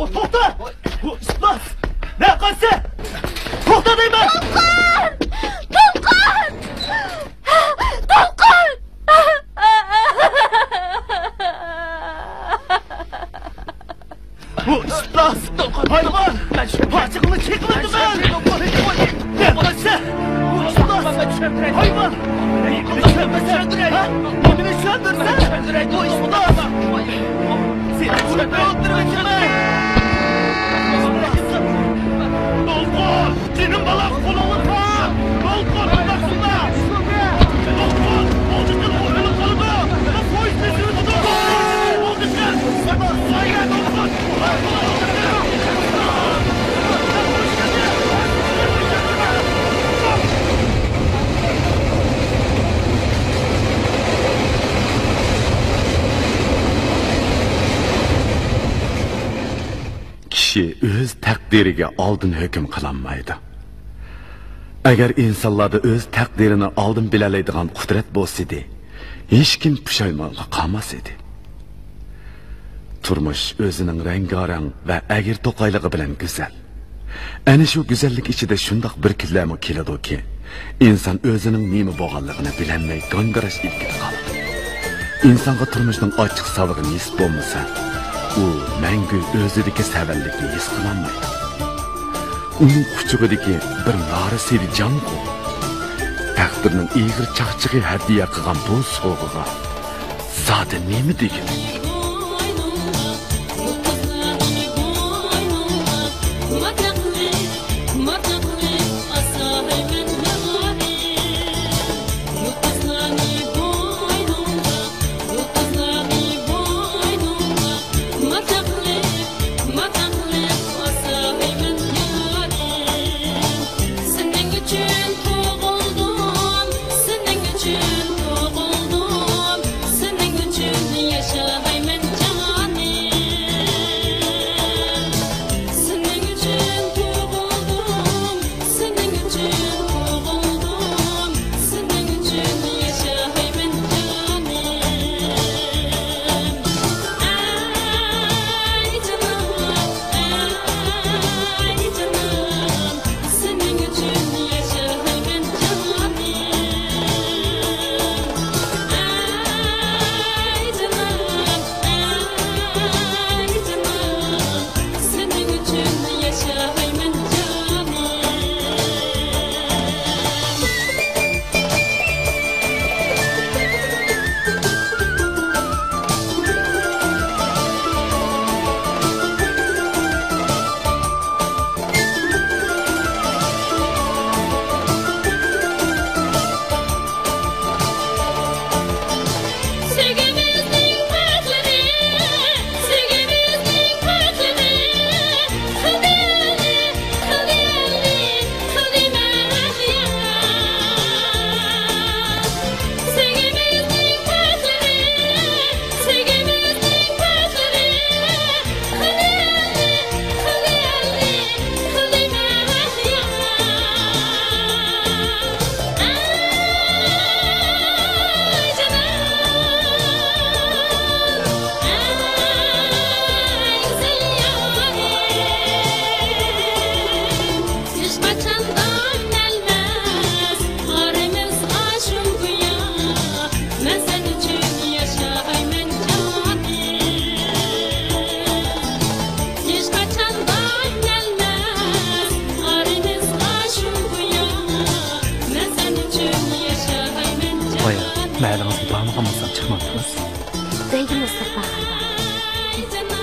To'xta! Isitmas! Ne qilsa? To'xta deyman! To'lqin! To'lqin! Bu isitmas! Hayvan! Parçalarını çekmedim ben! Ne qilsa? Isitmas! Hayvan! Neyini söndürsen? Bu isitmas! Seni çöpe öldürmeyeceğim! Dolkun! Senin balan kulağını tak! Dolkun! Anlarsınlar! Dolkun! Olcuk'un oyunu kalıbı! Polis mesini tutup! Olcuk'un! Sayın Dolkun! Kishi o'z taqdiriga oldin hukm qilinmaydi. Agar insonlarda o'z taqdirini oldin bilalaydigan qudrat bo'lsa-di, hech kim pushaymonga qolmas edi. Turmush o'zining rangarang va agir to'qayligi bilan go'zal. Ana shu go'zallik ichida shundoq bir kunlarmi keladi-ki, inson o'zining nima bo'lganligini bilolmay g'angirash ilkida qoladi. İnsonga turmushning ochiq savig'i nisb bo'lmasa, u mangu o'zidagi savallikni his qilolmaydi. Uning quchug'idagi bir nori sevi jonqu taqdirning ig'ir chaqchig'i hadiya qilgan bu sovg'iga zodi nima degan?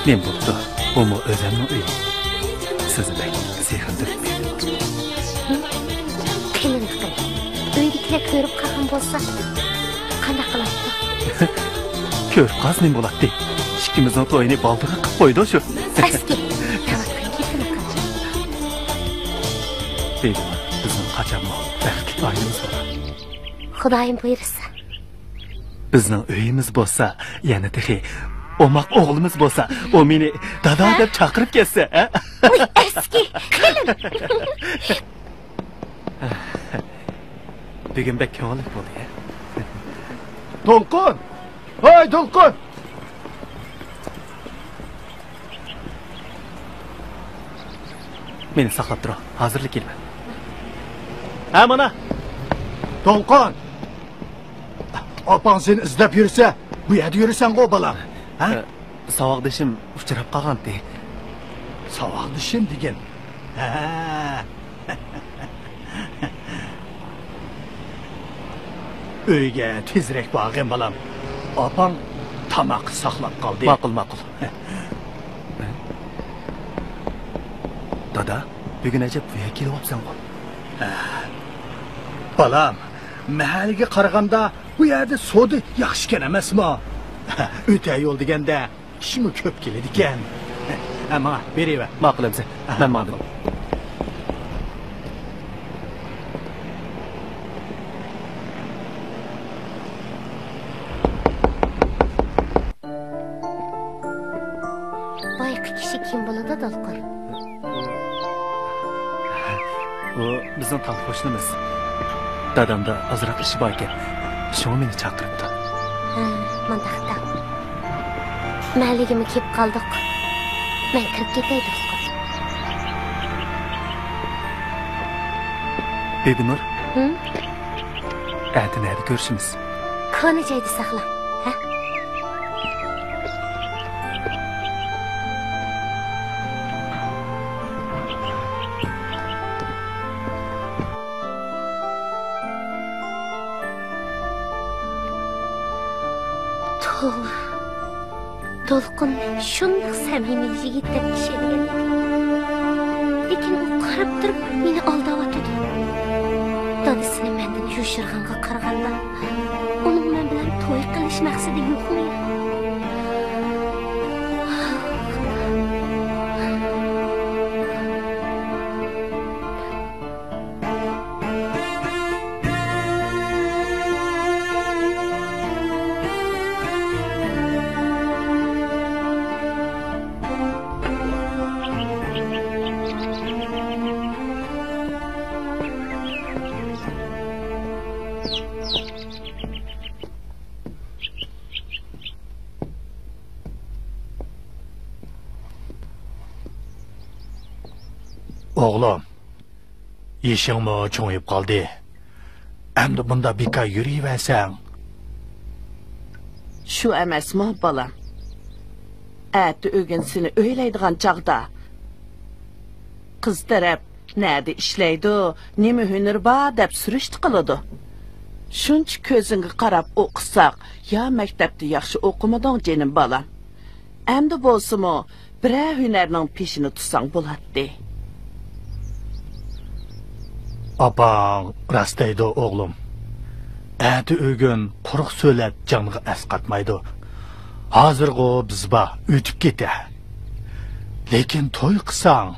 Ne mutlu, bu mu özenli uyu. Sizi ben sevindirip Kelinlik qilib, uydagilar ko'rib qolgan bo'lsa, qanday qiladi? Ko'rib qolsa nima bo'ladi? Ikkimizning to'yini baldirga qilib qo'ydi shu. Aski, tavatdan ketini qildi. Deydi, bizning qachonmi baxtli oilamiz bo'ladi. Xudoyim buyursa. Bizning uyimiz bo'lsa, yana tehi omaq o'g'limiz bo'lsa, o meni dada deb chaqirib kelsa, ha? Uy, eski, kelin. Bugun bek ko'ngil bo'ldi, ya. Dolqun! Hay Dolqun! Meni saqlab tur. Hozirlik kelman. Ha mana. To'lqin. Opang seni izlab yursa, bu yerda yurasan go balam. Ha? Sovuqdishim uchrab qolgandi. Sovuqdishim degan. Ha. Uyga tezroq borgin balam. Opang tamoq saqlab qoldi. Ma'qul. Dada, bugun ajab bu yerga kelyapsan qo'l. Balam, mahalliga qaraganda bu yerda sodi yaxshikan emasmi? O'ta yo'l deganda kishimi ko'p keladi ekan. Ammo beraver. Ma'qul amsa. Men ma'qul. Boyqi kishi kim bo'ladi, To'lqin? O bizning tal qo'shnimiz. Dadamda azroq ishi bor ekan. Shuni meni chaqiribdi. Ha, mandaqda. Mahalligimga kelib qoldik. Men kirib ketay, To'lqin. Bedinur, Hı? nerede görüşümüz? Koni joyda saqla. Ha? To'lqin shundoq samimiy yigitdek ishlangan edi. Lekin u qarab turib meni aldayotdi. Dadasini mendan yushirganga qaraganda, uning men bilan to'y qilish maqsadi yo'qmi? Oğlum, yeshingmi cho'ngib qoldi. Endi bunda beka yurayversan. Shu emasmi, balam? Ati o'gin seni o'ylaydigan chaqda qiz taraf nerede ishlaydi, nima hunar bor deb surishti qiladi. Shuncha ko'zingga qarab o'qisak, ya maktabda yaxshi o'qimading jenim balam. Endi bo'lsa-mu, biror hunarning peshini tutsang bo'ladi. Opang rastaydi oğlum. Ati o'gin quruq so'lab jonga asqatmaydi. Hozirgi bizba o'tib ketdi. Lekin to'y qilsang,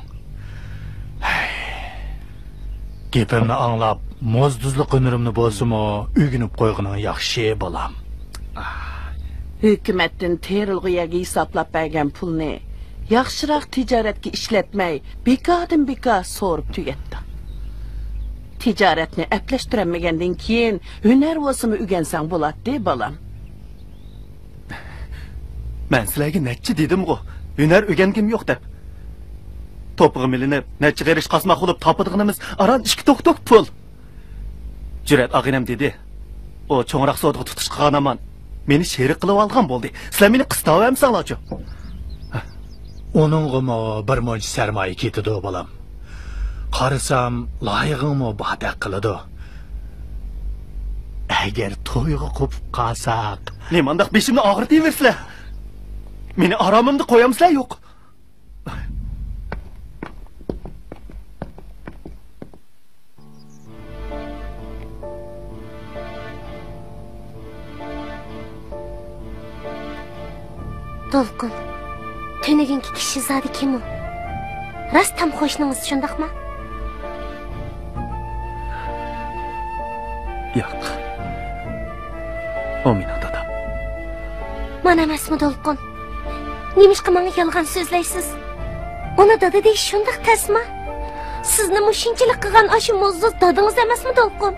gapimni anglab, mo'zduzlik hunarimni bo'lsa-mu, o'ginib qo'yganing yaxshi balam. Hukumatdan terilg'iyaga hisoblab bergan pulni yaxshiroq tijoratga ishlatmay, bekodan-beko so'rib tugatdi. Ticaretni eplashtiramagandan keyin hunar bo'lsa-mu o'rgansang bo'ladi, balam. Men sizlarga necha dedim-ku, hunar o'rgangim yo'q deb. To'pig'im ilinib, necha g'irish qasmoq bo'lib topadiganimiz aran 2 tok pul. Jurat og'inam dedi. O cho'ngroq sodiq tutish qilgan aman meni sherik qilib olgan bo'ldi. Sizlar meni qistavamsanglar-chi? Onunğumu bir muncha sarmoya ketidi balam. Qarasam, loyig'ingmi badaq qiladi. Agar to'yga qo'pib qolsak, Limandaq beshimni og'irtayversizlar. Meni oromimni qo'yamsizlar yo'q. To'lqin, tunaganki kishi zodi kim u? Rost tam qo'shningiz shundaqmi? Yo'q. O mening dadam. Mana emasmi To'lqin? Nimishqa menga yolg'on so'zlaysiz? Uni dada deyish shundaq tasma? Sizni mushinchilik qilgan o'sha mo'zuz dadingiz emasmi To'lqin?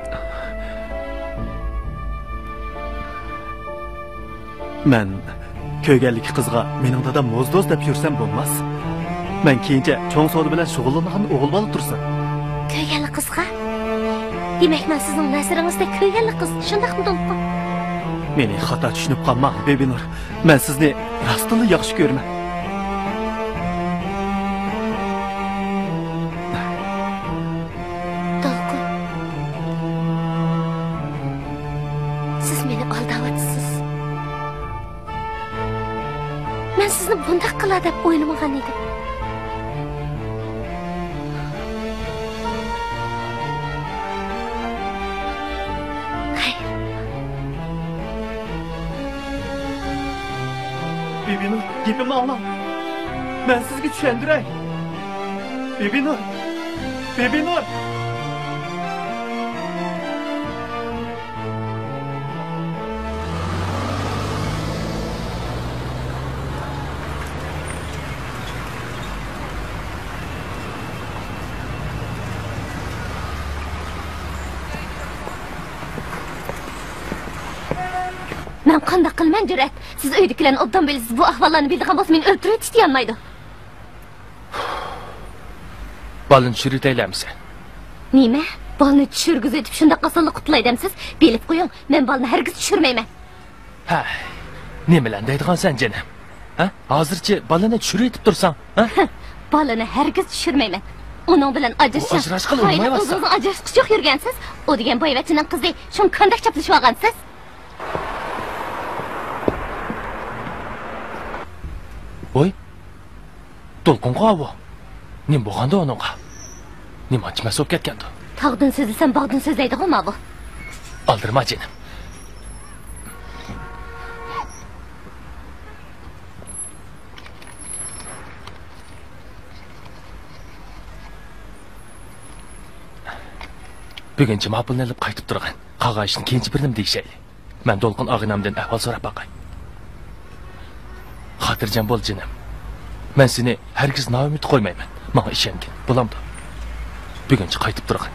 Men ko'yganlik qizga mening dadam mo'zdoz deb yursam bo'lmas. Men keyincha cho'ng savdo bilan shug'ullangan o'g'il bola tursin. Köygenli kızga? Demek ben sizin nasirinizde köygenli kız. Şundaq mı Dolqun? Meni xato tushunib qolma, Bebinur. Men sizni rostila yaxshi ko'raman. Dolqun. Siz beni aldavatsız. Ben sizni bundaq qila deb o'ylamagan edim. Bebinur, gapimni angla. Men sizga tushundiray. Bebinur. Bebinur. Ben qanday qilman Jur'at? Siz uydagilarni obdan bilasiz. Bu ahvollarni bildigan bo'lsa meni o'ldirib tishlayolmaydi. Balın çürüteylemsen. Nima? Balni tushirgizib etib shunda qasalli qutlaydimsiz? Bilib qo'ying, men balni hargiz tushirmayman. Ha, ne bilen deydigan sen canım? Ha? Hozircha balını çürütüp dursan, ha? Balini hargiz tushirmayman. Uning bilan ajrashing. Ajrashqi olmayapsan. O'zingiz ajrashqich yo'q yurgansiz. O degan boyvachchining qizi. Shuni qanday chaplashib olgansiz? Oy. Dolqunqa bu. Nim bo'lganda onunqa. Nim ochmas bo'lib ketgandi. Tog'dan so'zlasam bog'dan so'zlaydi-ku bu. Aldırma canım. Bugün cima pulni ilib qaytib turgan. Qag'a ishni keyinchi birnim deyishayli. Men Dolqun og'inamdan ahvol so'rab baqay. Xotirjam bo'l jinim. Men seni hargiz noumid qo'ymayman. Menga ishongin. Bo'lamdi. Buguncha qaytib turgan.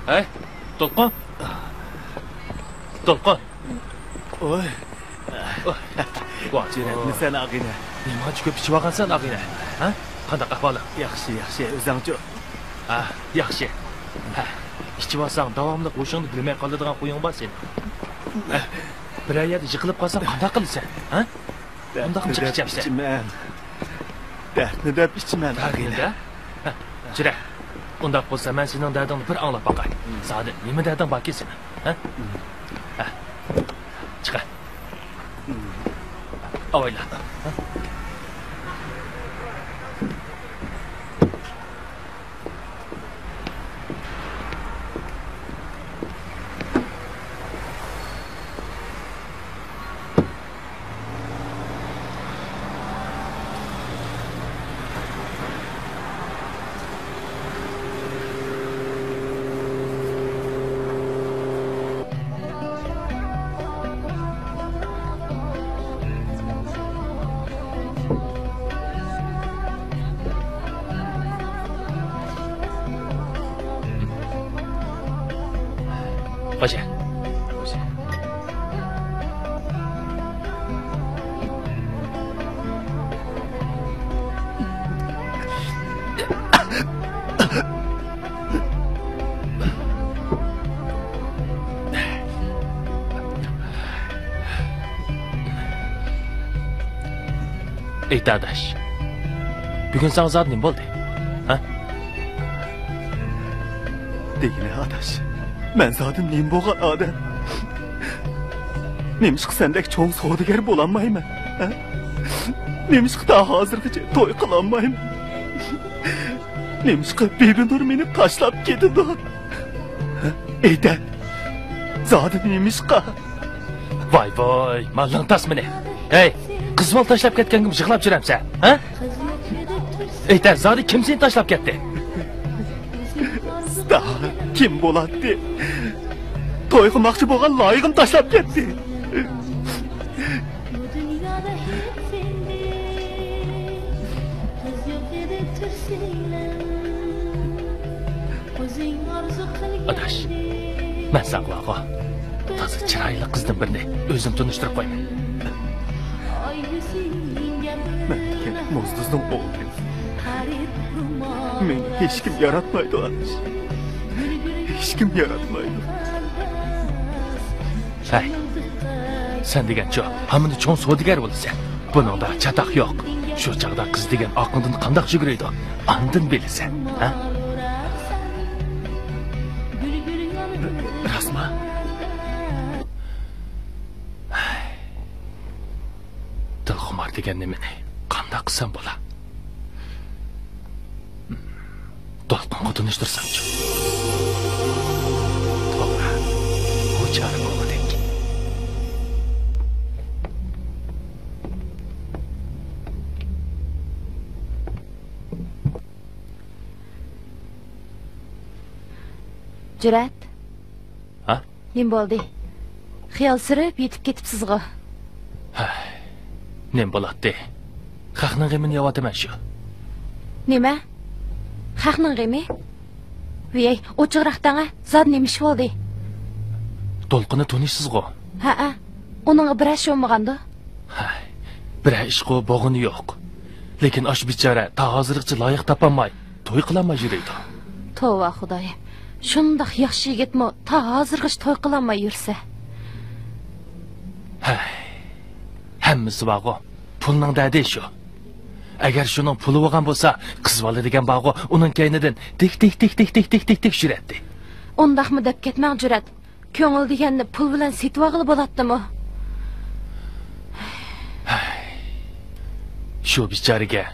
Hey, Dolqun. Dolqun. Oy. Voy, Jiratni sen ag'ina. nima ko'p ichib olgansan og'ina? Ha? Qanday ahvoling? Yaxshi, yaxshi. O'zingchi. Ha, yaxshi. Ha, ichib olsang davomli qo'shingni bilmay qoladigan qo'ying bor sen. Bir yerda yiqilib qolsang qanday qilasan? Ha? Undaq chiqib ichapsan. ichman. Dardni deb ichman. Ag'ina. Jira. Undaq bo'lsa men sening dardingni bir anglab boqay. Sadi, nima darding bor kelsin? Ha? Ha. Chiqa. Avayla. Hoca. Ey dadaş. Bugün sana zat ne oldu? Ha? Degine adaş. Men zaten neyim bo'lgan odam. Nemishq sendek cho'ng savdogar bo'lolmayman. Nemishq ta hozirgacha to'y qilolmayman. Nemishq Bebinur meni tashlab ketdi. Ayta. Zaten nemishq. Vay vay, mallan tasmini. Hey, qiz bola tashlab ketganga yig'lab juramsan, ha? Aytar, zodi kim seni tashlab ketdi? Kim bo'ladi? To'y qilmoqchi bo'lgan loyiqim tashlab ketdi. Adaş, ben sağlağa. Tazı çıraylı kızdım birini özüm tanıştırıp koymayın. Men degan Mozduzning o'g'li. Meni hech kim yaratmaydi, adash. Hech kim yaratmaydi. Hey, sen degan cho, hamını çoğun sodigar bo'lsa, buningda chataq yo'q. Shu chaqda qiz degan aqldan qandoq yuguraydi? Andin bilasan, ha? Rasma. Dilxumar degan nimani qandoq qilsam bo'la? To'lqinga tunishtirsamchi. To'g'ri. Bu chora bo'lmadek. Jurat. Ha? Nim bo'ldi? Xiyol surib yetib ketibsiz-ku. Nem bo'ladi? Xalqning g'amini yo'qotaman shu. Nima? Xalqning g'ami? Voy, o'chiqroqdanga zod nima ish bo'ldi? To'lqinni tunishsiz-ku. Ha, uning bir ish bo'lmaganda. Bir ish qo bo'g'ini yo'q. Lekin ash bichora ta hozirgacha loyiq topolmay, to'y qilolmay yuraydi. Tova xudoyim. Shundoq yaxshi yigitmi ta hozirgacha to'y qilolmay yursa. Hammasi bog'u pulning dadi shu. Agar shuning puli bo'lgan bo'lsa, qiz bola degan bog'u uning kaynidan tik shuradi. Undaqmi deb ketmang Jurat. Ko'ngil deganni pul bilan setib olg'ili bo'ladimi? Shu bichariga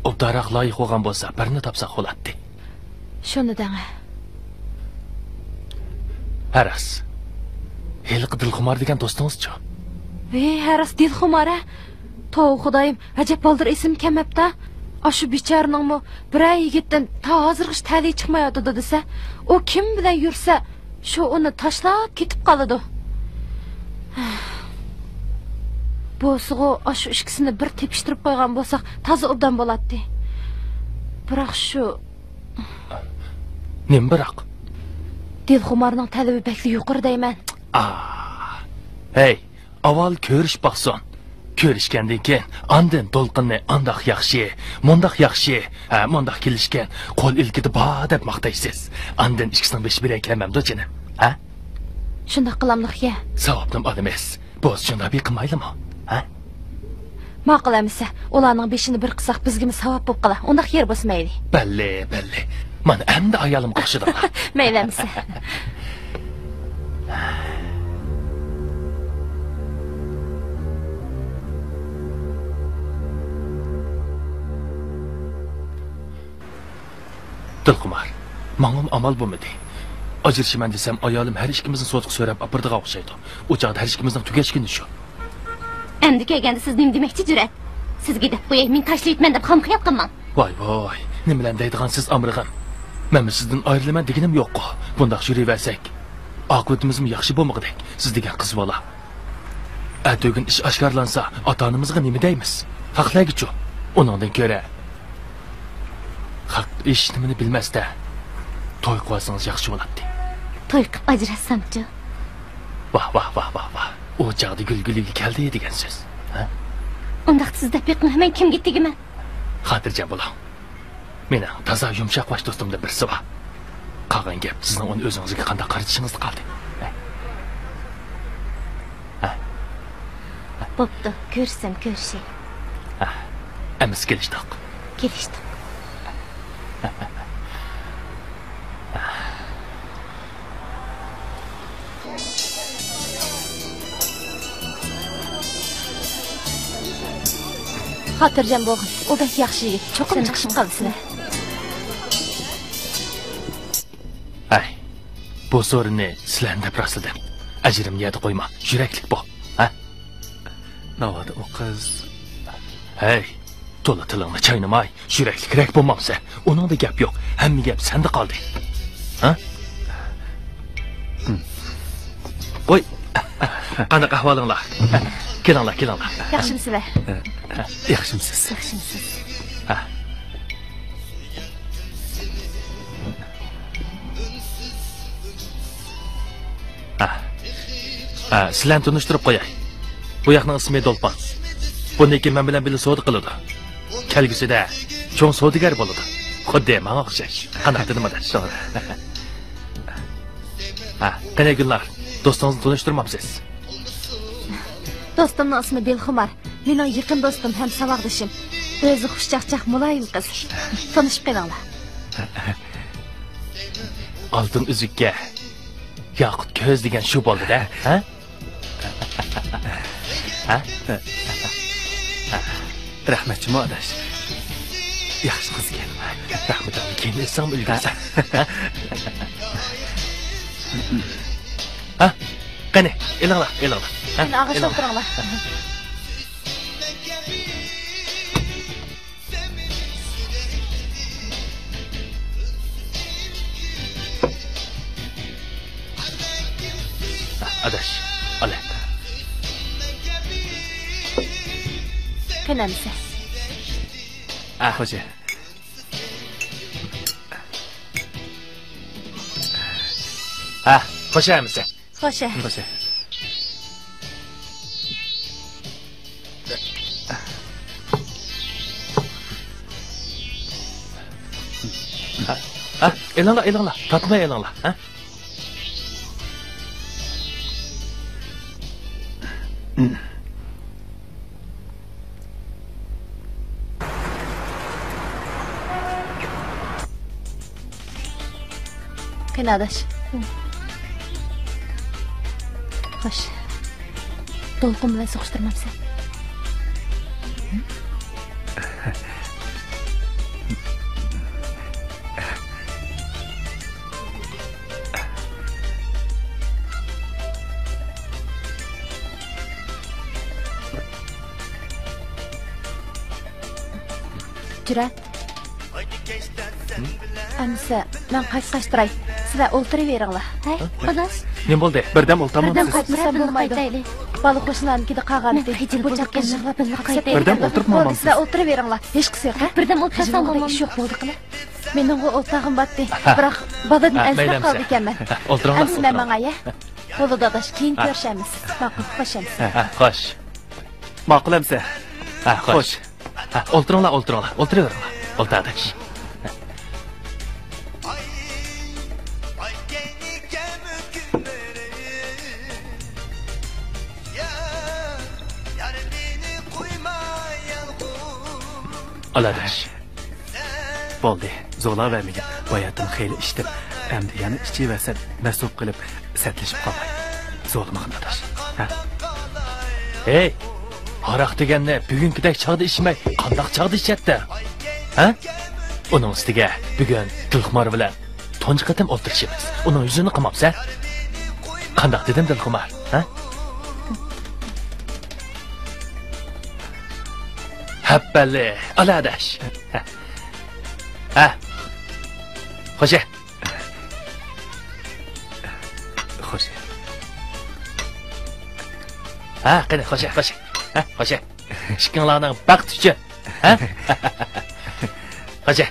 obdaroq loyiq bo'lgan bo'lsa, birini topsa bo'ladi. Shuni dang. Haras. Heliq Dilxumar degan do'stingiz-chi? Haras Dilxumara. Tov xudoyim, ajab boldir ism kelmabdi. Ashu bicharningmi bir yigitdan ta hozirgacha tali chiqmayotdi desa, u kim bilan yursa, shu uni tashlab ketib qoladi. Bo'sig'u ashu ikkisini bir tepishtirib qo'ygan bo'lsak, toza obdan bo'ladi. Biroq shu Nim biroq? Dilxumarning talabi bakli yuqori deyman. Hey, avval ko'rish baqson. Ko'rishgandan keyin andin to'lqinni andoq yaxshi, mundaq yaxshi, mundaq kelishgan, qo'l ilkidi ba deb maqtaysiz. Andin ikkisining besh bilan kelamamdi jinim. Ha? Shundoq qilamliqga. Savobnim olamas. Bo'z shunday bir qilmaylimi? Ha? Ma'qulamisa, ularning beshini bir qilsak bizga savob bo'lib qolar. Undaq yer bosmaydi. Balli. Mana endi ayolim qo'shidi. Maylamisa. Dilxumar, ma'lum amal bo'lmadi. Ajrashiman desam, ayolim har ikkimizni sotib so'rab apirdiga o'xshaydi. U chaqda har ikkimizning tugashgani shu. Endi kelganda siz nim demoqchi Jurat? Sizga deb qo'yay, men tashlayman deb ham qiyab qilmang. Voy, nima bilan deydigan siz amrig'im? Men sizdan ayrilaman deganim yo'q-ku. Bundaq yuraversak, oqibatimizmi yaxshi bo'lmag'idek. Siz degan qiz bola. Atogin ish oshkorlansa, ota-onamizga nima deymiz? Haqlagichu. Uningdan ko'ra haq ish nimani bilmasda to'y qilsangiz yaxshi bo'ladi. To'y qilib ajrassamchi? Vah. O chaqda gulguliga keldi degan so'z. Ha? Undaq sizda men kim gitdigiman? Xotirjam bo'ling. Meni toza yumshoq bosh do'stimdan birisi bor. Qolgan gap sizning uni o'zingizga qanday qaratishingiz qoldi. Bo'pti, ko'rsam ko'rshay. Emas kelishdik. Xotirjam bo'g'in. U bek yaxshi yigit. Cho'qim chiqib qolsizlar. Bu so'rinni sizlarga prosladim. Ajrim yedi qo'yma. Yuraklik bu. Ha? Navada o qiz. Hey, to'la tilingni chaynamay, yuraklikroq bo'lmamsa, uningda gap yo'q. Hamma gap senda qoldi. Ha? Qo'y. Qanaqa ahvolinglar? Kelinglar. Yaxshimisizlar? Yaxshimisiz. Sizlarni tunishtirib qo'yay. Bu yoqning ismi Dolpon. Buniki men bilan birga savdo qiladi. Kelgusida cho'ng savdogar bo'ladi. Xuddi menga o'xshash. Qanaqa dedim adash? Qanday kunlar? Do'stingizni tunishtirmabsiz. Do'stimning ismi Dilxumar. Mening yaqin do'stim ham saboqdishim. O'zi xushchaqchaq muloyim qiz. Tanishib qolinglar. Oltin uzukka yoqut ko'z degan shu bo'ldi-da, ha? Rahmatchi adash. Yaxshi qizga. Rahmatimni keyin esam ulgursan. Qani, elinglar. Meni ag'ishlab turinglar. Adash, ala. Qanamsa. Xo'ja. Qo'shamiz. Xo'sha. Xo'ja. Elinglar. Tatmay elinglar, ha? Qanadash. Xo'sh. To'lqin bilan so'qishtirmabsan. Jurat. Amsa, men qaytqashtiray. Sizlar o'ltiraveringlar. Ha? Xo'sh. Nima bo'ldi? Birdam o'ltamamsiz. Birdan qaytmasam bo'lmaydi. Baliq qo'shnilarnikida qag'andi. Bo'chaqqa yig'lab qaytaylik. Birdan o'ltirmamsiz. Sizlar o'ltiraveringlar. Hech qilsa yo'q. Birdan o'ltirsam bo'lmaydi. Ish yo'q bo'ldi qila. Mening o'ltag'im batdi. Biroq boladan azizlab qoldi ekanman. O'ltiringlar. Amsa menga ya. Bo'ldi dadash, keyin ko'rishamiz. Ma'qul, qo'shamiz. Xo'sh. Ma'qul amsa. Xo'sh. O'ltiringlar. O'ltiraveringlar. O'ltadash. Oladash. Bo'ldi. Zo'la vermegin. Boyatim xeyli ichdim. Endi yana ichiversan, nasib qilib satlashib qolmay. Zo'lmag'in adash. Hey, aroq deganni bugünkidek chog'da ichmay, qandoq chog'da ichatdi? Ha? Uning ustiga bugun Dilxumar bilan tunji qatim o'ltirishimiz. Uning yuzini qamabsan. Qandoq dedim Dilxumar, ha? Happali, oladash. Xo'sh. Xo'sh. Qani, xo'sh. Xo'sh. Ishqinglarning baxt uchun, ha? Xo'sh.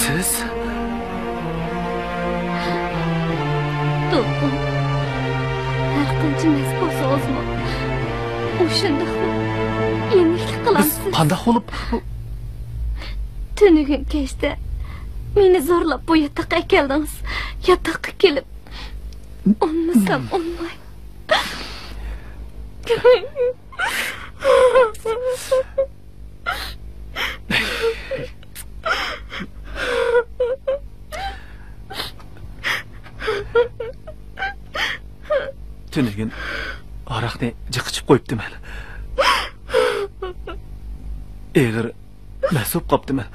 Siz To'lqin. Har qancha mas bo'lsa o'zmi? O'shanda emishlik qilamiz. qanday bo'lib Tunugun kechda meni zo'rlab bu yotoqqa keldingiz. Yotoqqa kelib unmasam unmay. Tünügün araqni jiqichib qo'yibdiman. Eg'ir masub qopdiman.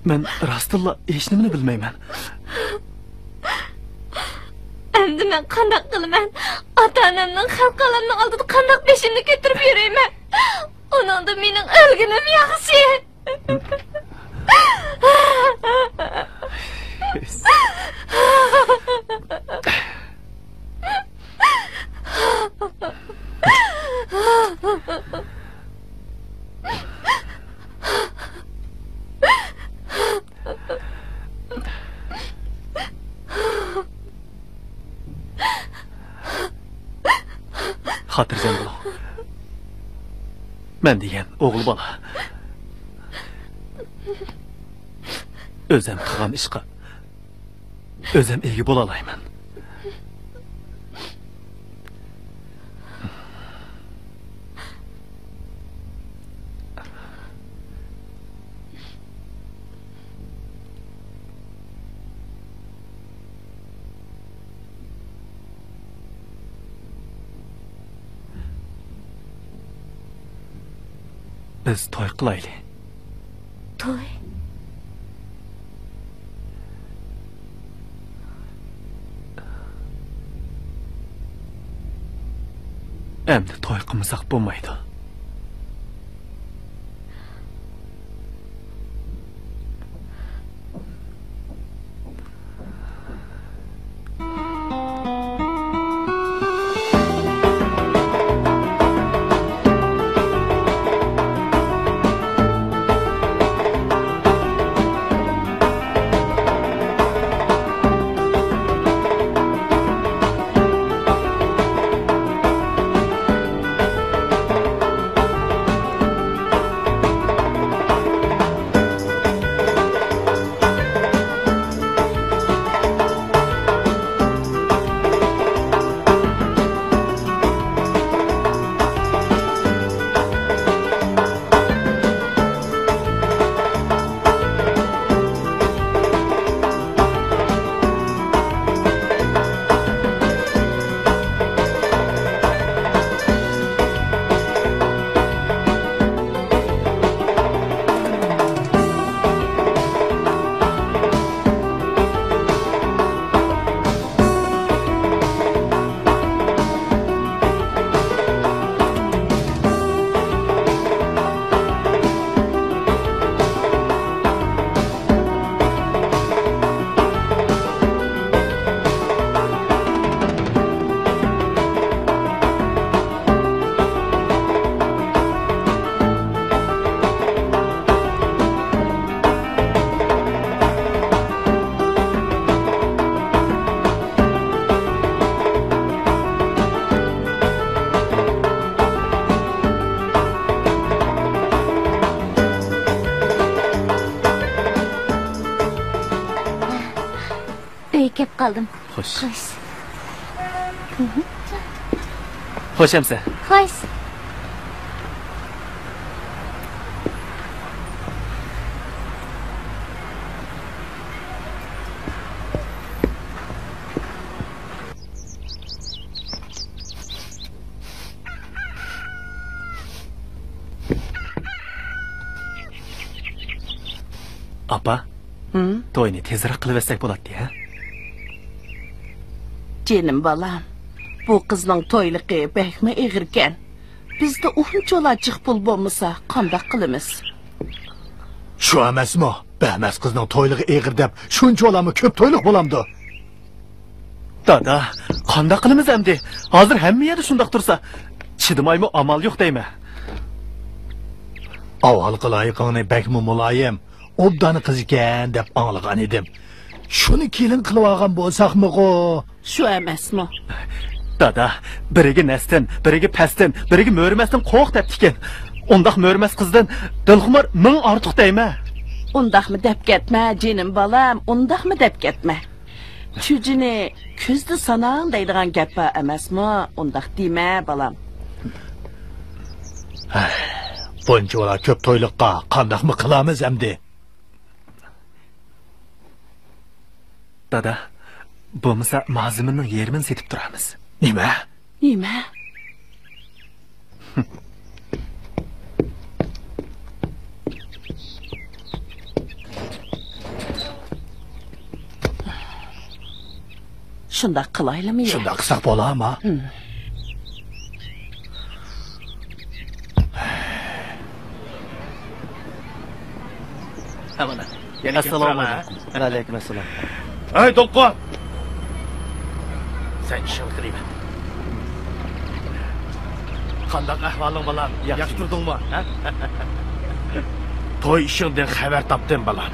Men rostilla hech nimani bilmayman. Endi men qanday qilaman? Ota-onamning xalqalarning oldida qanday beshimni ko'tarib yurayman? Onunda mening o'lginim yaxshi. Xotirjam bo'ling. Men degan o'g'il bola. O'zim qilgan ishqa o'zim ega bo'la olmayman. Biz to'y qilaylik. To'y? Endi to'y qilmasak bo'lmaydi. Kep kaldım. Xo'sh. Xo'sh. Xo'shamsa. Xo'sh. Apa, to'yni tezroq qilib bo'ladi-ya. Canım balam, bu kızның toylıqı bəkmə eğirkən, bizdə uğunçola çıx pul bolmasa, qandaq qılımız? Şu emasmi? Bəhməz qızның toyluğu eğir deb, şuncha olamı köp toyluq bolamdı. Dada, qandaq qilamiz endi? Hozir hamma yerda shundoq tursa, chidamaymi amal yo'q deyman. Avval qilayiqini bəkmi mulayim, obdani qiz ekan deb anlagan edim. Şunu kelin qilib olgan bo'lsaqmi-qo? Şu emasmi? Dada, biriga nasdan, biriga pastdan, biriga mo'rimasdan qo'q deb tikan. Undaq mo'rimas qizdan Dilxumar ming ortiq deyman. Undaqmı deb ketmə, canım balam, undaqmı deb ketmə. Çücünü көзді санаң deydigan gap emasmi? Undaq demə balam. Buncha ola köp toyluqqa qandaqmı qilamiz endi? Dada, Bo'lmasa, malzemening yerini setib turamiz. Nima? Nima? Shunda qilaylikmi? Shunda qilsak bo'ladimi? Mana. Assalomu alaykum. Va alaykum assalom. Hey Dolqon! Sen ishing qilma. Qanday ahvoling bolam? Yaxshi turdingmi? To'y ishingdan xabar topdim bolam.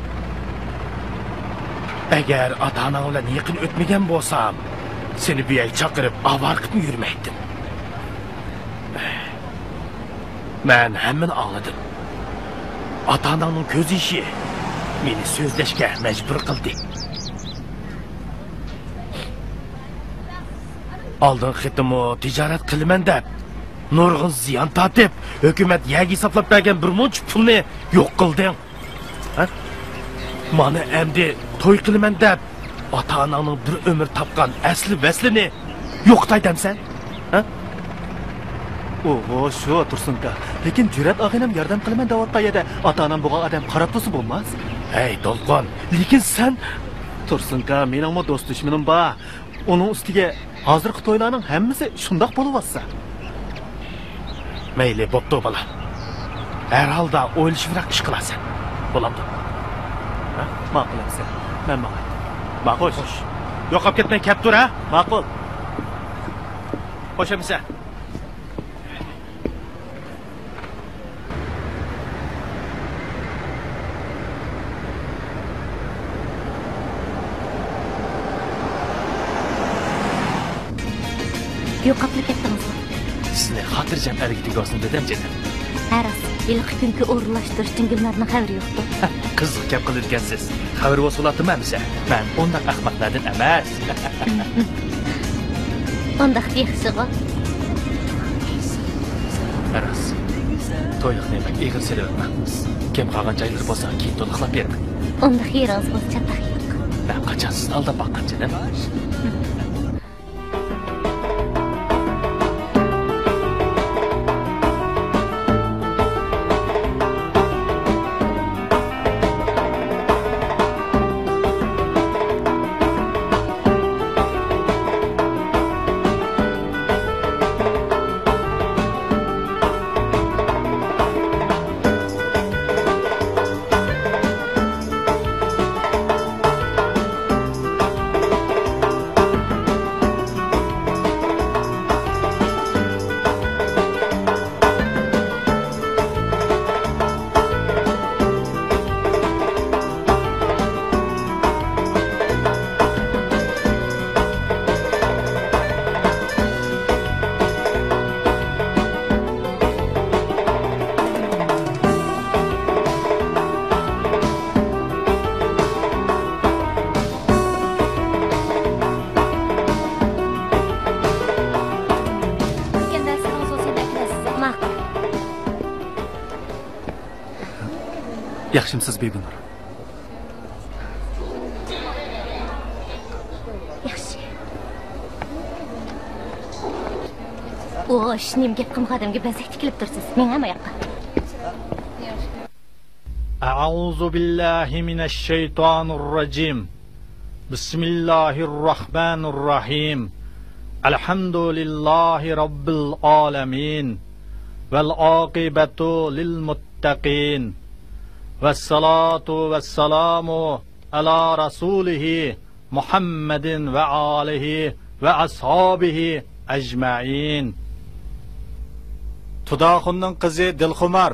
Agar ota-onang bilan yaqin o'tmagan bo'lsam, seni bu yerga chaqirib avar qilib yurmaydim. Men hammani angladim. Ota-onangning ko'z ishi meni so'zlashga majbur qildi. Oldin xitimi tijorat qilaman deb, nurg'un ziyon tortib, hukumat yag hisoblab bergan bir munch pulni yo'q qilding. Mana endi to'y qilaman deb, ota-onangning bir umr topgan asli vaslini yo'qtaydamsan? Oho, shu Tursunka. Lekin Jurat og'inam yordam qilaman deyotganda, ota-onam bo'lgan odam qarab tursa bo'lmas. Hey Dolqon, lekin sen Tursunka, meningmi do'st dushmanim bor. Uning ustiga hozirgi to'ylarning hammasi shundoq bo'lyapsa. Mayli, bo'pti bola. Har holda o'ylashibroq ish qilasan. Bo'lamdi. Ma'qul bo'lsa, men ma'qul. Ma'qul. Yo'qolib ketmay kep tur, ha? Ma'qul. Qo'shamisa. Yo'qolib ketdingizmi? Sizni xotirjam argitigosni dedim dedim. Haras, ilk kunki o'rinlashtirishdan Gulnarning xabari yo'qdi. Qiziq gap qilgansiz. Xabar bo'solatdimi bizga? Men ondan ahmoqlardan emas. Ondaq yaxshiga. Haras. To'yliqni men egil selirman. Kim qolgan joylar bo'lsa, keyin to'liqlab beraman. Ondaq yeringiz bo'lsa chataq yo'q. Ben qachon sizni aldab boqqan edim. Yaxshimisiz Begunur? Yaxshi. Osh, nim gap qilgan odamga bazak tikilib tursiz. Men hamma yoqqa. A'udhu billahi minash shaytonir rajim. Bismillahir rahmanir rahim. Alhamdulillahi rabbil alamin. Vel aqibatu lil muttaqin. Vessalatu vessalamu ala rasulihi Muhammedin ve alihi ve ashabihi ecmain. Tudaxunning qizi Dilxumar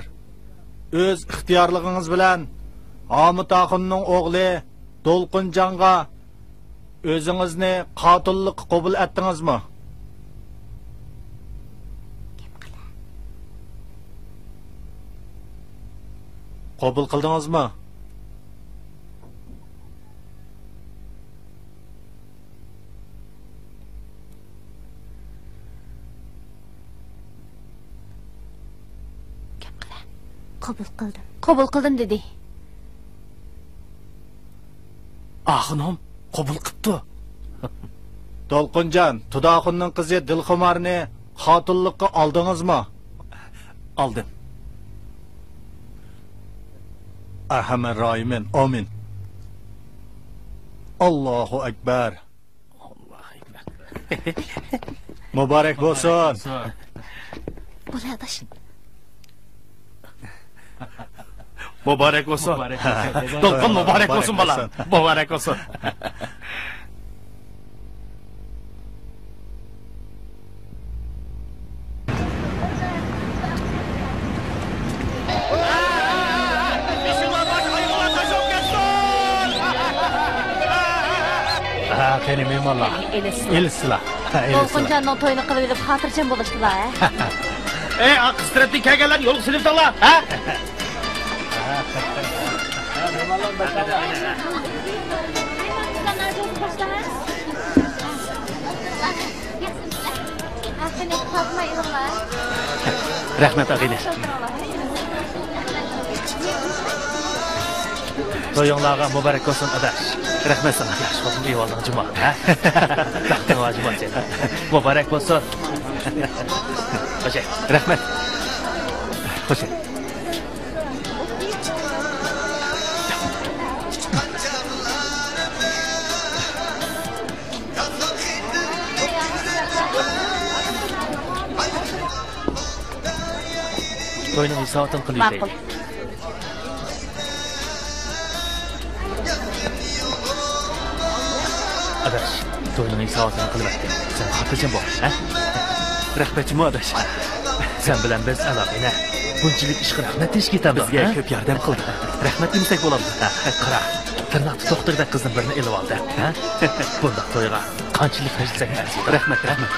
o'z ixtiyorligingiz bilan Amitaxunning o'g'li Dolqinjonga o'zingizni qotillikqa qabul etdingizmi? Qabul qildingizmi? Qabul qildim. Qabul qildim dedi. Axınom, qabul qildi. Dolqunjon, Tudoxunning qizi Dilxumarni xotinlikqa oldingizmi? Aldım. Arhamar Rohimin. Amin. Allahu akbar. Muborak bo'lsin. Bo'ladi. Mübarek olsun. Dolqun mübarek olsun bala. Mübarek olsun. Qani memonlar. Elisizlar. Dolqunjonning to'yini qilib deb xotirjam bo'lishdilar. Ey aqstratni kelganlar yo'l sinifdanglar, ha? Rahmet ağine. Toyunlarga mübarek olsun adaş. Rahmet sana. Yaxşı olsun eyvallah cuma. Baxtın var cuma sen. Mübarek olsun. Hoşça. Rahmet. Hoşça. Toyning hisobini qilib Ma'qul. Adaş, toyning hisobini qilibdi. Sen xotirjam bo'l, ha? Rahmatimi adaş. Sen bilan biz aloqani bunchalik ishga rahmat deyish ketamiz. Bizga ko'p yordam qildi. Rahmat desak bo'ladi. Qara, tirnoq to'xtirda qizning birini elib oldi, ha? Bundaq to'yga qanchalik qilsak arziydi. Rahmat, rahmat.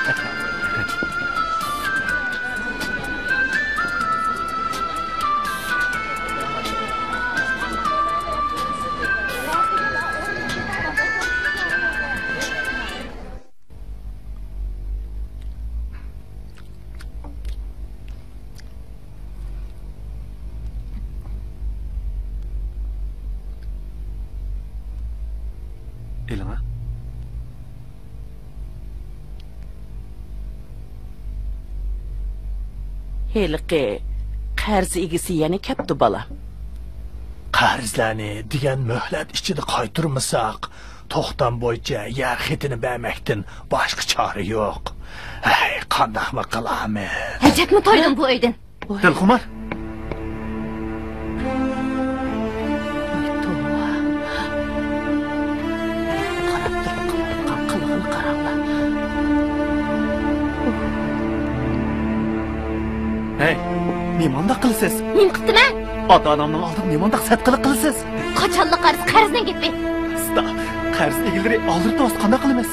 Elime. Heliqi qarz egisi yana kapti bola. Qarzlarni degan muhlat ichida qaytirmasak, to'xtam bo'yicha yer xetini bermakdan boshqa chora yo'q. Ay, qandaqmi qilamiz? Hajatmi to'ydim bu uydan? Dilxumar. Hey, nimanda qilsiz? Men qildim-a? Ota-onamning oldida nimanda satqiliq qilsiz? Qachonli qarzdan ketmay. Sta, qarz egilari oldirdi o'z qanday qilamiz?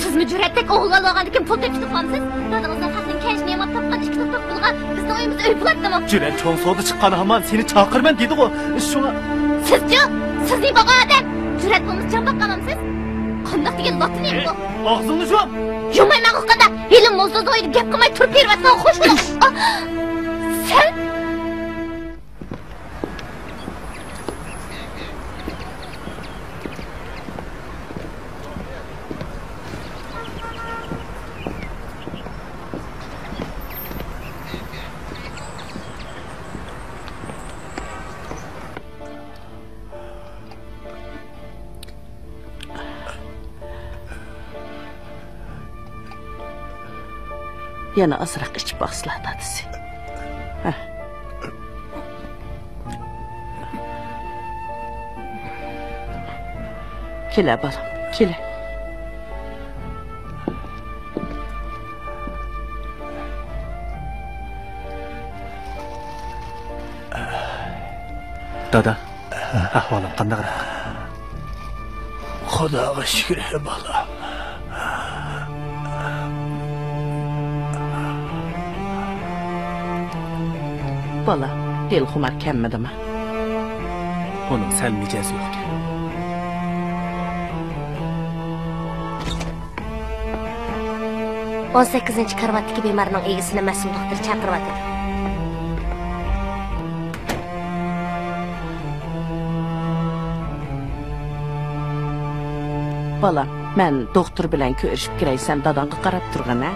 Sizmi jur'atdek o'g'il olgandan keyin pul tepishib qolsiz? Dadangizdan xatning kashni yomon topgan ikki to'p bo'lgan. Bizning uyimiz uy bo'ladimi? Jur'at cho'ng sovda chiqqan hamon seni chaqirman dedi-ku. Shunga Sizchi? Sizning bo'lgan odam jur'at bo'lmasa jon boqqanmisiz? Qandoq degan lotni bu? og'zingni yum. Yumayman qo'qada. Ilm mo'zdoz o'yib gap qilmay turib bermasdan xo'sh bo'l. Sen Yana azroq ichib boqsizlar dadisi. Kela balam, kela. Dada, ahvolim qanday? Xudoga shukr, bolam. Bola, Dilxumar kelmadimi? Onun sal mijozi yo'q. 18-chi karvatdagi bemorning egisini mas'ul doktor chaqiryapti. Balam, mən doktor bilan görüşüp girey, sen dadanga qarab turğan, ha?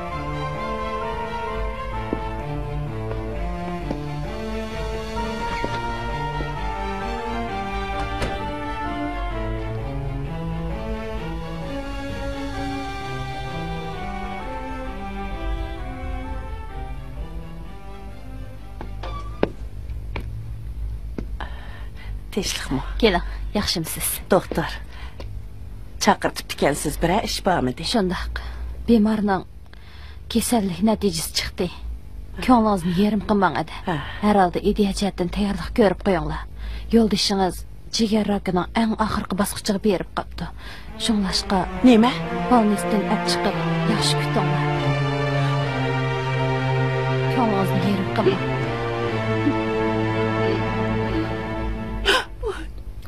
Teşlikmi? Keling, yaxshimisiz? Doktor, chaqirtib ekansiz, bir ish bormidi? Shundaq. Bemorning kasallik natijasi chiqdi. Ko'nglingizni yerim qilmang edi. Herhalde ideya jihatdan tayyorlik ko'rib qo'yinglar. Yo'ldoshingiz jigar rakining eng oxirgi bosqichiga berib qopti. Shunglashqa Nima? bolnisdan olib chiqib, yaxshi kutinglar. Ko'nglingizni yerim qilmang.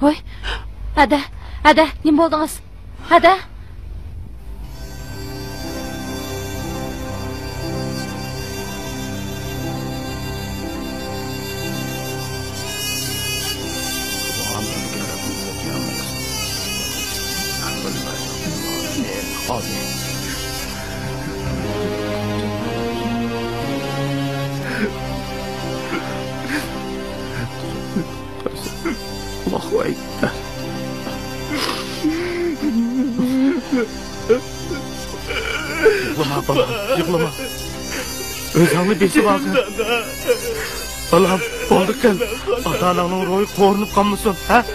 Voy, Ada, nima bo'ldingiz? Ada? Allahu Ekber. Yıklama baba, yıklama. Özünü besip alsın. Allah'ım, oldu gel. Ata-ananın ruhu korunup kalmışsın, ha?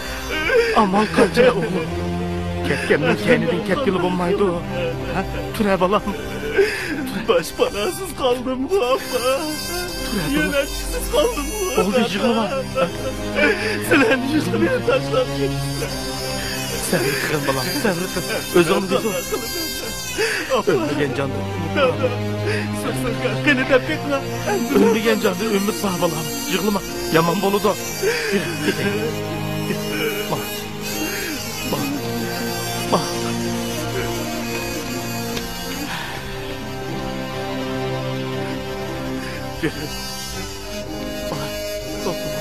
Aman kaçı oğlum. Ketkeninin kendinin ketkili bulmaydı o. Ha? Türe balam. Başpanasız kaldım bu abla. Yönetçisiz kaldım bu. Oldu yıklama. Sen yüzünü beni taşlar. Sabır kıl balam, sabır kıl. Özünü besip. Ölmegen candı. Sırtın kaçkını da bekle. Ölmegen candı, ümit var balam. Yıklama, yaman bolu da. Bak. Bak. Bak. Gel. Bak. Doktor.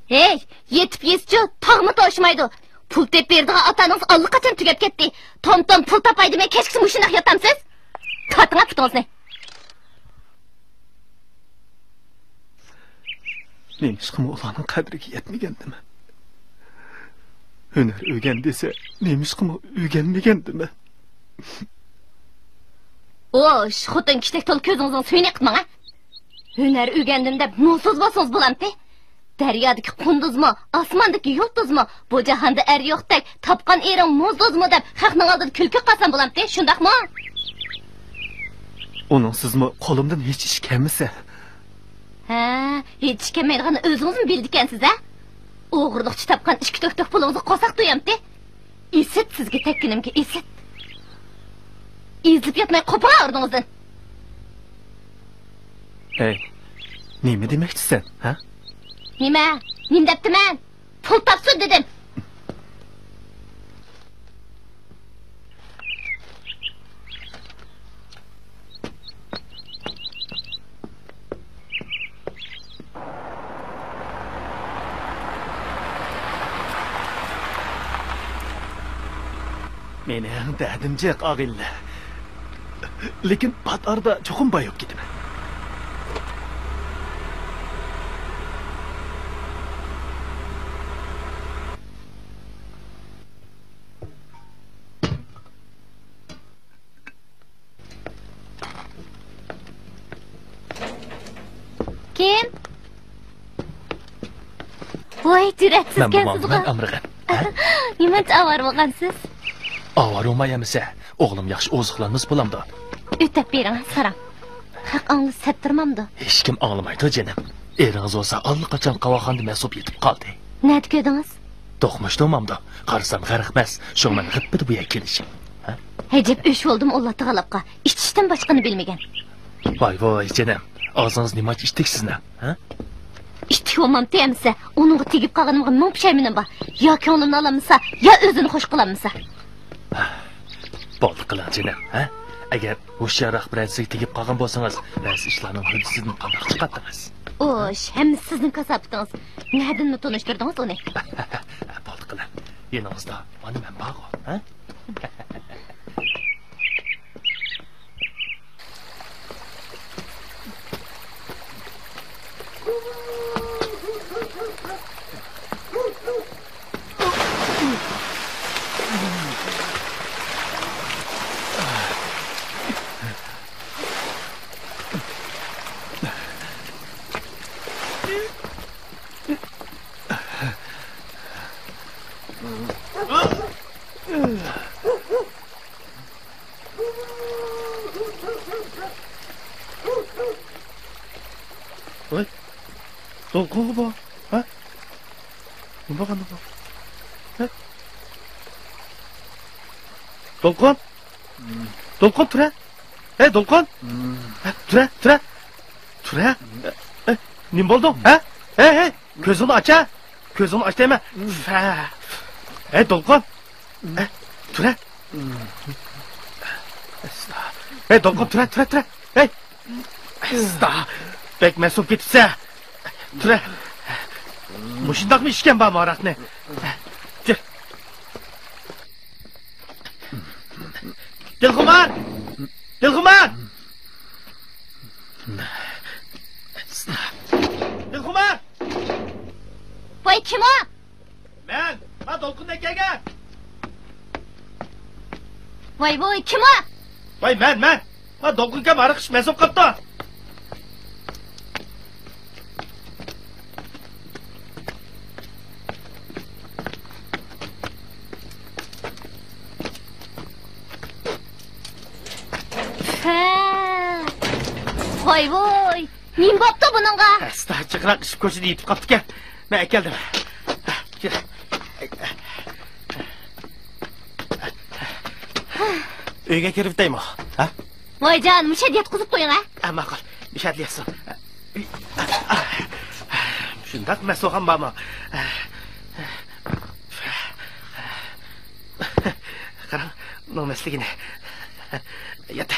Hey, yetip yesçi, tağımı toşmaydı. Pul tep berdiği atanız allaqachon tugab ketdi. Tom pul tapaydı men kechki mushunaq yotamsiz? Tatına putungiz ne? Neymiş kim oğlanın kadriga yetmegandimi? Hüner ögen dese, neymiş kim ögenmegandimi? Oş, xotin kishdak tol ko'zingizning suyini qitmang, ha? Hunar o'rgandim deb nolsiz bo'lsangiz bo'lamdi. Daryodagi qunduzmi, osmondagi yulduzmi, bu jahonda er yo'qdek, topgan ering muzduzmi deb xalqning oldida kulki qilsam bo'lamdi, shundaqmi? Onun sizmi qo'limdan hech ish kelmasa. Ha, hech kelmaydigan o'zingiz bildi ekansiz, ha? O'g'irlikchi topgan ishki to'ktoq pulingizni qo'saq to'yamdi. Isit sizga tekkinimga isit. İzlib yatmay qo'pira o'rningizdan. Hey, nima demoqchisan, ha? Nima? Nim debdiman? Pul topsin dedim. Mening dadimjiq og'illa. Lekin patarda cho'qim bayib ketaman. Kim? Voy, juratsiz Men kelsiz. men Amrigan. Nimancha avar bo'lgansiz? Avar olmayamisa, o'g'lim yaxshi oziqlanmas bo'lamdi. O'tib bering, so'ram. Haq angli sattirmamdi. Hech kim anglamaydi jinim. Eringiz olsa allaqachon qavoxonda mas'ul yetib qoldi. Nima dedingiz? To'qmish tomamda. Qarasam g'arqmas. Shu men g'ibbi bu yer kelishim. Hajib o'sh bo'ldim Alloh taolabqa. Ichishdan boshqani bilmagan. Voy jinim. Og'zingiz nima ichdik sizni, ha? İşte olmam deyemse, onunla tegip kalganımga ming pushaymonim bor. Ya ko'nglimni olamsa, ya o'zini xush qilamsa. Bo'ldi qiling jinim, ha? Agar hushyorroq birasiga tegib qolgan bo'lsangiz, ba'zi ishlarning hududini qanday chiqardingiz? Osh, hamma sizning kasobatingiz. Nima tanishtirdingiz uni? Bo'ldi qiling. Yaningizda mana men bor, ha? Oi. Dolqun bu, ha? Nima bo'lgan bu? Ha? Dolqun? Dolqun tura. Hey, Dolqun? Tura, tura. Tura. Nima bo'ldi? Ha? Hey, ko'zingni och. Ko'zingni och deyman. Hey, Dolqun. Tura. Hey, Dolqun, tura, tura, tura. Hey. Sta. Bek mas'ul ketibsa. Tura. Mushundaqmi ishgan bu moratni? Kel. Dilxumar! Dilxumar! Dilxumar! Voy, kim o? Men, ha Dolqundan kelgan. Voy, kim o? Voy, men. Ha Dolqunga mariqish mas'ul qilibdi. Voy, nim bo'pti buningga? Sta chiqroq ish ko'chada yetib qolibdi ekan. Men keldim. Uyga kirib deymi? Ha? Voy jon, mushad yetqizib qo'ying, ha? Ma'qul. Mushadlaysan. Shundaq mas'ul ham bormi? Qarang, nomasligini. Yata.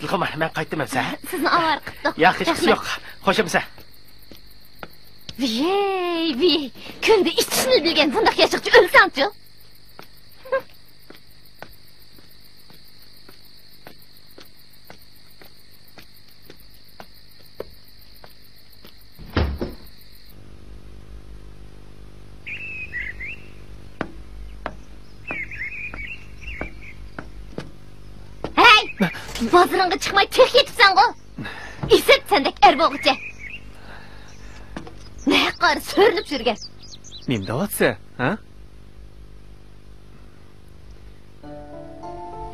Dilxumar, men qaytdim o'zi. Sizni avar qildim. Yo'q, hech qisi yo'q. Qo'shimsan. Vey, kunda ichishni bilgan bundoq yashiqchi o'lsangchi. Bozorga chiqmay tek yetibsan-ku. Isit sendek er bo'g'ichi. qari so'rilib yurgan. Nima deyapsan, ha?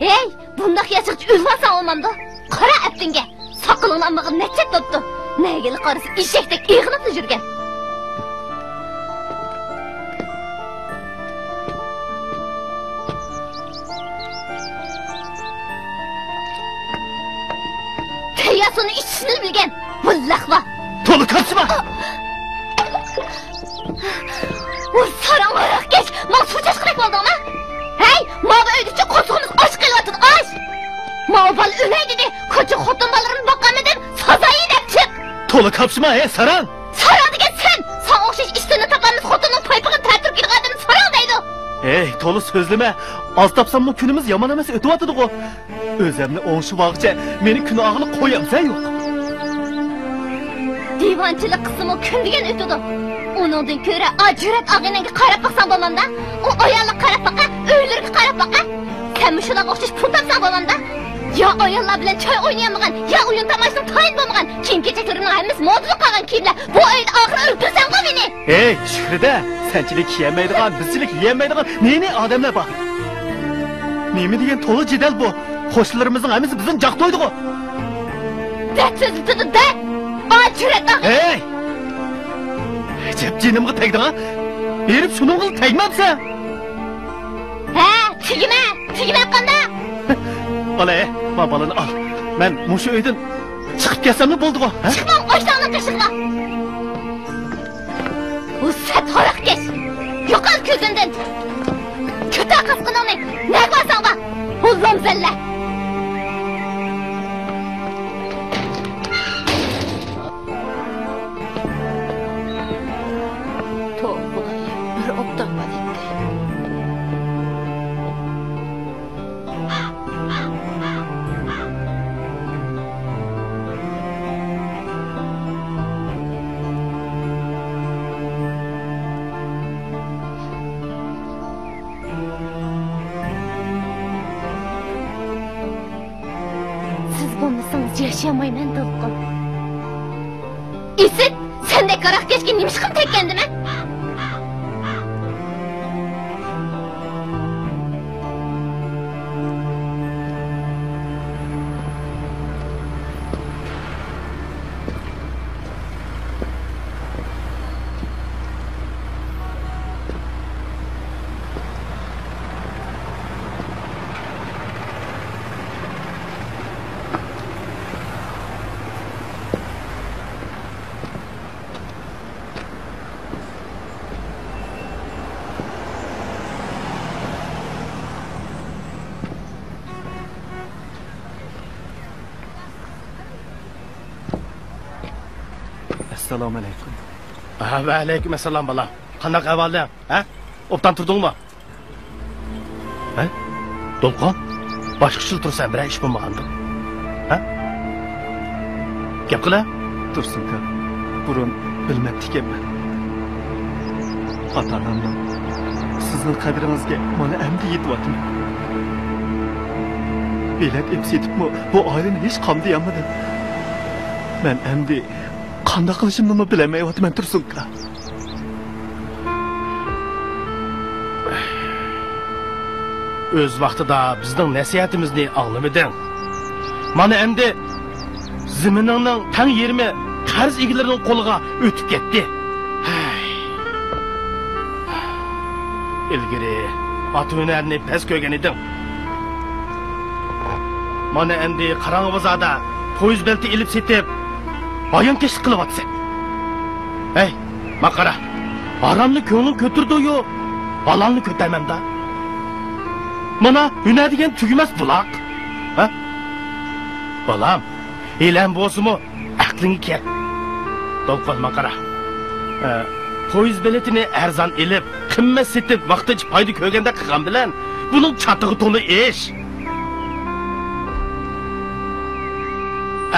Hey, bundaq yashiqchi o'zlasan olmamda. Qara aptinga. Soqilingni amig'i necha topdi. Nagili qarisi eshakdek ig'inib yurgan. Tayasını içishni bilgan. Vallahva. To'li kapsima. O sarang oyoq kech. Men suchash kerak bo'ldingmi? Hey, mava uydicha qo'zg'imiz osh qilyapti, osh. Mava bal o'lay dedi. Ko'cha xotin balarini boqaman deb sazoyi deb chiq. To'li kapsima, sarang. Sarang degan sen. Sen o'xshash ishtini topamiz xotinning paypig'i ta'tir kirganini sarang deydi. Hey, to'li so'zlama. Az topsammi kunimiz yomon emas o'tyapti-ku. O'zimni o'ngshi vaqtcha meni gunohini qo'yamsan yo'q. Divanchilik qismi kun degan o'tadi. Uningdan ko'ra ajrat og'inanga qarab baqsang bo'lmanda, u ayolga qarab baqa, uylarga qarab baqa. Sen mushularga o'xshash pul topsang bo'lmanda, yo ayollar bilan choy o'ynayolmagan, yo o'yin tomoshadan tayin bo'lmagan, kiyim-kechaklarini hammasi modli qolgan kiyimlar. Bu oyda oxiri o'ldirsan-ku meni. Hey, Shukrida, senchilik yemaydigan, bizchilik yemaydigan neni odamlar bor. Nima degan to'li jidal bu? Qo'shnilarimizning hammasi bizning jaqtoydi-ku. Dat so'zladi da. Ajrat og'in. Hey! Jep jinimga tegding-a? Berib shuningga tegmabsan. Ha, tegma qanda. Olay, ma balani al. Men mushu uydan chiqib kelsam bo'ldi-ku, ha? Chiqmam, oshlarni qishingga. Bu sat xoraq kes. Yo'qol ko'zimdan. Köta qasqiningni nega qilsang ba? O'zim zalla. Bir optan var etti. Siz bo'lmasangiz yaşayamayman Dolqin. Isit, sendek qaraq kechga nimishqim tekkandimi? Assalomu alaykum. Va alaykum assalom bolam. Qanaqa ahvolding? Ha? Obdan turdingmi? Ha? Dolqon? Boshqa shil tursan, bir ish bo'lmaganda. Ha? Gap qila? Tursunka, burun bilmabdi ekanman. Xatolandim. Sizning qadringizga mana endi yetyapman. Bilet emsetibmi, bu oilani hech qamdiyamadi. Men endi qanday qilishimni bilmayapman Tursunka. O'z vaqtida bizning nasihatimizni anglamading. Mana endi ziminingning tang yerimi qarz egalarining qo'liga o'tib ketdi. Ilgari ot-hunarni pes ko'rgan edim. Mana endi qarang'i bozorda poyez belti ilib setib, bayonkesh qilyapsan. Hey, maqara. Aramni ko'nglim ko'tirdi-yu, balanni ko'tarmamda. Mana hüner degan tugmas buloq. Ha? Balam, elan bo'lsa-mu, aqlingga kel. Dolqon maqara. Poyez biletini arzon ilib, qimmat setib, vaqtincha foyda ko'rganda qilgan bilan, buning chatig'i to'li ish.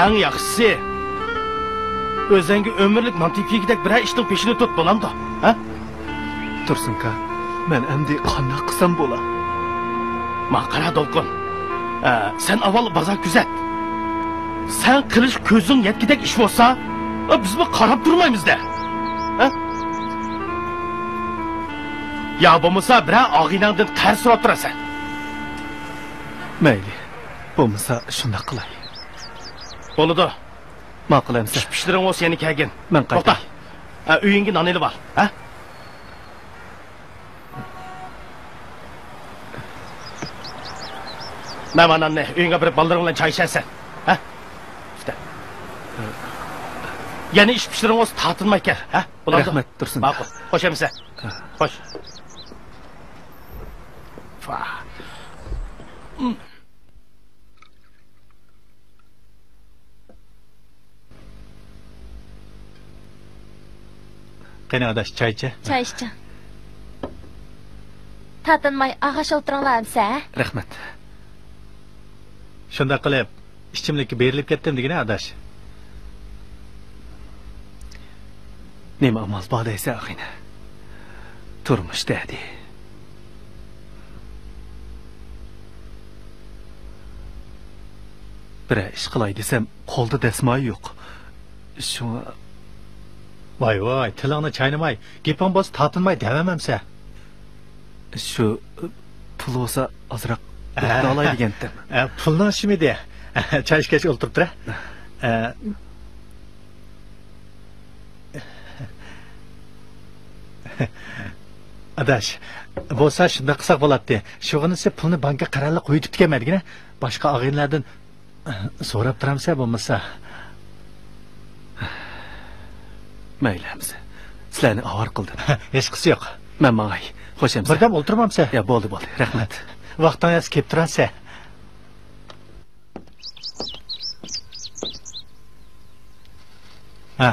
Eng yaxshisi o'zingga ömürlük mantiqligidek bir ishning peshini tut bo'lamdi, ha? Tursunka, men endi qanday qilsam bo'lar? Maqara Dolqon. Sen avval bozor kuzat. Sen qilish ko'zing yetkidek ish bo'lsa, biz bu qarab turmaymiz-da. Ha? Ya bo'lmasa biror og'inangdan qarz so'rab turasan. Mayli. Bo'lmasa shunday qilay. Bo'ladi. Ma'qulamsa. Pishtiring o'z yana kelgin. Men To'xta. qaytay. Uyingga non ilib ol, ha? Mana ne, uyingga bir balaring bilan choy ichasan, ha? İşte. Yana ish pishtiring o'z tatilmay kel, ha? Rahmat, Tursun. Ma'qul. Qo'shamsan. Qo'sh. Fa. Qani adash, choy ichi. Choy iching. Tatinmay ag'ash o'tiringlarmisa? Rahmat. Shunda qilib, ichimlikka berilib ketdim degina adash. Nima amal bor deysa, axina. Turmush dedi. Bir ish qilay desam, qo'lda dasmoy yo'q. Shunga Voy, tilingni chaynamay, gaping bo'lsa tatinmay davamamsa. shu pul bo'lsa ozroq olay degandim. Pulni ishimidi? Choy ichgach o'ltirib tur. Adash, bo'lsa shunda qilsak bo'ladi. Shug'inisi pulni bankka qarorli qo'yib tutganmadigina, boshqa og'inlardan so'rab turamsa bo'lmasa. Maylamsa. Sizlarni avar qildim. Hech qisi yo'q. Men mangay. Xo'shamsa. Birdam o'ltirmamsa? Ya bo'ldi. Rahmat. Vaqtingiz kelib turasa. Ha.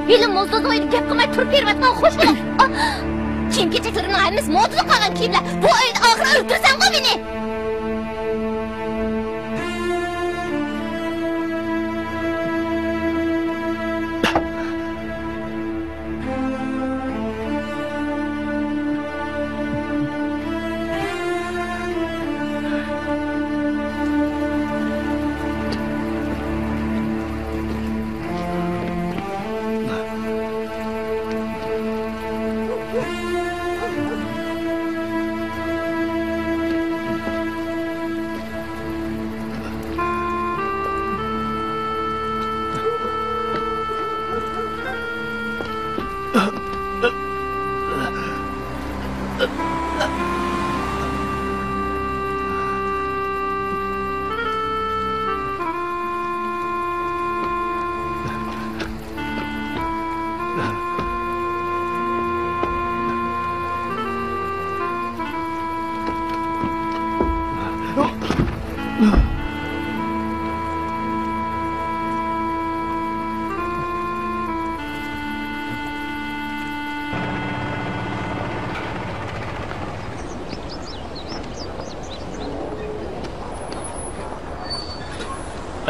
Bilim mo'zdozni o'yini gap qilmay turib bermayotgan xo'shlik. Kiyim kechaklarimni ayamiz mo'zda qolgan kiyimlar. Bu o'yin oxiri o'ltirsan-ku meni.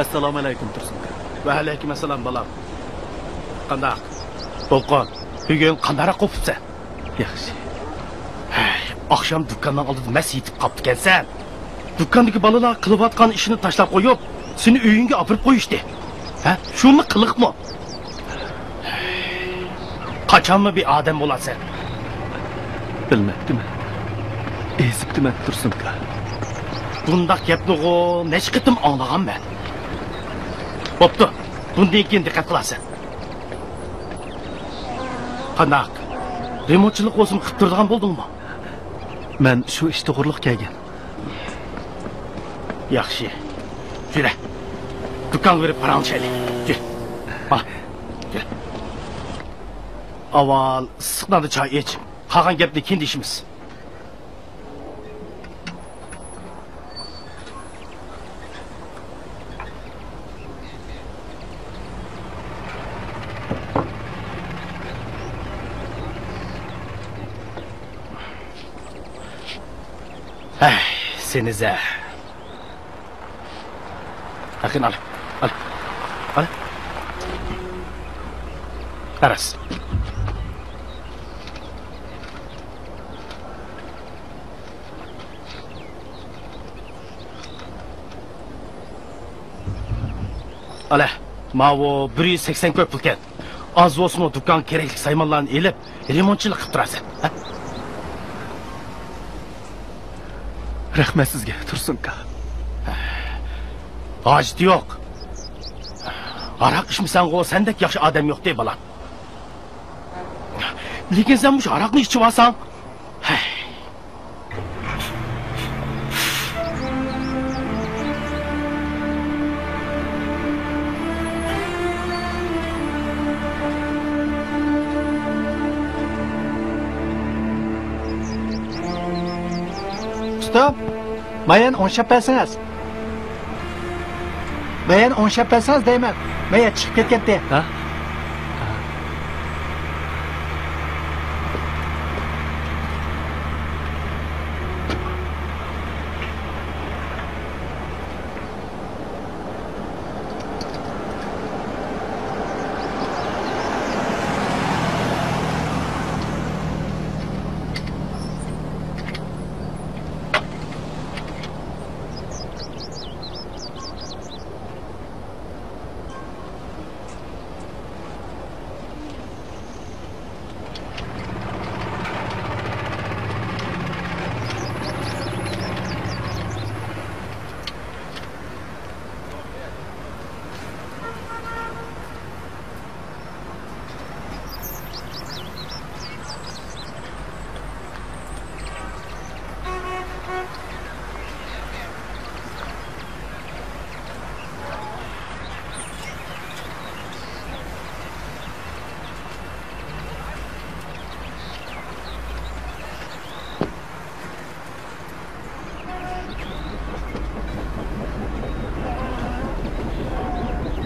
Assalomu alaykum Tursun. Va alaykum assalom bolam. Qandaq? To'lqon, bugun qandaroq qopibsan? Yaxshi. Akşam dükkandan oldida mas yetib qopti ekansan. Dükkandagi bolalar qilayotgan ishini tashlab qo'yib, seni uyingga olib qo'yishdi. Ha? Shuni qiliqmi? Qachonmi bir odam bo'lasan? Bilmadim. Ezibdim Tursunka. Bundaq gapni-ku necha qitim anglaganman. Bo'pti. Bundan keyin diqqat qilasan. Qandaq? Remontchilik o'zim qilib turadigan bo'ldingmi? Men shu ish to'g'riliq kelgan. Yaxshi. Jura. Dükkan verib paranchaylik. Kel. Mana. Kel. Avval issiqnada choy ich. Qolgan gapni keyin deyishimiz. Senize. Bakın al. Aras. Ala, mavu 180 köp pul ken. Az olsun o dükkan gerekli saymanlarını elip, remontçılık qilib turasan. Ha? Rahmat sizga, Tursunka. Hacit yok. Arak içmişsen o sendek yaxşı adam yok dey balam. Lekin sen bu arakni içip alsan, Stop. Mayan 10 şap berseniz. Mayan 10 şap berseniz deyman. Mayan chiqib ketganda. Ha?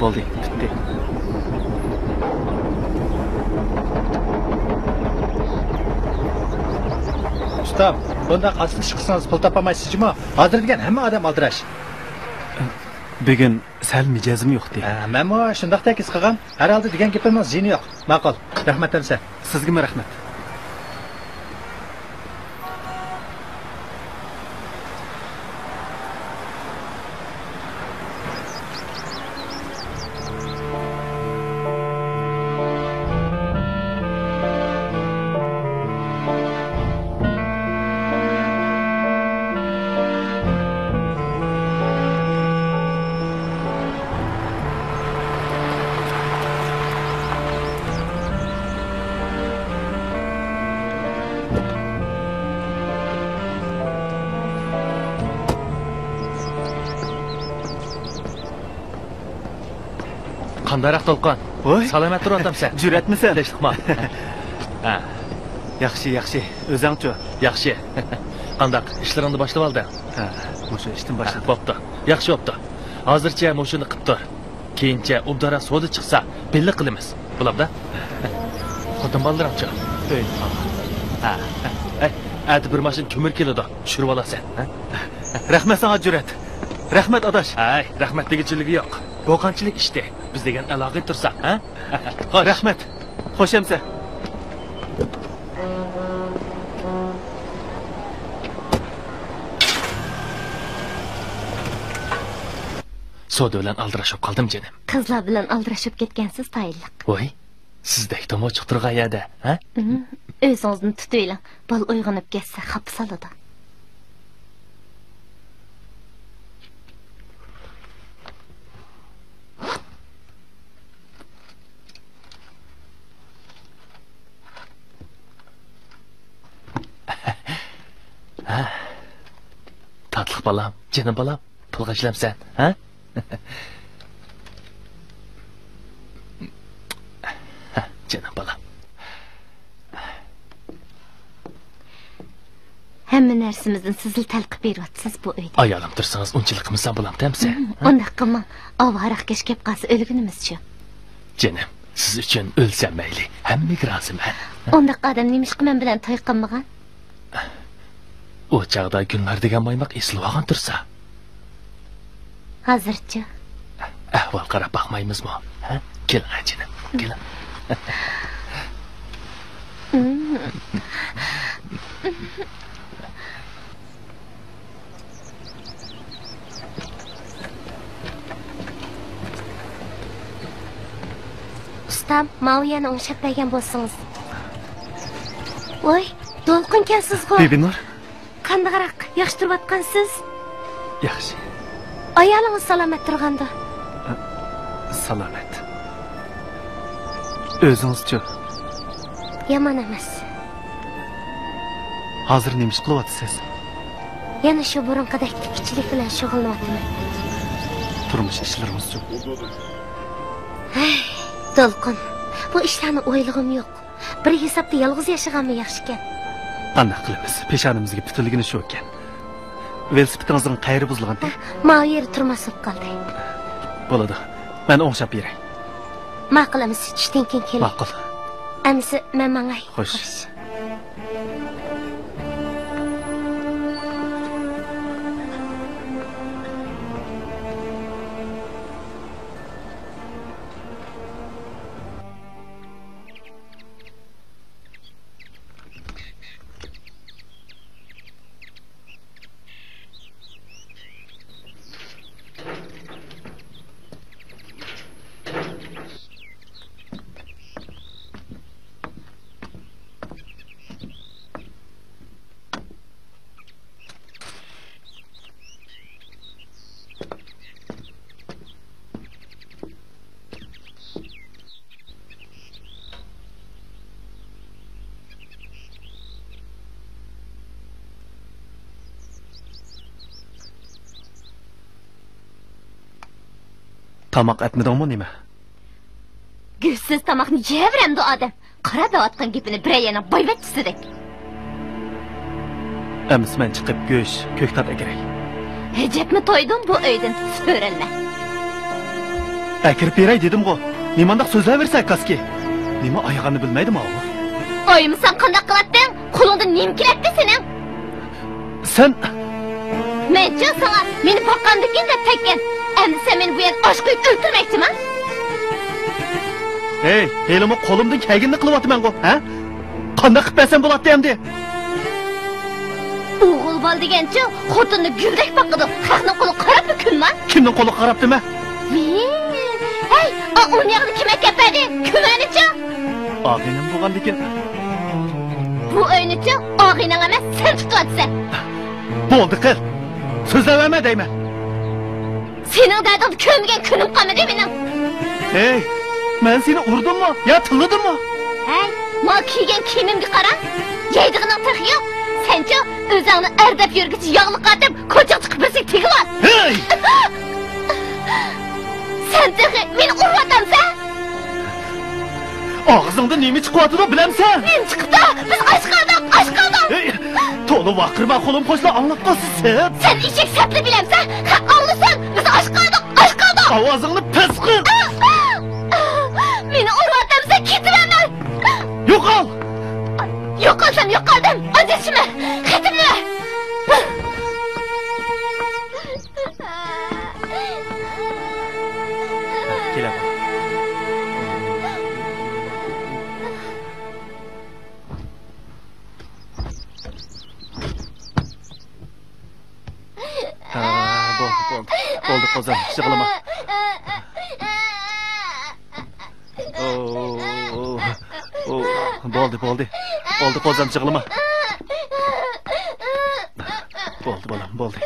Bo'ldi, bitti. Usta, bunda qasd chiqsangiz pul topamaysizmi? Hozir degan hamma odam aldirash. Bugun sal mijozim yo'q dey. Men mo shundoq tekis qilgan. Har holda degan gapimiz jini yo'q. Ma'qul. Rahmat amsa. Sizga rahmat. Qandaroq To'lqin? Voy. Salomat tur odamsan. Jur'atmisan? Tinchlikmi? Ha, Yaxshi, yaxshi. O'zingchi? yaxshi. Qandaq ishlaringni boshlab olding? Ha, o'sha ishdan boshlab. Bo'pti. Yaxshi bo'pti. Hozircha moshini qilib tur. Keyincha obdara sodi chiqsa, belli qilamiz. Bo'ladi-da? Xotin bolalarchi? Ha. Ey, ati bir mashin ko'mir keladi. Tushirib olasan, ha? Rahmat sana Jur'at. Rahmat adash. Ay, rahmat degichiligi yo'q. Bo'qanchilik ishda. Biz degan aloqa tursa, ha? Xo'sh, rahmat. Xo'shamsa. Soda bilan aldirashib qoldim jinim. Qizlar bilan aldirashib ketgansiz tayinliq. Voy, sizdek tomo chiqib turgan yerda, ha? O'zingizni tutaylang. Bol uyg'onib ketsa xafa soladi. Tatlı balam, canım balam, pulga ishlamsan, ha? Canım balam. Hamma narsamizdan sizil talqib beryapsiz bu uyda. Ayolim tursangiz unchalik qilmasam bo'lam, tamsa? Undaq qilmang. Avvaroq keshkab qolsa o'lgunimizchi. Canım, siz uchun o'lsam mayli, hammaga roziman. Undaq odam nimishqa men bilan to'y qilmagan? O chaqda kunlar degan maymoq eslab olgan tursa. Hozirchi. Ahvol qarab baxmaymizmi? Ha? Keling, ajinim, keling. Ustam, Maviyani o'ngshab bergan bo'lsangiz. Voy, Dolqin kelsiz-ku. Bebinur. Qandaqroq, yaxshi turib-atqansiz? Yaxshi. Ayolingiz salomat turganda. Salomat. O'zingiz-chi? Yomon emas. Hozir nima ish qilyapsiz? Yana shu burunqidek tikchilik bilan shug'ullanyapman. Turmush ishlaringiz-chi? Dolqin, bu ishlarni o'ylig'im yo'q. Bir hisobda yolg'iz yashaganmi yaxshi ekan. Qanday qilamiz? Peshonamizga putilgini shu ekan. Velosipedingizning qayeri buzilgan-da? Mavi yeri turmasib qoldi. Bo'ladi. Men o'ngshab beray. Ma'qulamiz, tushdan keyin keling. Ma'qul. Amsi, men mangay. Xo'sh. Tamak etmedingmi nima? Guzsiz tamoqni yeyveremdi odam. Qara da'vatgan gapini birayana boyvatchisidek. Emis men chiqib go'sh, ko'ktat ekiray. Hejapmi to'ydim bu uydan so'ralma. Akirib beray dedim-ku. Nimandaq so'zlaversak kaski. Nima oyog'ini bilmaydimi o? Oyimsan qanday qilatding? Qo'lingda nim kelatdi sening? Sen Men-chi sana meni boqqandikin deb tekkan. Endi sen meni bu yer osh qo'yib o'ltirmoqchiman. Hey, elimi qo'limdan kelganini qilyapman-ku, ha? Qanday qilib bersam bo'ladi endi? O'g'il bol degancha xotinni guldek boqadi. Xalqning qo'li qarab kunma. Kimning qo'li qarabdimi? Hey, o'n yoqni kim akapadi? Kumanichi? Og'inim bo'lgandikin. Bu o'ynichi og'ining emas, sen tutyapsan. Bo'ldi qil. So'zlama deyman. Sening dading ko'mgan kunim qolmadi mening. Hey, men seni urdimmi? Ya tilladimmi? Hey, men kiygan kiyimimga qara. Yeydig'ining tirqi yo'q. Senchi o'zingni ardab yurgichi yog'li qatib, ko'chaga chiqib birsak tegilib. Hey! Sen tirqi meni urvatamsan? Og'zingda nima chiqyapti bilamsan? Men chiqdi. Biz osh qildik. Hey, to'g'ri vaqirma qo'lim qo'shla anglab qolsiz sen. Sen eshak satli bilamsan? Ha, anglasan. Biz osh qildik. Ovozingni pis qil. Meni urvatamsan, ketaman. Yo'qol. Yo'qolsam yo'qoldim. Ajishma. Ketimlar. Kelaman. Bo'ldi qozon, yig'lama. Bo'ldi qozon, yig'lama. Bo'ldi bolam, bo'ldi.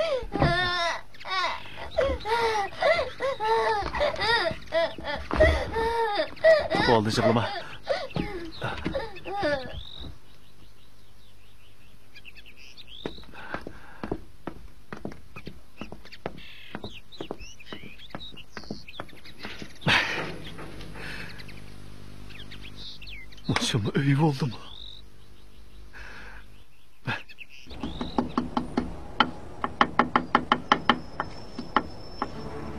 Bo'ldi, yig'lama. Başıma öy oldu mu?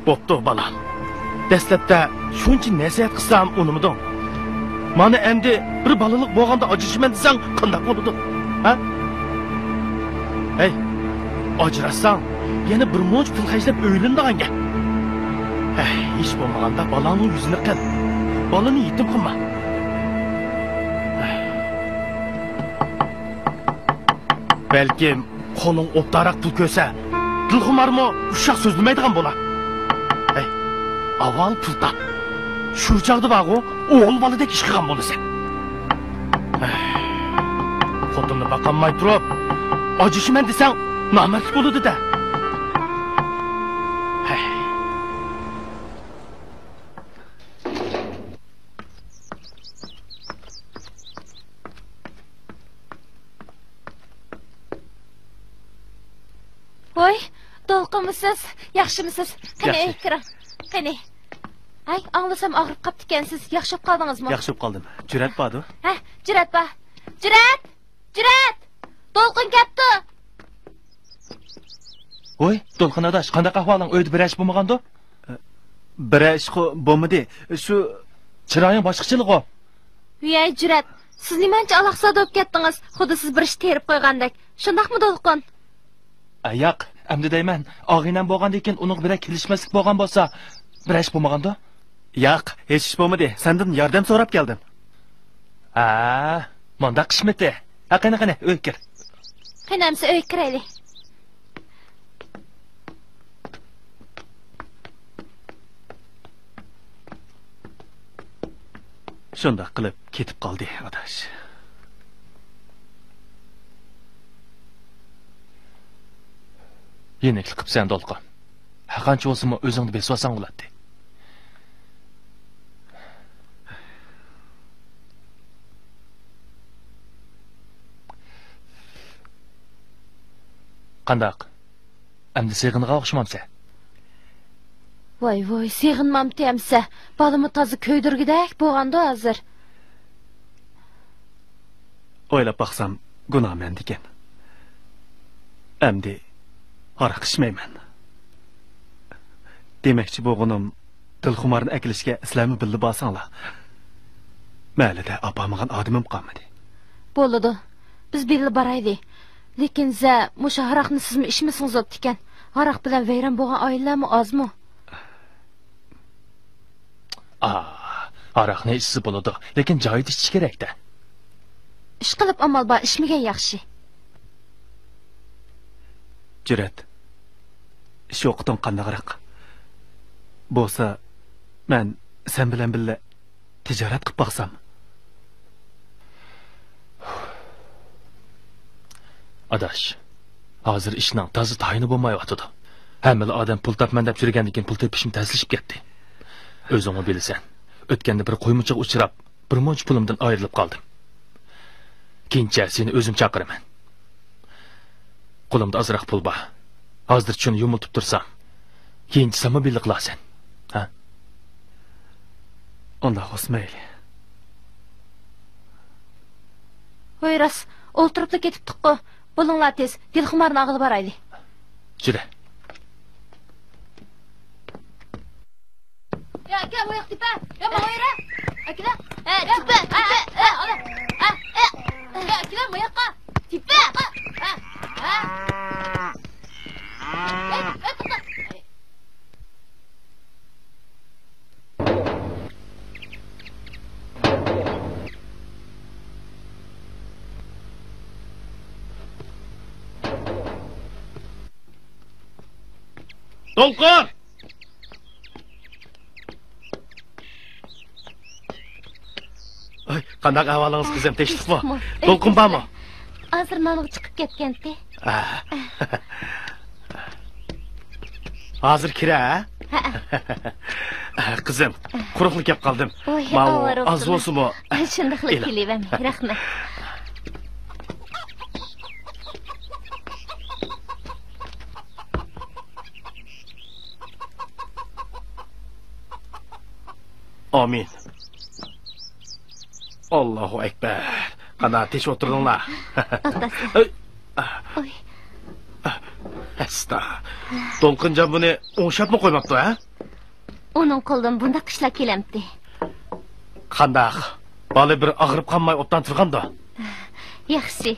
Bo'pti balam. Dastlabda shuncha nasihat qilsam unimiding. Mana endi bir balaliq bo'lganda ajrashman desang qanday bo'ladi? Ha? Hey, ajrashsang yana bir mo'j pul xajlab o'ylandaganga. Hey, hech bo'lmaganda balaning yuzini qil. Balani yetim qilma. Belkim qo'ling o'ptaroq pul ko'sa, dilxumarmi ushoq so'zlamaydigan bo'lar. Hey, avval pul top. Shu chaqda bag'u, o'g'il boladek ish qilgan bo'lasan. Xotinni baqanmay turib, ajishiman desang, nomard bo'ladi-da. Voy, to'lqinmisiz, yaxshimisiz? Qani, Yaxshi. kiring. Qani. Ay, anglasam og'rib qapti ekansiz. Yaxshi qoldingizmi? Yaxshi qoldim. Jur'at bordi. Ha, Jurat ba. Jurat! Jurat! To'lqin ketdi. Voy, To'lqin adash, qanday ahvoling? Uyda bir ish bo'lmagandi? Bir ish bo'lmadi. Shu Chiroying boshqachilik-ku. Voy, Jurat, siz nimancha alaqsada bo'lib ketdingiz? Xuddi siz bir ish terib qo'ygandek. Shundaqmi, To'lqin? Yo'q, endi deyman, og'inam bo'lgandan keyin uning bilan kelishmaslik bo'lgan bo'lsa, bir ish bo'lmagandi? yo'q, hech ish bo'lmadi. Sendan yordam so'rab keldim. Ha, manda qishmati. Ha, qani, uy kir. Qanamsa uy kiraylik. Shundoq qilib ketib qoldi, adash. Yenikli qilibsan, To'lqin. Ha, qancha bo'lsa-mu o'zingni besvasan bo'ladi. Qandaq? Endi seg'inga o'xshamamsa? Voy, seg'inmam temsa. Balımı toza ko'ydirgidek bo'lganda hozir. O'ylab baqsam, gunoh menda ekan. Endi aroq ichmayman. Demakchi bo'lganim, Dilxumarni akilishga islami bilib olsanglar. Mayli-da, opamagan odamim qolmadi. Bo'ladi. Biz birga boraylik. Lekin za musha aroqni sizmi ishmisiniz o'tdi ekan. Aroq bilan vayron bo'lgan oilalarmi ozmi? Aroqni ichsa bo'ladi, lekin joyida ichish kerak-da. Ish qilib amal bor, ishmagan yaxshi. Jur'at. Ish o'qiting qandaqroq. Bo'lsa, men sen bilan birga tijorat qilib baqsam. Adash, hozir ishning toza tayini bo'lmayotdi. Hamma odam pul topman deb yurgandan keyin pul tepishim tezlashib ketdi. O'zingni bilasan. O'tganda bir qo'ymuchiq uchrab, bir munch pulimdan ayrilib qoldim. Keyincha seni o'zim chaqiraman. Qo'limda ozroq pul bor. Hozir shuni yumiltib tursam, keyinchi sama birga qilasan. Ha? Undoq o'smayli. Voyras, o'ltirib ketibdi-ku. Bo'linglar tez, Dilxumarni ag'ilib boraylik. Jura. Ya, aka, bu yoq tipa. Ya, Moira. Akila. Tipa. Ola. Akila, bu yoqqa. Tipa. To'lqin! Ay, qanday ahvolingiz qizim, tinchlikmi? To'lqin bormi? Hozir mana chiqib ketgan-da. Hozir kira, qizim, quruqlik kelib qoldim. Mana az bo'lsa-mu. Shundaqlik kelyapman. Rahmat. Amin. Allahu ekber. Qana tinch o'tirdinglar. Oy. Asta. To'lqinjon buni o'ngshapmi qo'ymabdi, ha? Uning qo'ldan bunda qishla kelamdi. Qandaq? Bola bir og'rib qolmay o'tdan turganda. Yaxshi.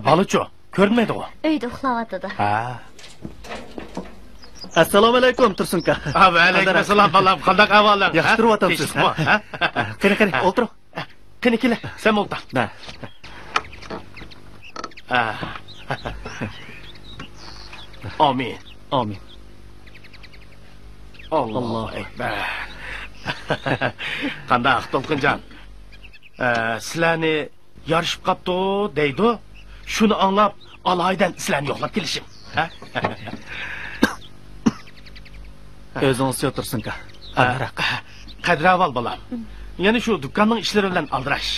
Bolacho, ko'rinmaydi-ku. Uyda uxlayotdi. Ha. Assalomu alaykum, Tursunka. Va alaykum assalom, bolam. Qanday ahvoling? Yaxshi turyapsiz, ha? Qani, o'tir. Qani kela, sen o'tir. Da. Amin. Amin. Allahu Ekber. Qandaq To'lqinjon. Sizlarni yarışıp qapti deydi. Shuni anlab, alaydan sizlarni yo'qlab kelishim. Ha? O'zingiz o'tirsin-ka. Anaroq. Qadravol bolam. Yana shu do'konning ishlari bilan aldirash.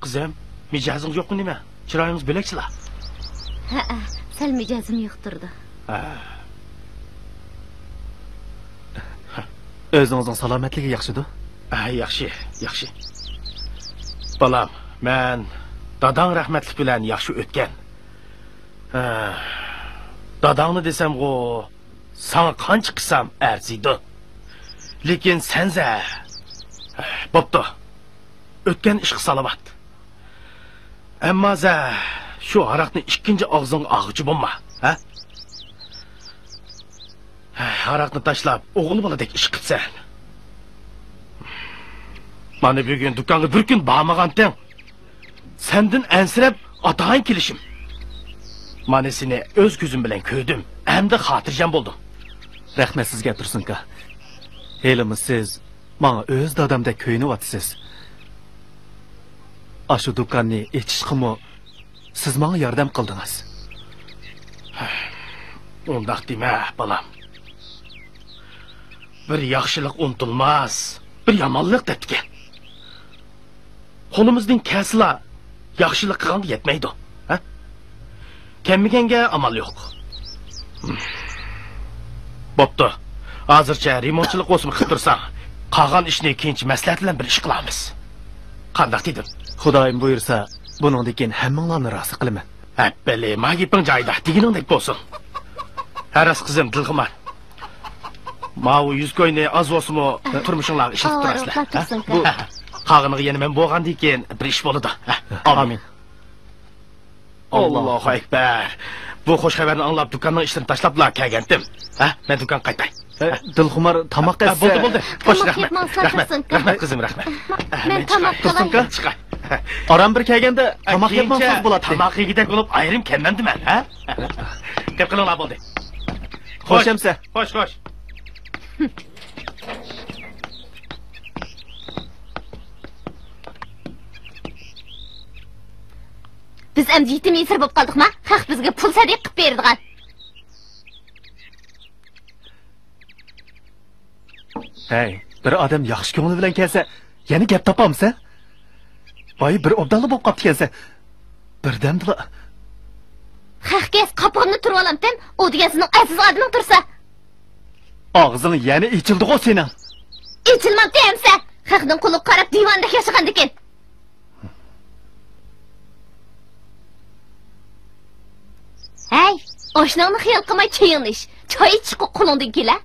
Qizim, mijozing yo'qmi nima? Chiroyingiz bo'lakchilar. Ha, sal mijozim yo'qtirdi. O'zingizning salomatligi yaxshi-da? Yaxshi, yaxshi. Bolam, men dadang rahmatlik bilan yaxshi o'tgan. Dadangni desam-ku, sana qancha qilsam arziydi. Lekin senza bo'pti. O'tgan ishq salavat. Ammo za shu aroqni ikkinchi og'zing og'uchi bo'lma, ha? Aroqni tashlab, o'g'il boladek ish qilsan. Mana bugun do'konga bir kun bormagandan, sendan ansirab otang kelishim. Mana seni o'z ko'zim bilan ko'rdim, hamda xotirjam bo'ldim. Rahmat sizga tursin-ka. Elimiz siz menga o'z dadamdek ko'yinyapsiz. Ashu do'konni echishqimi siz menga yordam qildingiz. Undaq dema, bolam. Bir yaxshilik unutilmas, bir yomonlik debdigan. Qo'limizning kasla yaxshilik qilganga yetmaydi, ha? Kemmiganga amal yo'q. Bo'pti. Hozircha remontchilik o'smi qilib tursa, qolgan ishni keyinchi maslahat bilan bir ish qilamiz. Qanday dedim? Xudoyim buyursa, buningdan keyin hammanglarni rozi qilaman. Appali, magiping joyida, deganingdek bo'lsin. Haras qizim, Dilqimar. Mau yuz ko'yni az bo'lsa-mu turmushinglarga ishlatib turasizlar. Bu qog'iniga yana men bo'lgandan keyin bir ish bo'ladi. Amin. Allohu akbar. Bu xush xabarni anglab do'konning ishlarini tashlablar kelgandim. Ha, men do'kon qaytay. Dilxumar tamoq qilsa. Bo'ldi. Xo'sh, rahmat. Rahmat. Rahmat qizim, rahmat. Men tamoq qilay. Chiqay. Aram bir kelganda tamoq yeymansiz bo'ladi. Tamoq yegidek bo'lib ayrim kelmandiman, ha? Gap qilinglar bo'ldi. Xo'shamsa. Xo'sh. Biz endi yetim yesir bo'lib qoldikmi? Haq bizga pul sadiq qilib berdigan. Hey, bir odam yaxshi ko'ngli bilan kelsa, yana gap topamiz-a? Boy bir obdalli bo'lib qopti kelsa, birdamdila. Haq kes qopig'imni turib olamdan, u degan sizning aziz odaming tursa. Og'zing yana ichildi-ku sening. İçilmabdi emsa. Haqning quli qarab divanda yashagan ekan. Hey, oshnangni xiyol qilmay chayingni ish. Choy ichib qo'lingdan kela.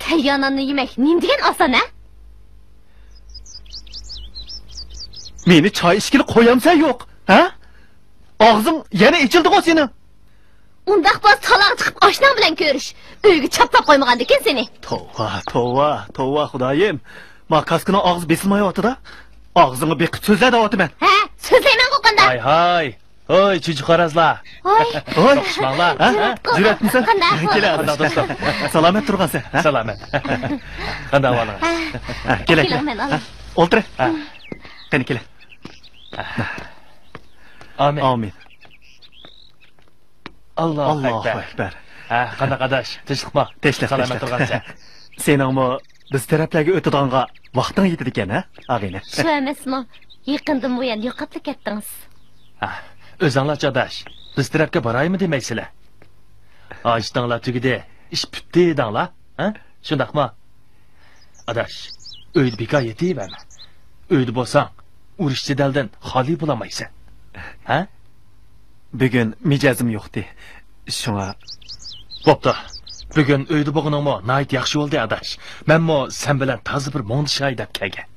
Tayyornonni yemak nim degan oson-a? Meni choy ichgili qo'yamsan yo'q, ha? Og'zing yana ichildi-ku sening. Undaq bo'z taloq chiqib oshnang bilan ko'rish. Uyga chaplab qo'ymagan ekan seni. Tova, Xudoyim. Makaskini og'iz besilmayapti-da. Og'zingni beqib so'zla deyapman. Ha, so'zlayman qo'qanda. Hay. Oy, chuchuqarazlar. Oy. To'qishmanglar. Juratmisan? Qanday do'stlar? Salomat turgansan, ha? Salomat. Qanday ahvolingiz? Keling. O'ltir. Qani kela. Amin. Allohu akbar. Qanday qadash? Tinchlikmi? Salomat turgansan. Seningmi biz taraflarga o'tadiganga vaqting yetdi ekan, ha? Ag'ina. Shu emasmi? Yaqindan bu yana yo'qotib ketdingiz. O'zinglar chadash. Biz tarafga boraymi demaysizlar? Ajtinglar tugidi, ish bitdi dedinglar, ha? Shundaqmi? Adash, uyda bekor yetayverma. Uyda bo'lsang, urush jadaldan xoli bo'lamaysan. Ha? Bugun mijozim yo'qdi. Shunga bo'pti. Bugun uyda bo'lganingmi, nayt yaxshi bo'ldi adash. Menmo sen bilan toza bir mo'ndishay deb kelgan.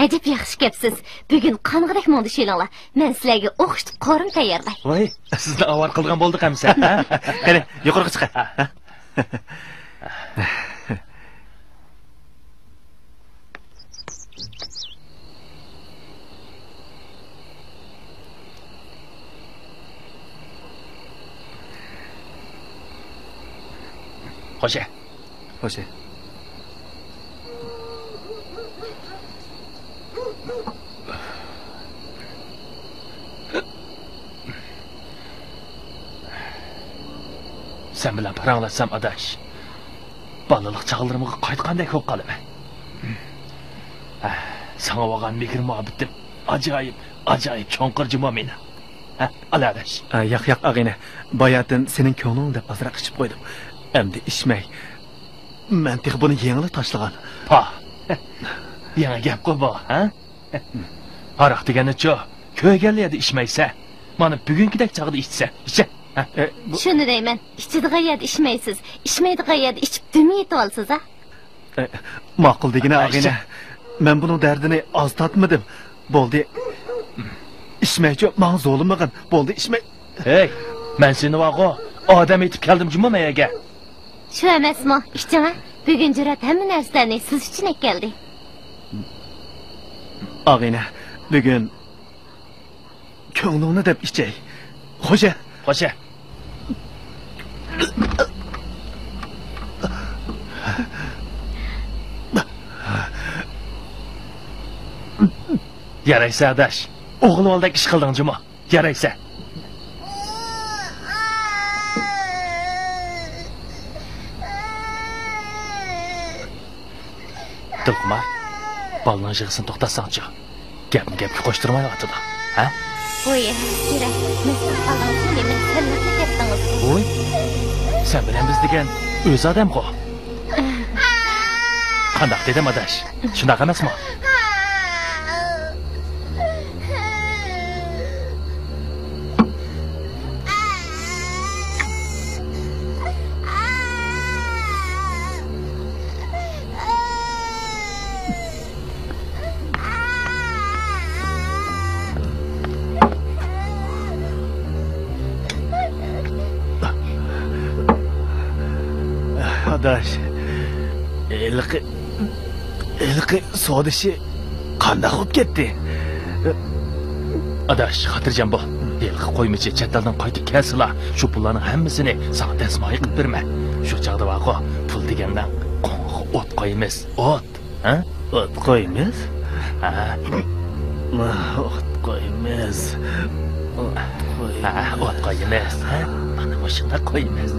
Ajib yaxshi gapsiz. Bugun qanqadak mo'ndishinglar. Men sizlarga o'qitib qorin tayyorlay. Voy, sizni avar qilgan bo'ldik hamsa. Qani, yuqoriga chiq. Qo'sha. Qo'sha. Sen bilan paranglasam adash. Balalik chaqlarimga qaytgandek bo'lib qolaman. Sana bo'lgan mehr-muhabbatim ajoyib cho'nqirjimo meni. Ala adash. Yo'q, og'ayni. Boyatin sening ko'ngling deb azroq ichib qo'ydim. Endi ichmay. Men tex buni yengli tashlagan. Pa. Yana gap qilma, ha? Aroq degani-chi, ko'yganlarda ichmaysa, mana bugünkidek chaqda ichsa, icha. Shuni deyman, ichadigan yerda ichmaysiz, ichmaydigan yerda ichib dumi yetib olsiz, ha? Ma'qul degani og'ayni. Men buning dardini oz tatmadim. Bo'ldi. İçmeyci, bana zo'lmagan. Bo'ldi, içmey. Hey, men seni vaqo odam etib keldim jumamayga. Shu emasmi? Ichma. Bugun Jurat hamma narsalarni siz uchun keldi. Og'ayni, bugun ko'nglingni deb ichay. Xo'ja. Yaraysa adash. O'g'il oldek ish qilding juma. Yaraysa. Dilqumar, balning yig'isini to'xtatsangchi. Gapga qo'shtirmay yotdi. Ha? Qo'y, Jurat. Mesut qalansin, men tilni ketdingiz. Voy. Sen bilan biz degan o'z odam-ku. Qanday dedim adash? Shunaqa emasmi? Adash. Ilqi sodishi qanday bo'lib ketdi? Adash, xotirjam bo'l. Ilqi qo'ymichi chetdan qaytib kelsa, shu pullarning hammasini sana tasmoy qilib berma. Shu chaqda vaqo pul degandan qonga o't qo'yamiz. O't, ha? O't qo'yamiz? Ha. O't qo'yamiz. O't qo'yamiz, ha? Mana shunda qo'yamiz.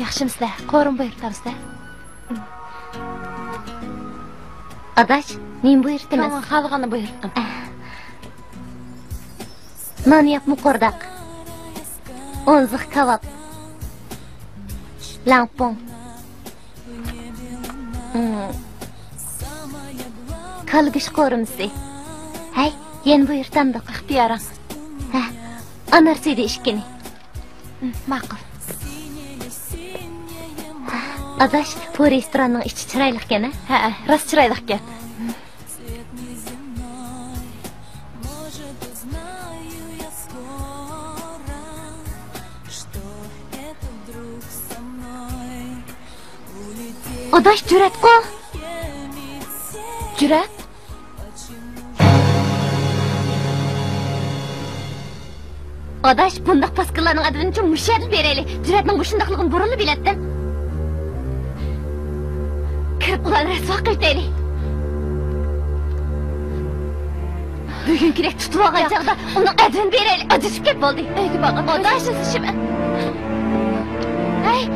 Yaxshimisiz? Qo'rin buyurtarsizlar. Adash, men buyurtimiz. Tamam, xalqini buyurtdim. Non yap muqordaq. Onziq kebab. Lampong. Kalgish qo'rimsi. Hay, yen buyurtandiq ixtiyoring. Ha, anarsida ishkini. Ma'qul. Adash, bu restoranning ichi chiroyli ekan-a? Ha, rost chiroyli ekan. Adash, Jurat-ku. Jurat? Adaş, bundaq paskıllarning adını üçün müşahid bereli. Cüretning bu şundaqlığın burunlu biletdin. Kirib ulan rasvo qiltayli. Bugünkidek tutib olgan chaqda uning adını bereli. Adışib kep bo'ldi. Uyga borib Adaş ishimi. Hey.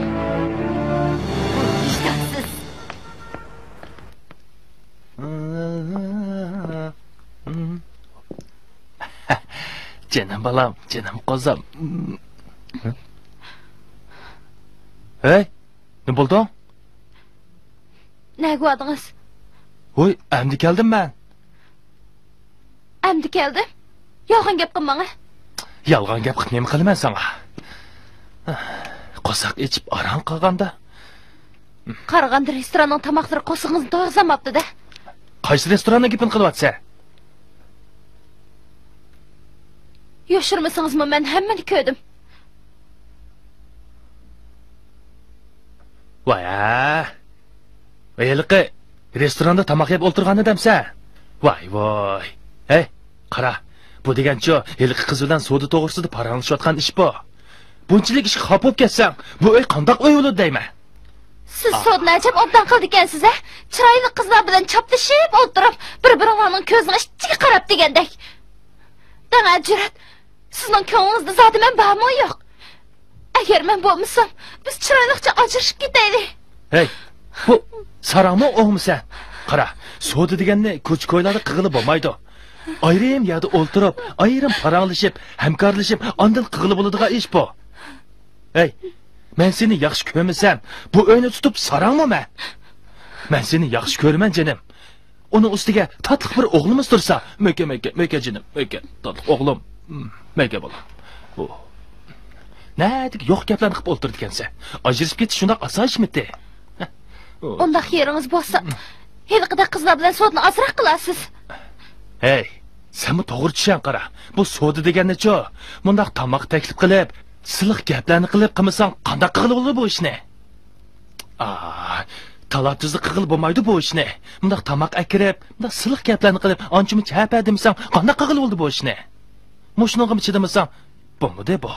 Vicdansız. Canım balam, canım kozam. Hey, ne buldun? Ne koydunuz? Oy, emdi geldim ben. Emdi keldim. Yolg'on gap qilmang. Yalgan gap qilmayman qilaman sana. Qo'saq ichib aran qilganda. Qarag'anda restoranning tamoqlari qo'sig'ingizni to'g'rizamabdi-da. Qaysi restoranda gapini qilyapsan? Yoshirmasangizmi, men hammani ko'rdim. Voy, Eliqi, restoranda tamoq yeb o'tirgan edimsan. Voy. Hey, qara. Bu degancha, Eliqi qiz bilan savdo to'g'risida paranglashayotgan ish bu. Bunchalik ishga xafa bo'lib ketsang, bu uy qandoq uy bo'ladi deyman. Siz sodni ajab obdan qildi ekansiz, a? Chiroyli qizlar bilan chaptashib o'tirib, bir-biringizning ko'zini ichiga qarab degandek. Dana Jurat, sizning ko'nglingizda zodi men bormi yo'q? Agar men bo'lmasam, biz chiroyliqcha ajrashib ketaylik. Hey, bu sarangmi o'g'misan? Qara, savdo deganni ko'ch-ko'ylarda qig'ilib bo'lmaydi. Ayrim yerda o'ltirib, ayrim paranglashib, hamkorlashib, ondan qig'ilib bo'ladigan ish bu. Hey, men seni yaxshi ko'rmasam, bu uyni tutib sarangmi men? Men seni yaxshi ko'raman jinim. Uning ustiga tatliq bir o'g'limiz tursa, meka jinim, meka, tatliq o'g'lim, meka bolam. Bu Nədik yo'q gaplarni qilib o'ltirdi ekansan. Ajrashib ketish shundoq oson ishmidi? Unda xeringiz bo'lsa, heliqida qizlar bilan sodni azroq qilasiz. Hey, sen to'g'ri tushan qara. Bu savdo deganni-chi, bundoq tamoq taklif qilib, siliq gaplarni qilib qilmasang, qanday qilib bo'ladi bu ishni? Talab-tuzli qilib bo'lmaydi bu ishni. Bundoq tamoq akirib, bundoq siliq gaplarni qilib, anchimi chapa demasang, qanday qilib bo'ladi bu ishni? Mushunga chidamasang, bo'lmadi bu.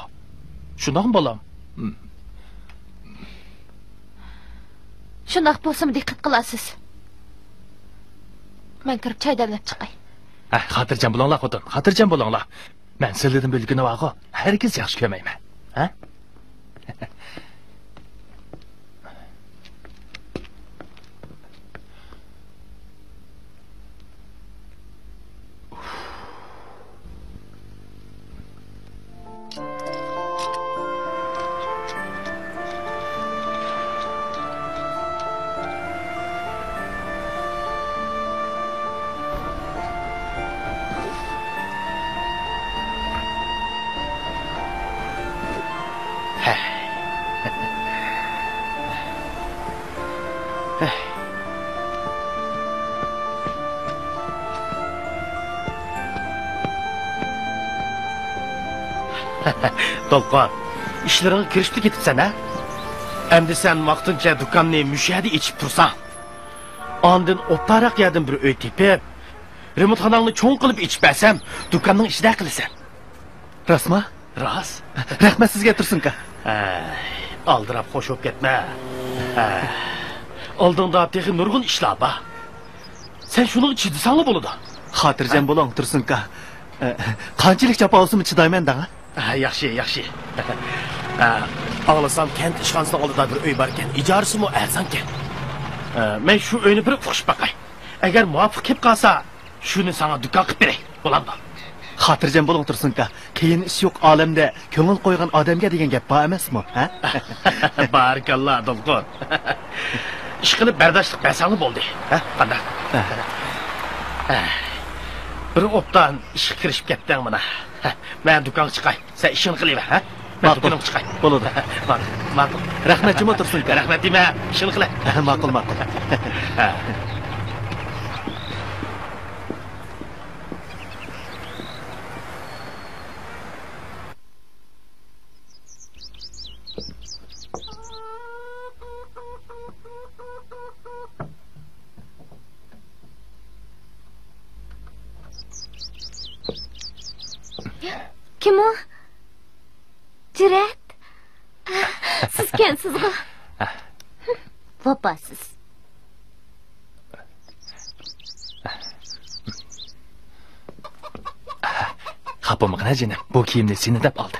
Shundoqmi bolam? Shundoq bo'lsa-mi diqqat qilasiz. Men kirib choy damlab chiqay. Xotirjam bo'linglar xotin, xotirjam bo'linglar. Men sizlardan bo'lgani vaqo, hargiz yaxshi ko'rmayman. Ha? Dolqon, ishlaringga kirishib ketibsan, ha? Endi sen vaqtincha do'konni mushahada ichib tursan. Ondan o'paraq yerdan bir uy tepib, remontxonangni cho'ng qilib ichib bersam, do'konning ichida qilasan. Rasma? Rost. Rahmat sizga Tursunka. Aldirab xo'sh bo'lib ketma. Oldinda texnik nurg'un ishlar bor. Sen shuni chidasang bo'ladi. Xotirjam bo'ling Tursunka. Qanchalik jafo olsam chidayman-da. Yaxshi. Ağlasam kent ishxonasining oldida bir uy bor ekan. Ijorisimi arzonkan. Men shu uyni bir fuqib baqay. Agar muvofiq kelib qolsa, shuni sana do'kon qilib beray. Bo'ladimi? Xotirjam bo'ling Tursunka. Keyin ish yo'q olamda ko'ngil qo'ygan odamga degan gap bor emasmi, ha? Barakalloh, Dolqon. Ish qilib bardoshlik bersang bo'ldi, ha? Qanday? Bir opdan ishga kirishib ketding mana. Men do'konga chiqay. Sen ishini qilaver, ha? Men do'konga chiqay. Bo'ladi. Ma'qul. Rahmat juma Tursunka. Rahmat dema, ishini qilay. Ma'qul. Kim o? Cüret. Siz kimsiniz? Vapasız. Kapımıqına canım. Bu kiyimni seni dep aldım.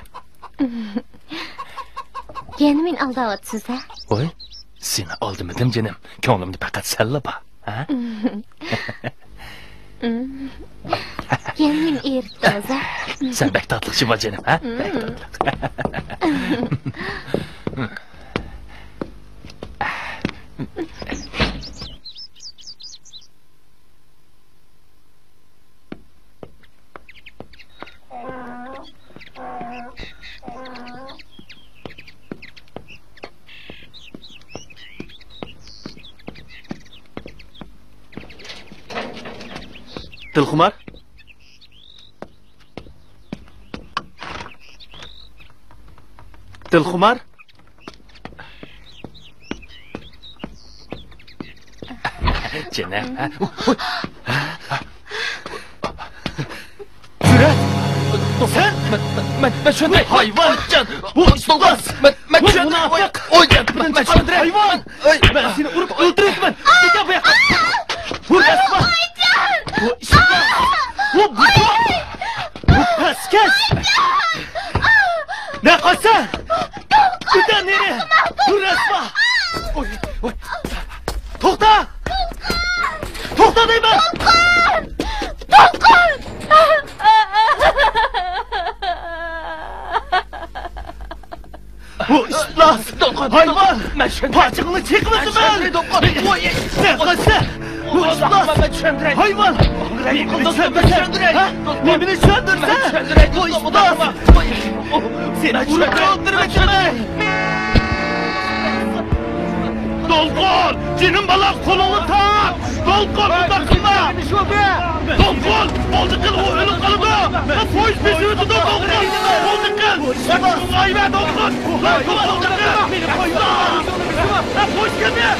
Yani men aldavatsız ha? Oy, seni aldım edim canım. Ko'nglimni faqat sallaba. Ha? Yani men eritdingiz ha? Sen bek tatlıkçı var canım. Ha? Bek tatlı. Dilxumar? Dilxumar? Canım. Cüret! Sen? Ben şöyle hayvan can. Bu olmaz! Ben Bu şöyle münafık! Oy can. Ben şöyle Hayvan! Ben seni vurup öldürürüm! Gel buraya! Vur Esma! Bu işitmez! Bu peskeş! Ne kaçsan? Giden nereye? Vur Esma! Oy! Tokta! Tokta deyim ben! Bu işitmez! Hayvan! Parçalı çekmesin ben! Ne kaçsan? Bu işitmez! Hayvan! Nemini söndürsen! Nemini söndürsen! Bu işitmez! Seni vurup öldürmesin ben! Dolkun! Senin balan kolunu tak! Dolkun uzakında! Dolkun! Oldu kıl o ölüm kalıbı! Polis peşini tutun Dolkun! Oldu kıl! Dolkun ayıver Dolkun! Dolkun oldu kıl! Polis gelmiyor!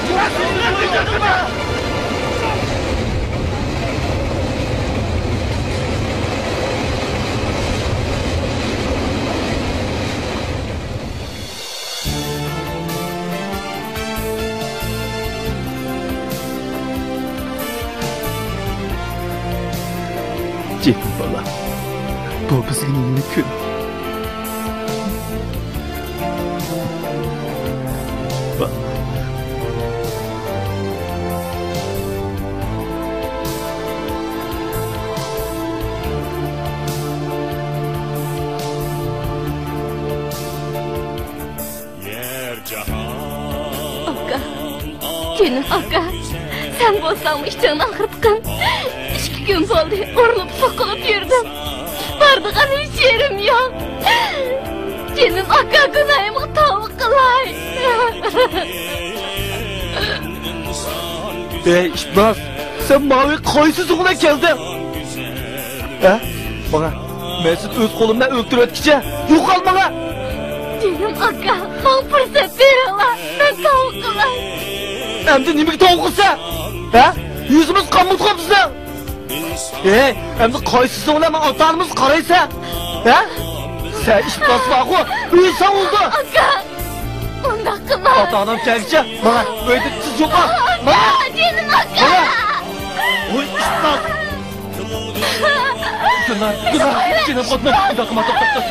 Canım bala. Bu bizim yeni gün. Bak. Aka. Canım aka. Sen bolsanmış canın ağırtkan. 2 gün oldu. Orulup sokulub yürüdüm. Bardığan hiç yerim yok. Canım aka günahımı tavuk kılay. İşitmez! Sen mavi koysusuzluğuna geldin! He? Bana Mesut öz kolumdan öldürötkice yok al bana! Canım aka. Bana fırsat veriyorlar. Ben tavuk kılay. Hem de nimek tavuk kılsa! He? Yüzümüz kamut kapısa! Hem de koysusuzluğuna hemen atanımız karaysa! He? Sen işitmez bak o! İnsan oldu! Aka. Onda kılay. Ata-anam geldikçe bana böyle siz yok ha! Aka. Canım aka. Oy işitmez! Günah. Canım kodum. Udakıma toptaktı.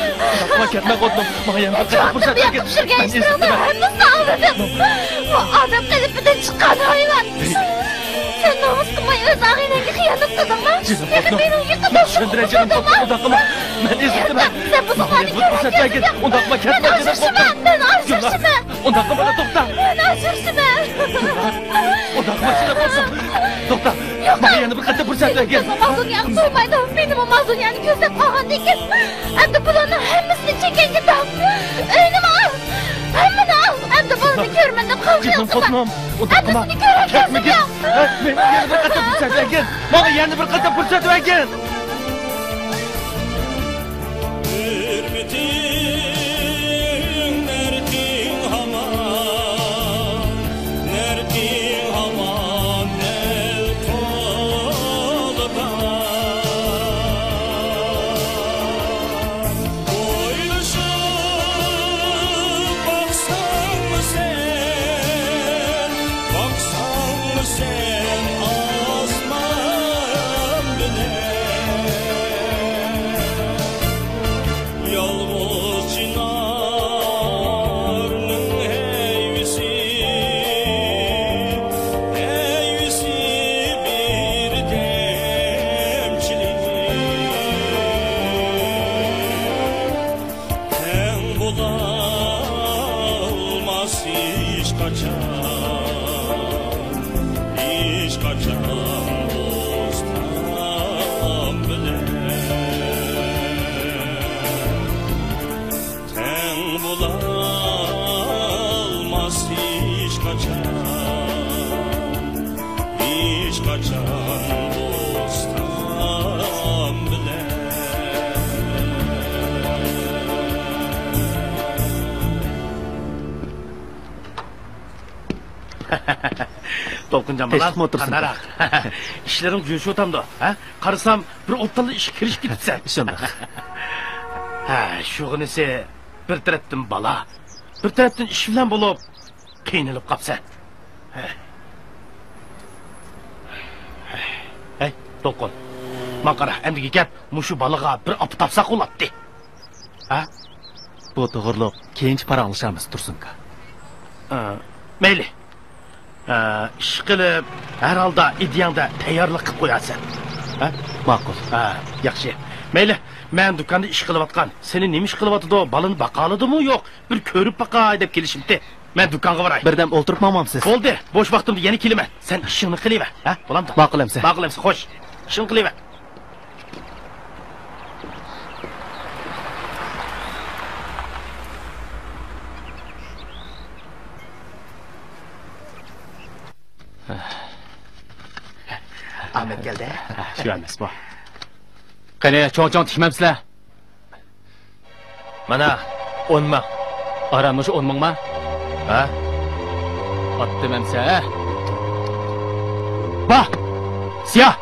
Udakıma ketme kodum. Bana yanıma kadar fırsat ver. Yapıp şırgen iştirimi hepsini ağladım. Bu adam kalbinden çıkan hayvan. Sen namusuma öz ağinengi hıyanat kıldın mı? Canım kodum. Ben söndüreceğim kodum. Udakıma. Ben izledim. Sen bu sıfani görüntüsün. Udakıma ketme. Ben aşırsımı. Ben aşırsımı. Udakıma da topta. Ben aşırsımı. Udakıma size kodum. Topta. Bana yanıma kadar fırsat ver. Gözüm mazlumyanı soymaydı. Benim o mazlumyanı gözlep kalgan değil ki. Hem de bulanın hemmisini çeken gidem. Önümü al. Hemmini al. Hem de bunu görmeden kalkıyorsun ben. Kodum. Udakıma. Hemmisini gören gözüm yok. Benim yanıma kadar fırsat ver. Bana yanıma kadar fırsat ver. iş kaçan dostum bilen ten bulamaz iş kaçan dostum bilen Толқынжан Teşvik mi балам, otursun? қандарақ. Işlerin жүрші отамды. Қарысам, бір опталы іш кіріш кетіпсен. Şundak. Шоғынысы, бір тәрәптін бала, бір тәрәптін іш білен болып, қиынылып қапсен. Толқын, мақара, әмдіге кәп, мұшу балыға бір апы тапсақ олатты. Bu doğruluq keyinchi para alışamız Tursunka. Meyli. İş qilib, hər halda ideyanda tayyorlik qilib qo'yasan. Ma'qul. Yaxshi. Meyli, men do'konda ish qilib atgan. Seni nima ish qilib atdi? Balini baqaladimi yo'q? Bir ko'rib baqay deb kelishimdi. Men do'konga boray. Birdam o'ltirib mamamsiz. Bo'ldi. Bo'sh vaqtimda yana kelaman. Sen ishingni qilaver, ha? Bo'lamdi? Ma'qul amsa. Ma'qul amsa, xo'sh. Ishingni qilaver. Ahmet geldi. Shu emas bu. Qani, cho'ng-cho'ng tikmamsizlar. Mana 10 ming. Aramni shu 10 mingmi? Ha? Otdim amsa. Ba! Siyah!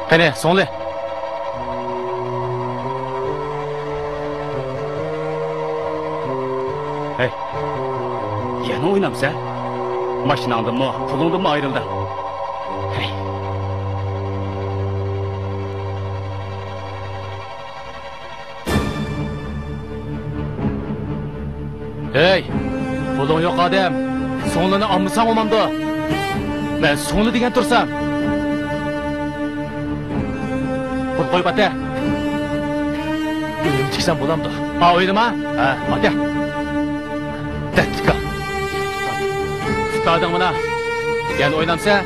Qani, so'ngli. Hey. Yana oynamsa? Maşinandan mı, pulundan mı ayrıldın? Hey. Hey, pulun yok adam. Sonunu almışsan olmamdı. Ben sonu degen tursam. Pul koyup ate. Ölüm çıksam bulamdı. Ha, oynama? Ha, ate. Dəttika. Tutadın buna. Yani oynamsa,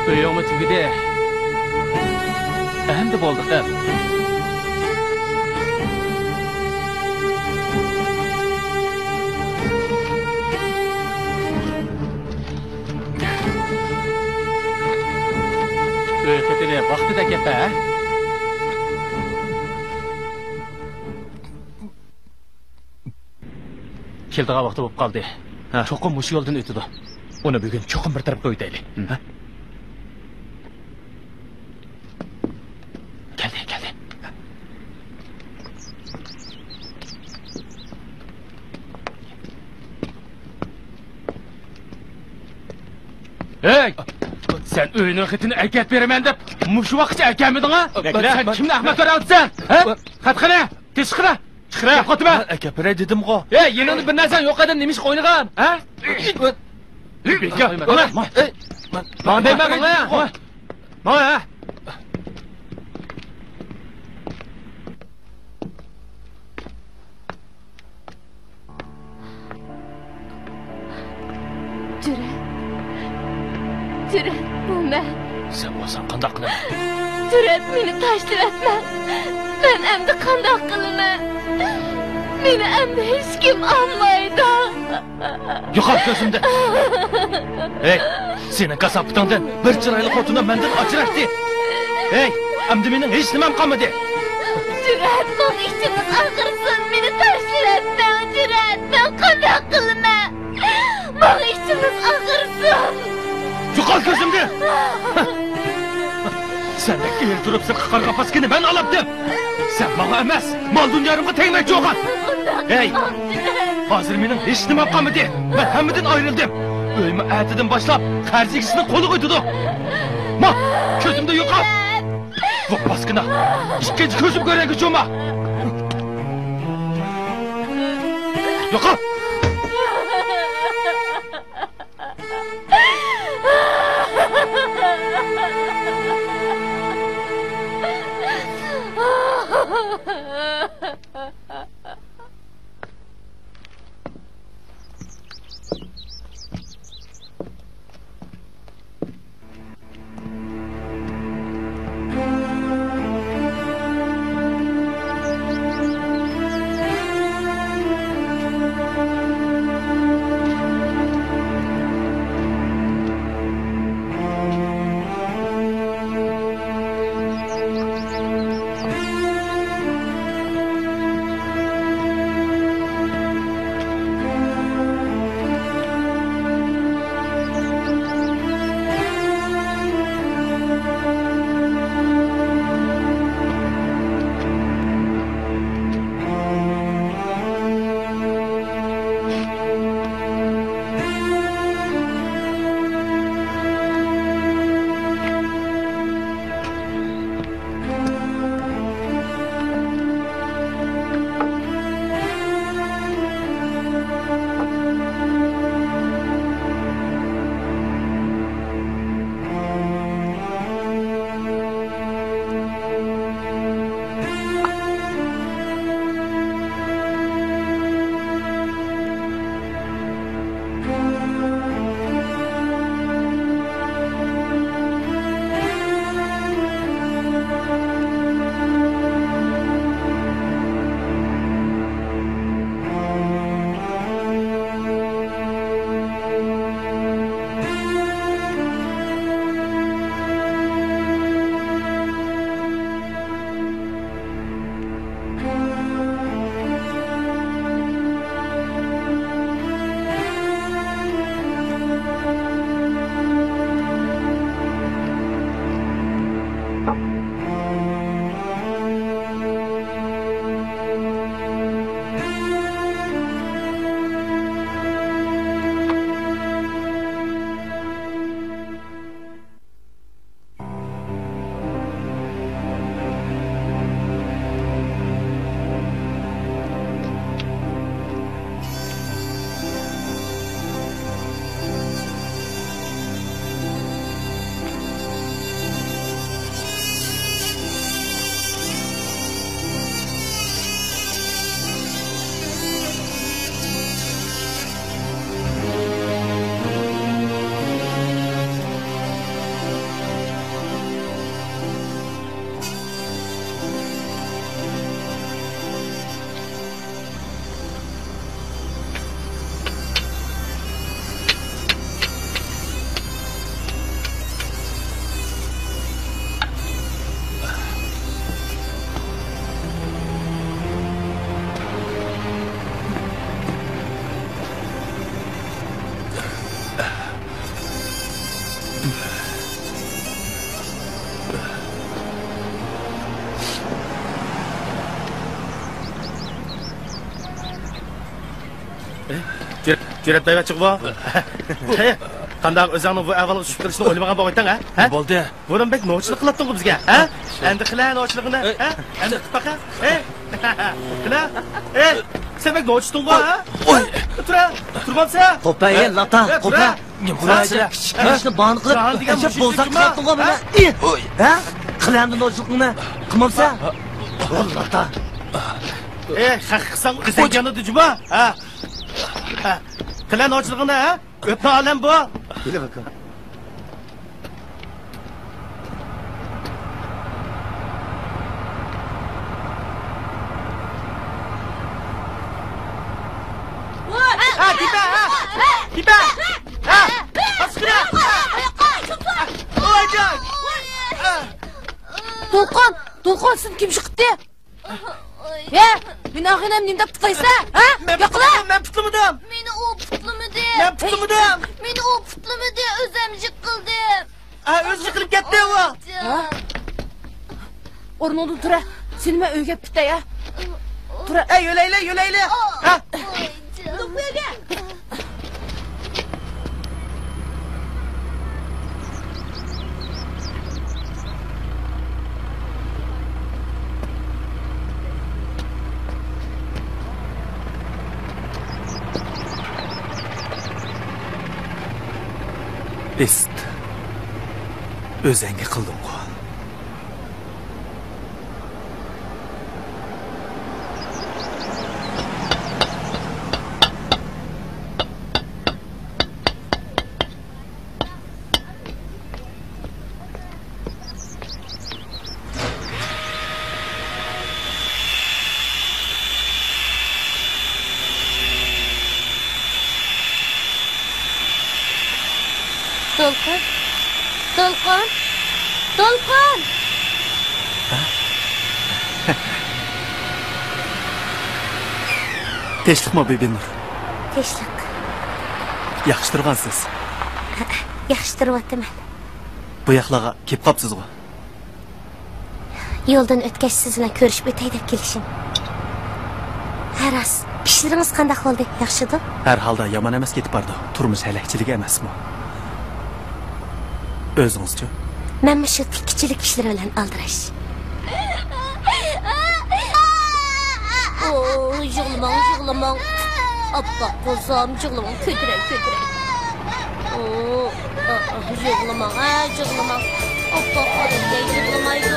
öyüğümü tügüdü. Hem de bolduk da. Öyketini vakti de kepe, ha? Keldiğe vakti bulup kaldı. Çokum muşu yoldan ötüdü. Onu bugün çokum bir tarafta öydeyli. Geldi. Hey! Sen öyünün xitini erket veremem deyip, muşu vakitçi erkemedin ha? Sen kimle ahmet öğretsen? Katkına, tez çıkıra. Çıkıra yap katı be. Erkepere dedim ko. Hey, yeni bir nereden yok adam neymiş oynagan? Ha? Bekle. Bana değme bana ya. Bana ya. Cüret, bu ben. Sen olsan kandak kılın. Cüret, beni taşlı etme. Ben emdi kandak kılını. Beni emdi hiç kim anmaydı. Yukarı gözümden. Hey, senin kasaptandan bir çıraylı kotundan benden açıraktı. Hey, emdi benim hiç nimem kalmadı. Cüret, bu işimiz ağırsın. Beni taşlı etme. Cüret, ben kandak kılını. Bu işimiz ağırsın. Yukarı gözümden. Sen de eğer durupsa kıkar kapaskını ben alaptım. Sen bana emez, mal dünyarımı teğmekçi oğan. Hey, hazır benim hiç nimem kalmadı. Ben hemiden ayrıldım. Ölümü erteden başlap, karzikisinin kolu koydu. Ma, gözümde yok al. Vok baskına, işkence gözüm gören güç olma. Yok al. Cüret dayva çık bu. Qandaq o'zingni bu avval tushib kirishni o'ylamagan bo'g'aytan ha? Bo'ldi. Budan bek nochilik qilyapting bizga, ha? Endi qila nochiligini, ha? Endi baqa. Qila. Sen bek nochiting bu, ha? Oy, turmamsa? Qo'payın lata, qo'pa. Qulacha, ishni band qilib, qachon bo'lsa qilyapting o meni. Ha? Qilamdi nochilikni, qilmamsa? Lata. Qilsang o'zing yanida juma, ha? Qila nochiligini, ha? O'tni olam bu. Kela bakalım. Tipe! Askıra! Oğacan! Толқон сен кім шықты? Мен ағынам немді пұтлайса? Яқыла? Мен пұтлымыдым! Meni o putlamadı. Ben pıtlımıdım! Meni o putlamadı. Özüm yıkıldı. Öz yıkılıp gitti o! Орныңды тұра. Сені мен өйге пұттай, а? Тұра. Yüleyle! Est. O'zingga qildim ku. Толқын! Tinchlikmi Bibinur? Tinchlik. Yaxshi turgansiz. Yaxshi turyapman. Bu yoqlarga kelib qopsiz-ku. Yo'ldan o'tgach siz bilan ko'rishib o'tay deb kelishim. Haras, ishlaringiz qanday bo'ldi? Yaxshimi? Har holda yomon emas ketib bordi. Turmush halakchiligi emasmi? O'zingizchi? Men shu tikkichilik ishlari bilan aldirash. Yig'lamang. Appa, qo'zam, yig'lamang, ko'taray. Yig'lamang. Appa, qo'limga yig'lamaydi.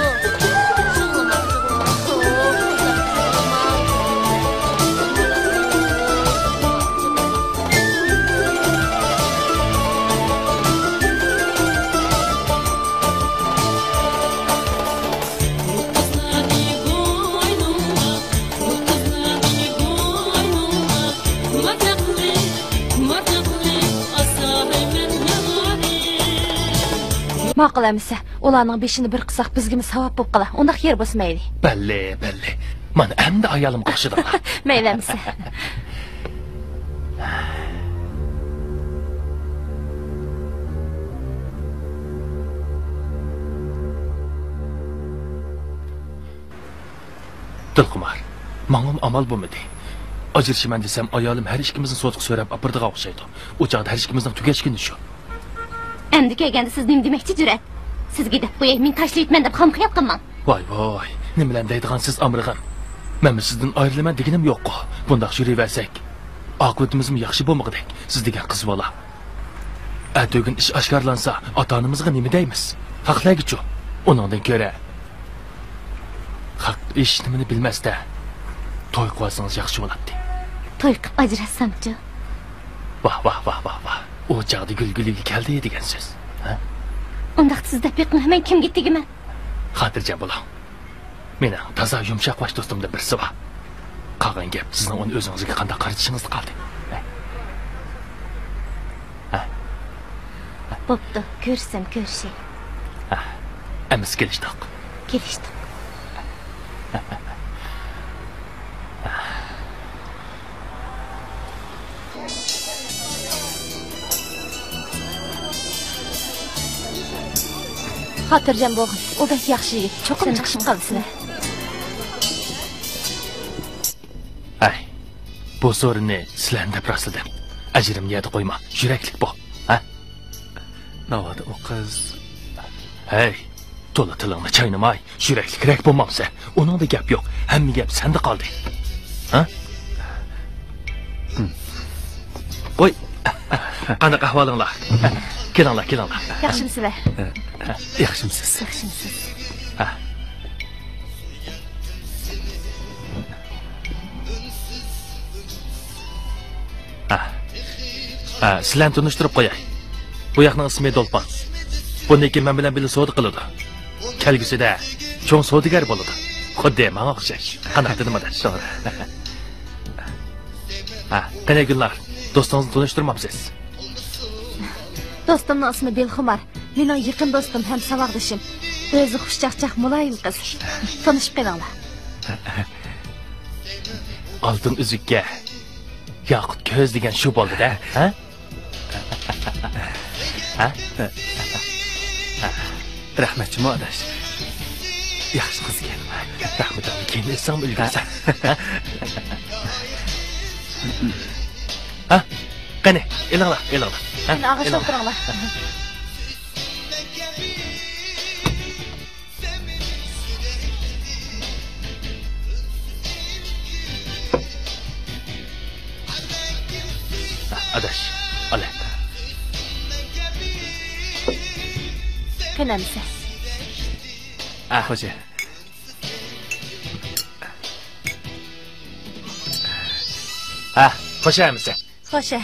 Maqıl əmisi, olanın beşini bir qısaq bizgimiz savab bob qala. Ondaq yer bolsa məyli. Belli. Mana endi ayalım qarşıda. Məyli əmisi. Dilqumar, mağım amal bo'lmadi. Ajrashiman desam, ayolim har ikkimizni sotib so'rab apirdiga o'xshaydi. O chaqda har ikkimizning tugashgani shu. Endi kelganda siz nim demoqchi Jurat? Sizga deb qo'yay, men tashlayman deb ham qilyapman. Voy, nima bilan deydigansiz Amrigan? Men sizdan ayrilaman deganim yo'q. Bundaq yuraversak, oqibatimiz yaxshi bo'lmag'idek. Siz degan qiz bola. Atogin ish oshkorlansa, ota-onamizga nima deymiz? Haqlagichu. Uningdan ko'ra haq ish nimani bilmasda to'y qilsangiz yaxshi bo'ladi. To'y qilib ajrashsamchi? Vah. O chaqda gulguliga keldi degan so'z. Ha? Undaq siz deb men kimga tegaman? Xotirjam bo'ling. Meni toza yumshoq bosh do'stimdan birisi bor. Qolgan gap sizning uni o'zingizga qanday qaratishingizda qoldi. Bo'pti, ko'rsam ko'rshay. Amiz kelishdik. Xotirjam bo'lg'in. U bek yaxshi yigit. Cho'qim chiqishib qolsizlar. Ay, bu so'rinni sizlarni deb rostladim. Ajrim yedi qo'yma. Yuraklik bu. Ha? Navada o qiz. Hey, to'la tilingni chaynamay, yuraklik kerak bo'lmamsa, uningda gap yo'q. Hamma gap senda qoldi. Ha? Voy. Qanaqa ahvolinglar? Kelinglar. Yaxshimisizlar? Yaxshimisiz. Ha. Sizlarni tunishtirib qo'yay. Bu yoqning ismi Dolpon. Buniki men bilan birga savdo qiladi. Kelgusida cho'ng savdogar bo'ladi. Xuddi menga o'xshash. Qanaqa nimada? To'g'ri. Qani kunlar, do'stingizni tunishtirmabsiz. Do'stimning ismi Dilxumar. Mening yaqin do'stim ham saboqdishim. O'zi xushchaqchaq muloyim qiz. Tanishib qolinglar. Oltin uzukka yoqut ko'z degan shu bo'ldi-da, ha? Rahmatchi mo'adash. Yaxshi qizga. Rahmat olib keyin esam ulgursan. Ha? Qani, elinglar. Meni ag'ishib o'tiringlar. Adash, ole. Qanamsa. Xo'ja. Xo'shamiz. Xo'sha.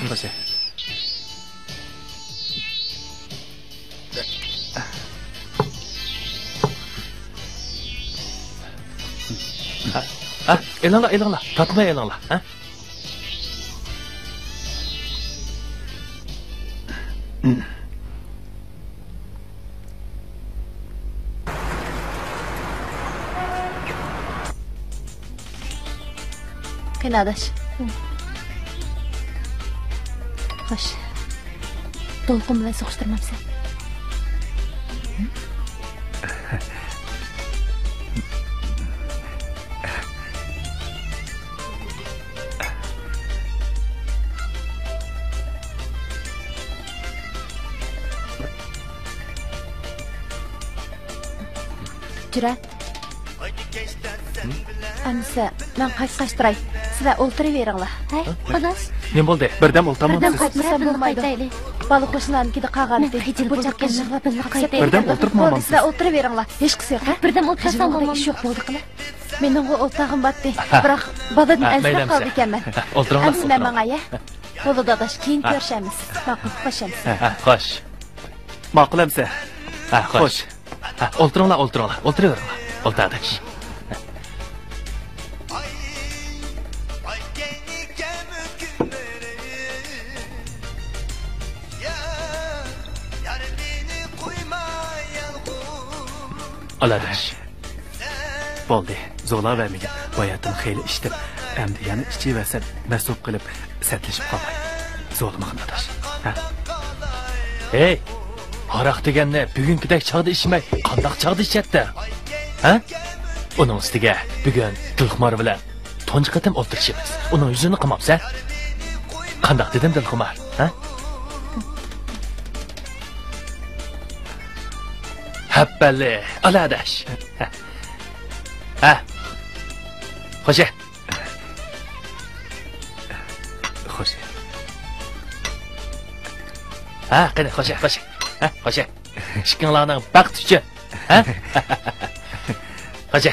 Elinglar. Tatmay elinglar, ha? Qanadash. Xo'sh. To'lqin bilan so'qishtirmabsan. Jurat. Amsa, men qaytqashtiray. Sizlar o'ltiraveringlar. Hay, xolos. Nima bo'ldi? Birdam o'ltamabsiz. Birdam qaytmasam bo'lmaydi. Balık başlarnikida qolgandi. Bu chaqqa yig'lab qaytaydi. Birdam o'tirmamsiz. Sizlar o'tiraveringlar. Hech qilsa yo'q. Birdam o'tirsam bo'lmaydi. Ish yo'q bo'ldi qila. Mening o'ltag'im batdi. Biroq baladan azrab qoldi ekanman. O'tiringlar. Amsa menga ya. Qo'li dadash keyin ko'rishamiz. Ma'qul, qo'shamiz. Xo'sh. Ma'qulamsa. Xo'sh. O'tiringlar. O'tiraveringlar. O'ltadash. Oladash. Bo'ldi. Zo'la vermegen. Boyatim xeyli ichdim. Endi yana ichiversa nasib qilib satlashib qolmay. Zo'lmag'in adash. Hey, aroq deganni bugünkidek chog'da ichmay, qandoq chog'da ichatdi? Ha? Onun ustiga bugun Dilxumor bilan tunji qatam o'tirishimiz. Uning yuzini qamabsa. Qandoq dedim Dilxumor, ha? Happali, aladash. Ha. Xo'sh. Xo'sh. Ha, qani xo'sh. Ha, xo'sh. Ishqinglarning baxt uchun. Ha? Xo'sh.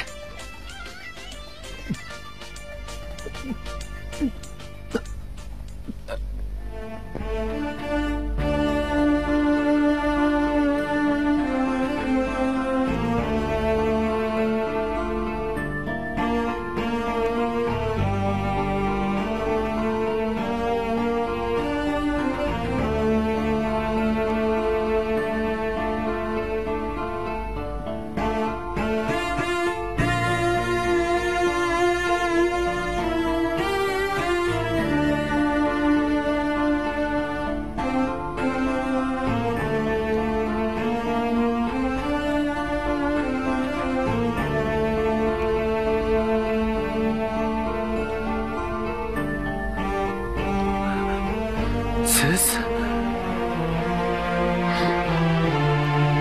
Siz?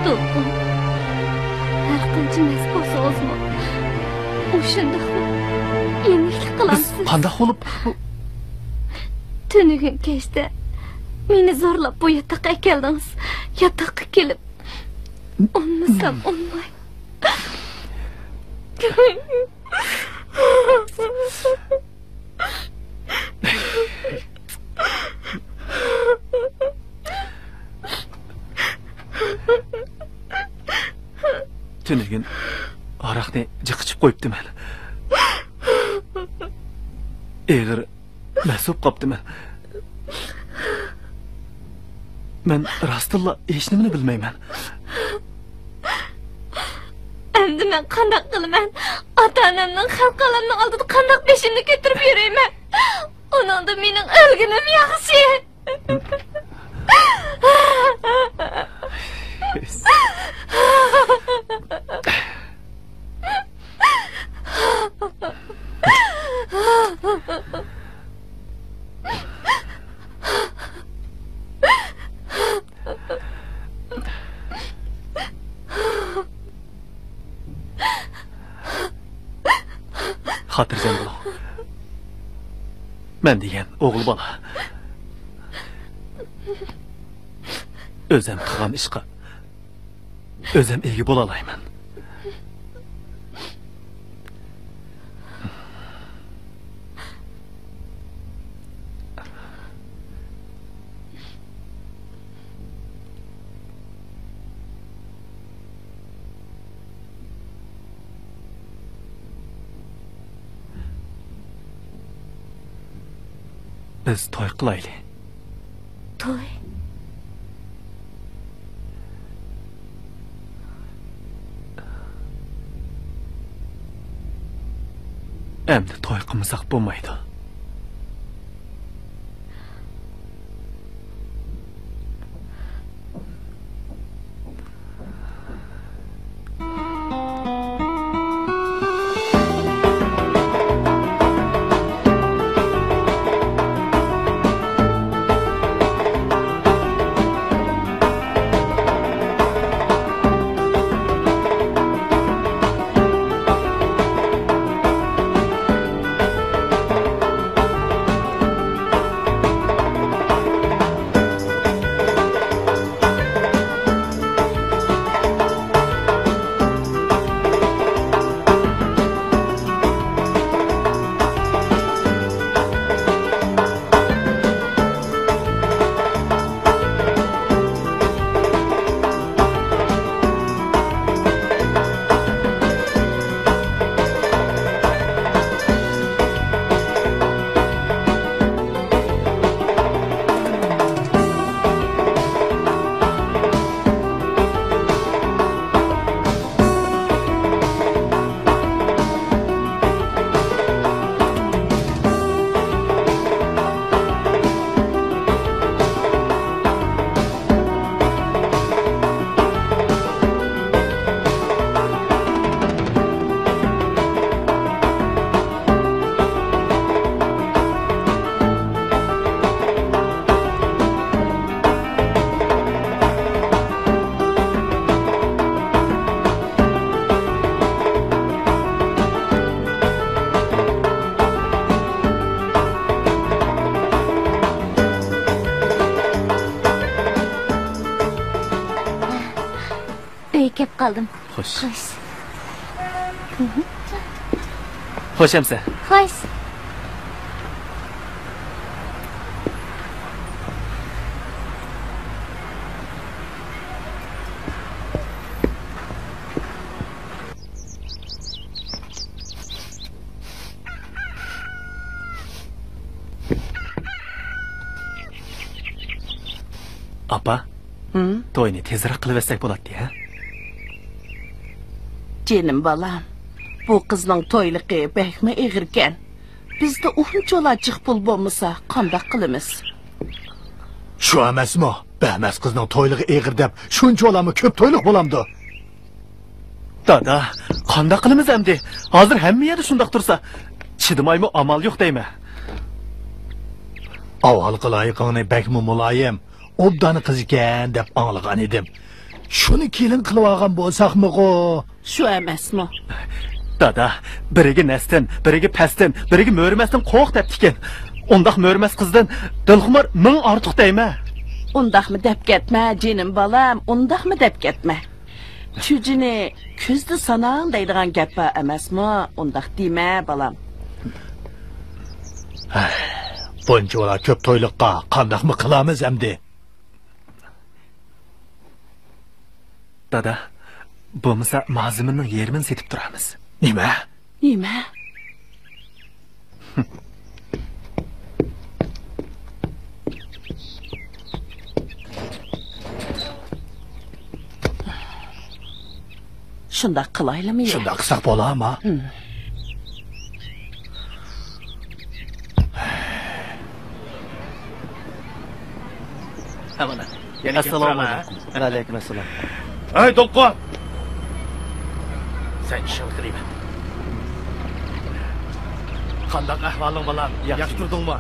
To'lqin, har qancha mas bo'lsa-ozmi, o'shanda yeniklik qilasiz. Qanday bo'lib? Tunugun kechda meni zo'rlab bu yotoqqa keldingiz. Yotoqqa kelib, unmasam unmay. Tunugun aroqni jiqichib qo'yibdiman. Eg'ir mas'ub qopdiman. Men rostilla hech nimani bilmayman. Endi men qanday qilaman? Ota-onamning xalqalarning oldida qanday beshimni ko'tarib yurayman? Onanda mening o'lginim yaxshi. Xotirjam bo'ling. Men degan o'g'il bola. O'zim qilgan ishqa o'zim ega bo'la olmayman. Biz to'y qilaylik. To'y? Endi to'y qilmasak bo'lmaydi. qoldim. Xo'sh. Xo'sh. Xo'sh hamsa. Xo'sh. Apa, to'yni tezroq qilib etsak bo'ladi-ya. Canım balam, bu qizning to'yligi bekmi egirken. Bizde unchalachiq pul bo'lmasa, qanday qilamiz? Shu emasmi? Behmas qizning to'yligi eg'ir deb, shuncha olami ko'p to'yliq bo'lamdi. Dada, qanday qilamiz endi? Hozir hamma yerda shundoq tursa, chidamaymi amal yo'q deymi? Avval qilayiqingni bakmi muloyim, obdani qiz ekan deb anglagan edim. Shuni kelin qilib olgan bo'lsaqmi-ku? Shu emasmi? Dada, biriga nasdan, biriga pastdan, biriga mo'rmasdan qo'q deb tikin. Undaq mo'rmas qizdan dilxumar ming ortiq deymi? Undaqmi deb ketma, canım balam, undaqmi deb ketma. Chujini ko'zda sanang deydigan gap emasmi? Undaq dema balam. Buncha ola ko'p to'yliqqa qandaqmi qilamiz endi? Dada, bo'lmasa Maziminning yerini setib turamiz. Nima? Nima? Shundoq qilaylikmi? Shundoq qilsak bo'ladimi? Amana. Assalomu alaykum. Alaykum assalom. Ay Dolqon. Sen ishing qilma. Qanday ahvoling bolam? Yaxshi turdingmi?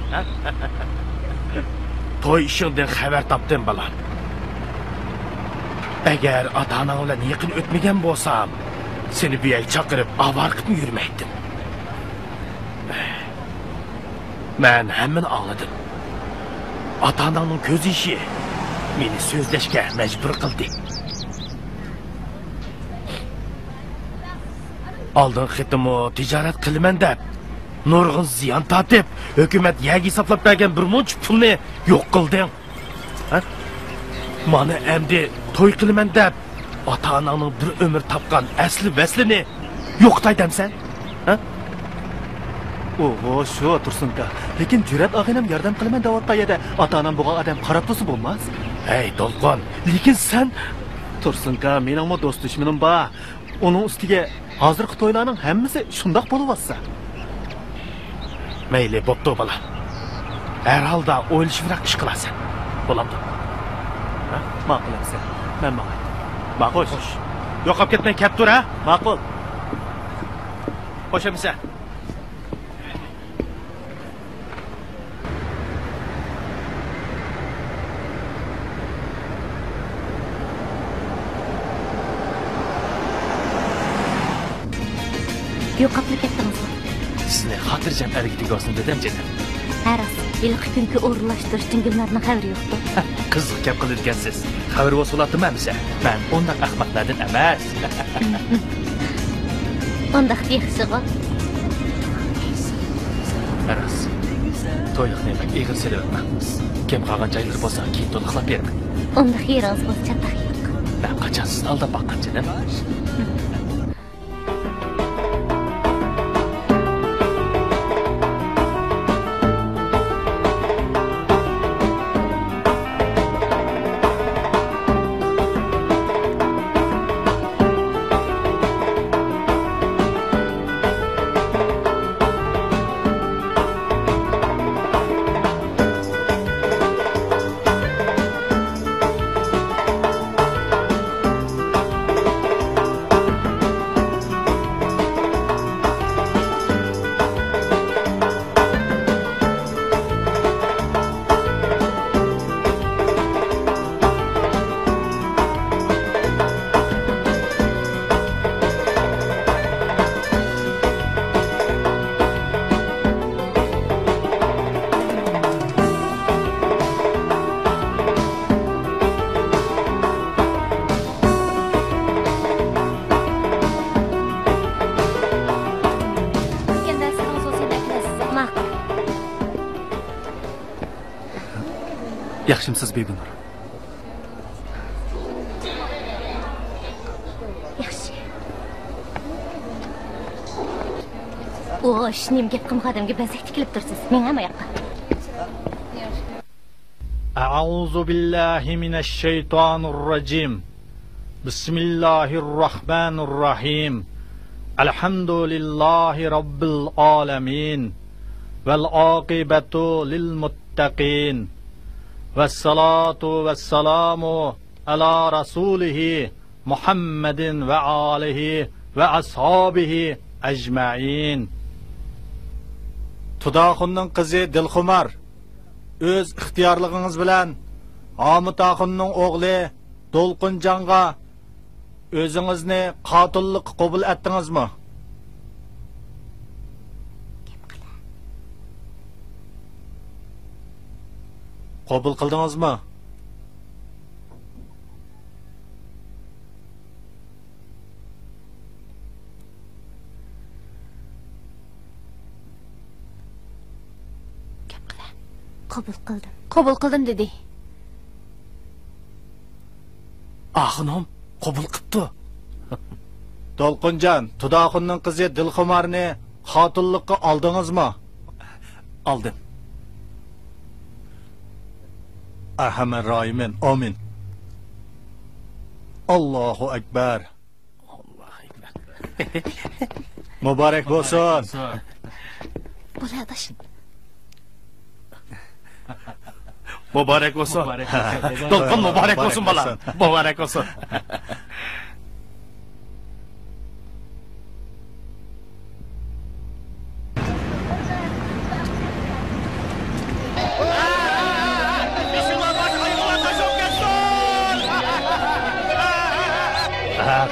To'y ishingdan xabar topdim bolam. Agar ota-onang bilan yaqin o'tmagan bo'lsam, seni bu yerga chaqirib avar qilib yurmaydim. Men hammani angladim. Ota-onangning ko'z ishi meni so'zlashga majbur qildi. Oldin xitimi tijorat qilaman deb, nurg'un ziyon tortib, hukumat yagi hisoblab bergan bir munch pulni yo'q qilding. Mana endi to'y qilaman deb, ota-onangning bir umr topgan asli vaslini yo'qtaydamsan? Oho, shu tursunka. Lekin Jurat og'inam yordam qilaman deyotgan edi. Ota-onam bo'lgan odam qarab tursa bo'lmas. Hey Dolqon, lekin sen Tursunka, mening mo do'st dushmanim bor. Uning ustiga hozirgi to'ylarning hammasi shundoq bo'lyapsa. Mayli, bo'pti bola. Har holda o'ylashibroq ish qilasan. Bo'lamdi. Ma'qul bo'lsa, men ma'qul. Ma'qul. Yo'qolib ketmay kep tur, ha? Ma'qul. Qo'shamisa. Yo'qolib ketdingizmi? Sizni xotirjam argitigosin dedim canım. Haras, ilk günkü o'rinlashtirish jingillarning xabari yo'qdi. Qiziq gap qiladigansiz. Xabar bo'solatdimmi? Men undaq ahmoqlardan emas. Undaq yaxshiga. Haras. To'yliqni men egil sedaman. Kim qolgan joylar bo'lsa, keyin to'liqlab beraman. Undaq yeringiz bo'lsa taqiq. Men qachon sizni aldab boqqan canım? Yaxshimisiz Bebinur? Yaxshi. Osh, nim gap qilmadimga bazak tikilib tursiz. Men ham yoqqa. A'udhu billahi minash shaytonir rajim. Bismillahirrahmanirrahim. Alhamdulillahi rabbil alamin. Vel aqibatu lil muttaqin. Vessalatu vesselamu ala rasulihi Muhammedin ve alihi ve ashabihi ecmaîn. Tudaxunning qizi Dilxumar öz ixtiyorligingiz bilan Amitaxunning o'g'li Dolqunjonga o'zingizni qotillik qabul etdingizmi? Qabul qildingizmi? Qabul qildim. Qabul qildim dedi. Axınom, qabul qildi. Dolqunjon, Tudaxunning qizi Dilxumarni qotillikqa oldingizmi? Aldım. Arhamar Rahimin. Amin. Allahu Ekber. Allahu Ekber. Mübarek olsun. Bo'ladi. Mübarek olsun. Dolqun mübarek olsun bala. Mübarek olsun.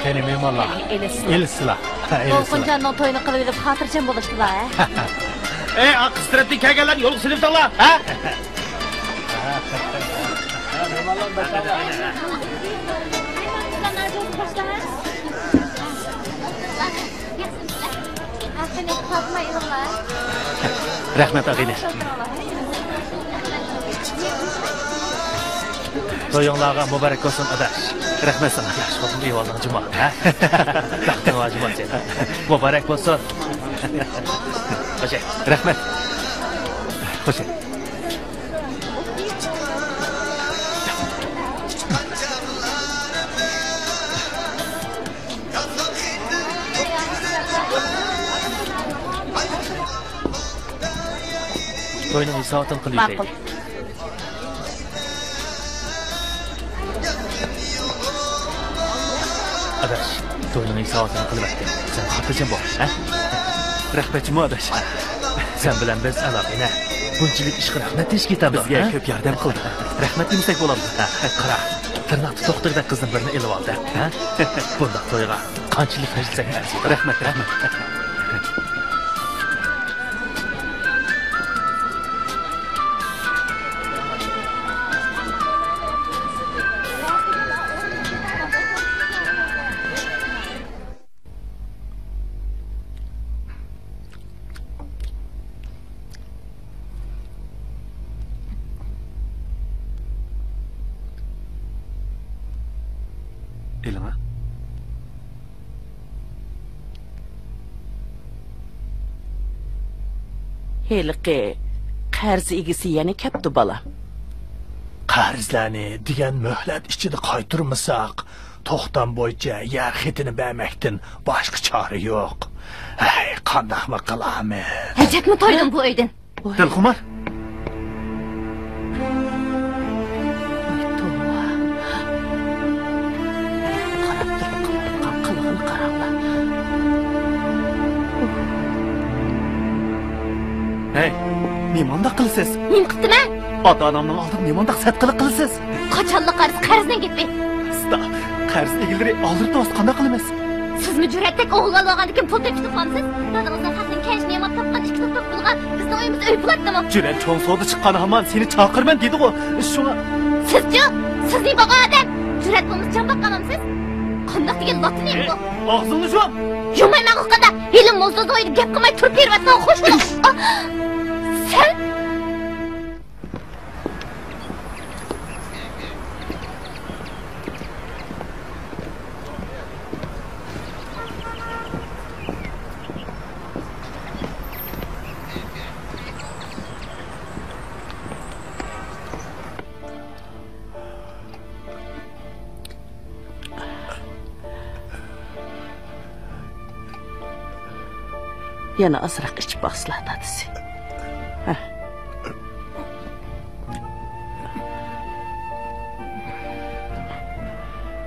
Qani memonlar. Elsizlar. Dolqunjonning to'yini qilib deb xotirjam bo'lishdilar, ha? Ey, aqstratni kelganlar yo'l sinfdanglar, ha? Rahmet ağabeyler. To'yinglarga muborak olsun adash. Rahmet sana. Yaxshi xotin evolding juma, ha? Baxting va juma sen. Muborak bo'lsin. Xo'sh, rahmat. Xo'sh. To'yning soatini qilib Ma'qul. Adash, to'yning soatini qilib aytdim. Sen xotirjam bo'l, ha? Rahmatimi adash. Sen bilan biz aloqani bunchalik ish qilib natish ketamiz. Bizga ko'p yordam qildi. Rahmat desak bo'ladi. Qara, tirnoq doktorda qizni birini elib oldi, ha? Bunda to'yga qanchalik hajilsak arziydi. Rahmat, rahmat. Elime. Heliqi qarz egisi yana kapti bola. Qarzlarni degan muhlat ichida qaytirmasak, to'xtam bo'yicha yer xetini bermakdan boshqa chora yo'q. Ay, qandaqmi qilamiz? Hajatmi to'ydim bu uydan. Dilxumar. Hey, nimanda qilsiz? Men qildim-a? Ota-onamning oldida nimanda satqiliq qilsiz? Qachonli qarzdan ketmay. Sta, qarz egilari oldirib o'z qanday qilamiz? Sizmi jur'atlik o'g'il olgandan pul tepib qolsiz? Dadamizdan xatning kanch ne'mat topgan 2 top bo'lgan. Bizning uyimiz uy bo'ladimi? Jur'at cho'ng savdo chiqqan hamon seni chaqirman dedi-ku. Shuna Sizchi? Sizning bo'lgan odam jur'at bo'lmasa jon boqqanmisiz? Qandoq degan lotni bu? og'zingni yum. Yumayman o'qada. Ilm mo'zdoz o'yini gap qilmay turib beryapsan, xo'sh bo'l. Sen yana azroq ichib boqsizlar dadisi.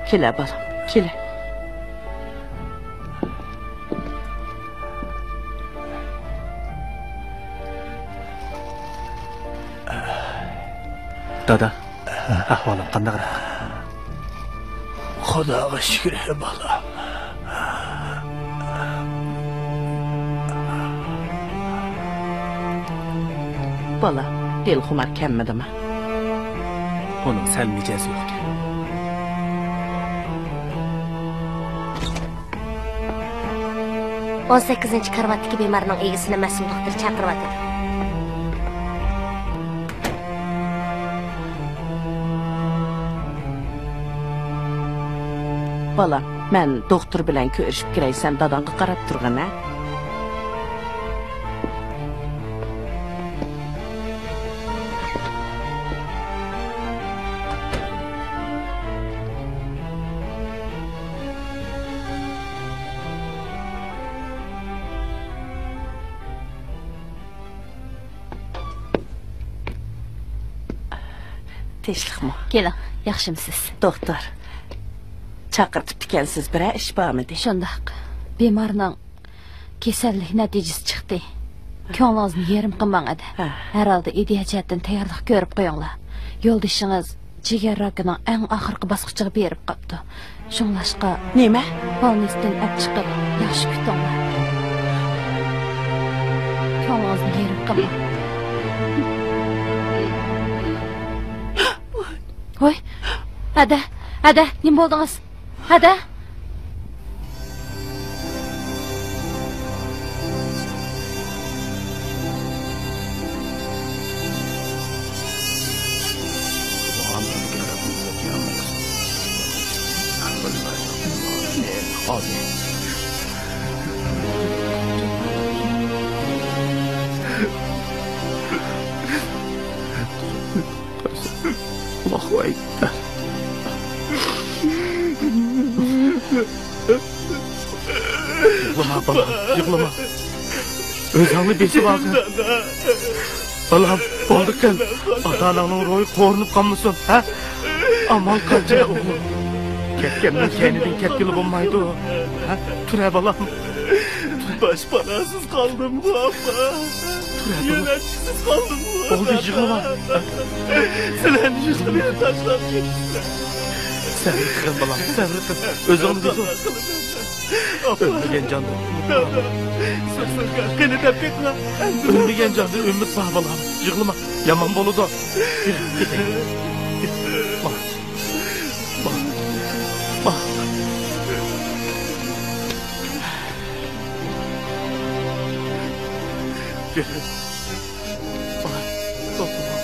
Kela balam, kela. Dada, ahvolim qanday? Xudoga shukr, bolam. Bola, Dilxumar kelmadimi? Onun sal mijozi yo'q. 18 karvatdagi bemorning egisini mas'ul doktor chaqiryapti. Bola, men doktor bilan ko'rishib kiray, sen dadangga qarab turg'in, ha? Tinchlikmi? Keling, yaxshimisiz? Doktor. Chaqirtib ekansiz, biror ish bormidi? Shundoq. Bemorning kasallik natijasi chiqdi. Ko'nglingizni yerim qilmang edi. Herhalde ideyachatdan tayyorlik ko'rib qo'yinglar. Yo'ldoshingiz jigar rakining eng oxirgi bosqichiga berib qopti. Shunlashqa nima? Polnisdan olib chiqib, yaxshi kutinglar. Ko'nglingizni yerim qilmang. Voy, ada, nima bo'ldingiz? Ada? Allahu Ekber. Yıklama balam, yıklama. Özünü besip alsın. Balam, oldukken ata-ananın royu korunup kalmışsın, ha? Aman kaçına oğlum. Ketkeninin kendinin ketkili bulmaydı o. Ha? Türe balam. Baş parasız kaldım bu abla. Yöneticisiz kaldım bu. Oldu yıklama. Sen yüzüne taşlar geçti. Sen yıkın balam, sen yıkın. Özünü besip. Ölmegen candı. Kene tepkek la. Ölmegen candı, ümit sağ balam. Yıklama, yaman boludu. Bak. Bak. Bak. Bak. Topluma.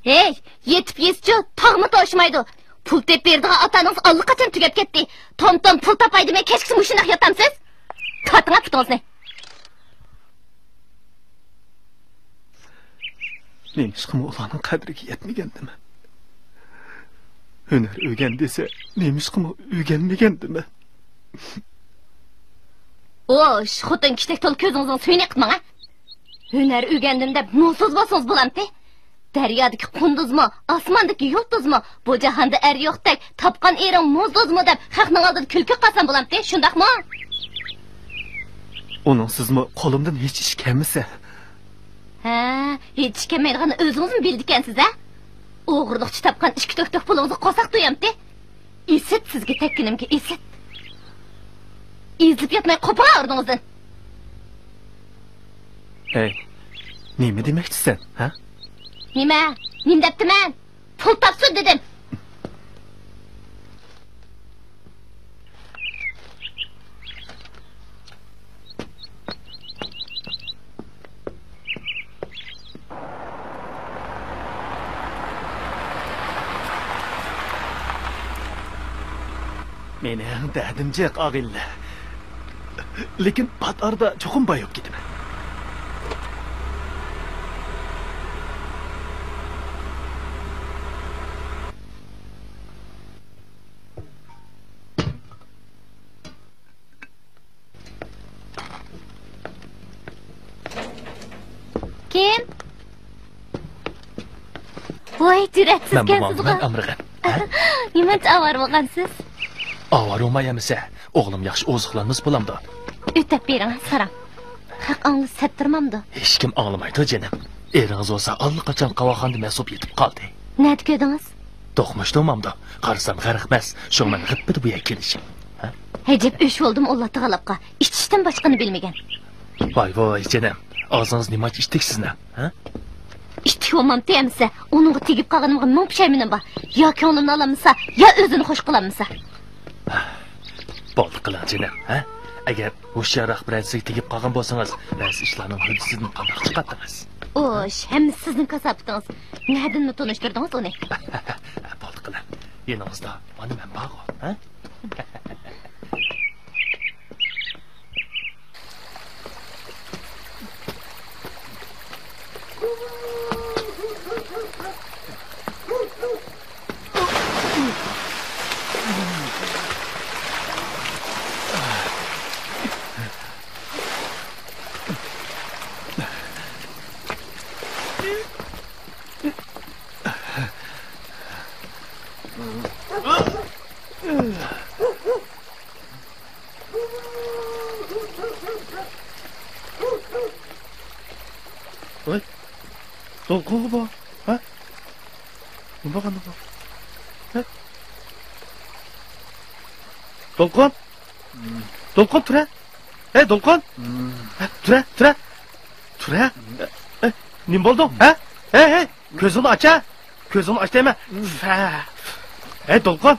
Hey, yetip yesici tağımı toşmaydı. Pul tep berdiği atanız allaqachon tugab ketdi. Tom pul tapay demay kechkisi mushunaq yotamsiz? Tatinga putingizni. Men ishqim ularning qadriga yetmagandimi? Hunar o'rgan desa, men ishqim o'rganmagandimi? Oş, xotin kishidek to'l ko'zingizning suyini qitmang a. Hunar o'rgandim deb nolsiz bo'lsangiz bo'lamdi. Daryodagi qunduzmi, osmondagi yulduzmi, bu jahonda er yo'qdek topgan ering mo'zduzmi deb haqning oldida kulki qilsam bo'lamdi, shundaqmi? Uning sizmi qo'limdan hech ish kelmasa? Ha, hech kelmaydigan o'zingiz bildi ekansiz a? O'g'irlikchi topgan ishki to'ktoq pulingizni qo'saq to'yamdi. Isit sizga tekkinimga isit. İzlib yatmay qo'pira o'rningizdan. Hey, nima demoqchisan, ha? Nima? Nim debdiman? Pul topsin dedim. Mening derdim jiq og'illa. Lekin patarda cho'qim boyib ketaman. Kim? Voy, juratsiz kensiz. Men Amrigan. Nimacha avar bo'lgansiz? Avar olmayamisa, o'g'lim yaxshi oziqlanmas bo'lamdi. O'tib bering, saram. Haqingni sattirmamdi. Hech kim anglamaydi jinim. Eringiz olsa allaqachon qavoxonda mas'ub yetib qoldi. Nima ko'rdingiz? To'qmish tomamda. Qarasam g'arqmas, shu men g'ibbi bu kelishim. Hajib o'sh bo'ldim Alloh taologa. Ichishdan boshqani bilmagan. Voy jinim. Og'zingiz nima ichdiksizmi, ha? İşte olmam deyemse, onunla tegip kalganımga ming pushaymonim bor. Ya ko'nglimni olamsa, ya o'zini xush qilamsa. Bo'ldi qiling jinim, ha? Agar hushyorroq birasiga tegib qolgan bo'lsangiz, ba'zi ishlarning hidi sizni qanday chiqardingiz? Osh, hamma sizning kasobatingiz. Na'dinmi tanishtirdingiz uni? Bo'ldi qiling. Yoningizda mana men bor, ha? Oi, dolqun bu, ha? Nima bo'lgan bu? Ha? Dolqun? Dolqun tura. Hey, dolqun? Tura. Tura. Nima bo'ldi? Ha? Hey, ko'zingni ocha. Ko'zingni och deyman. Hey, dolqun.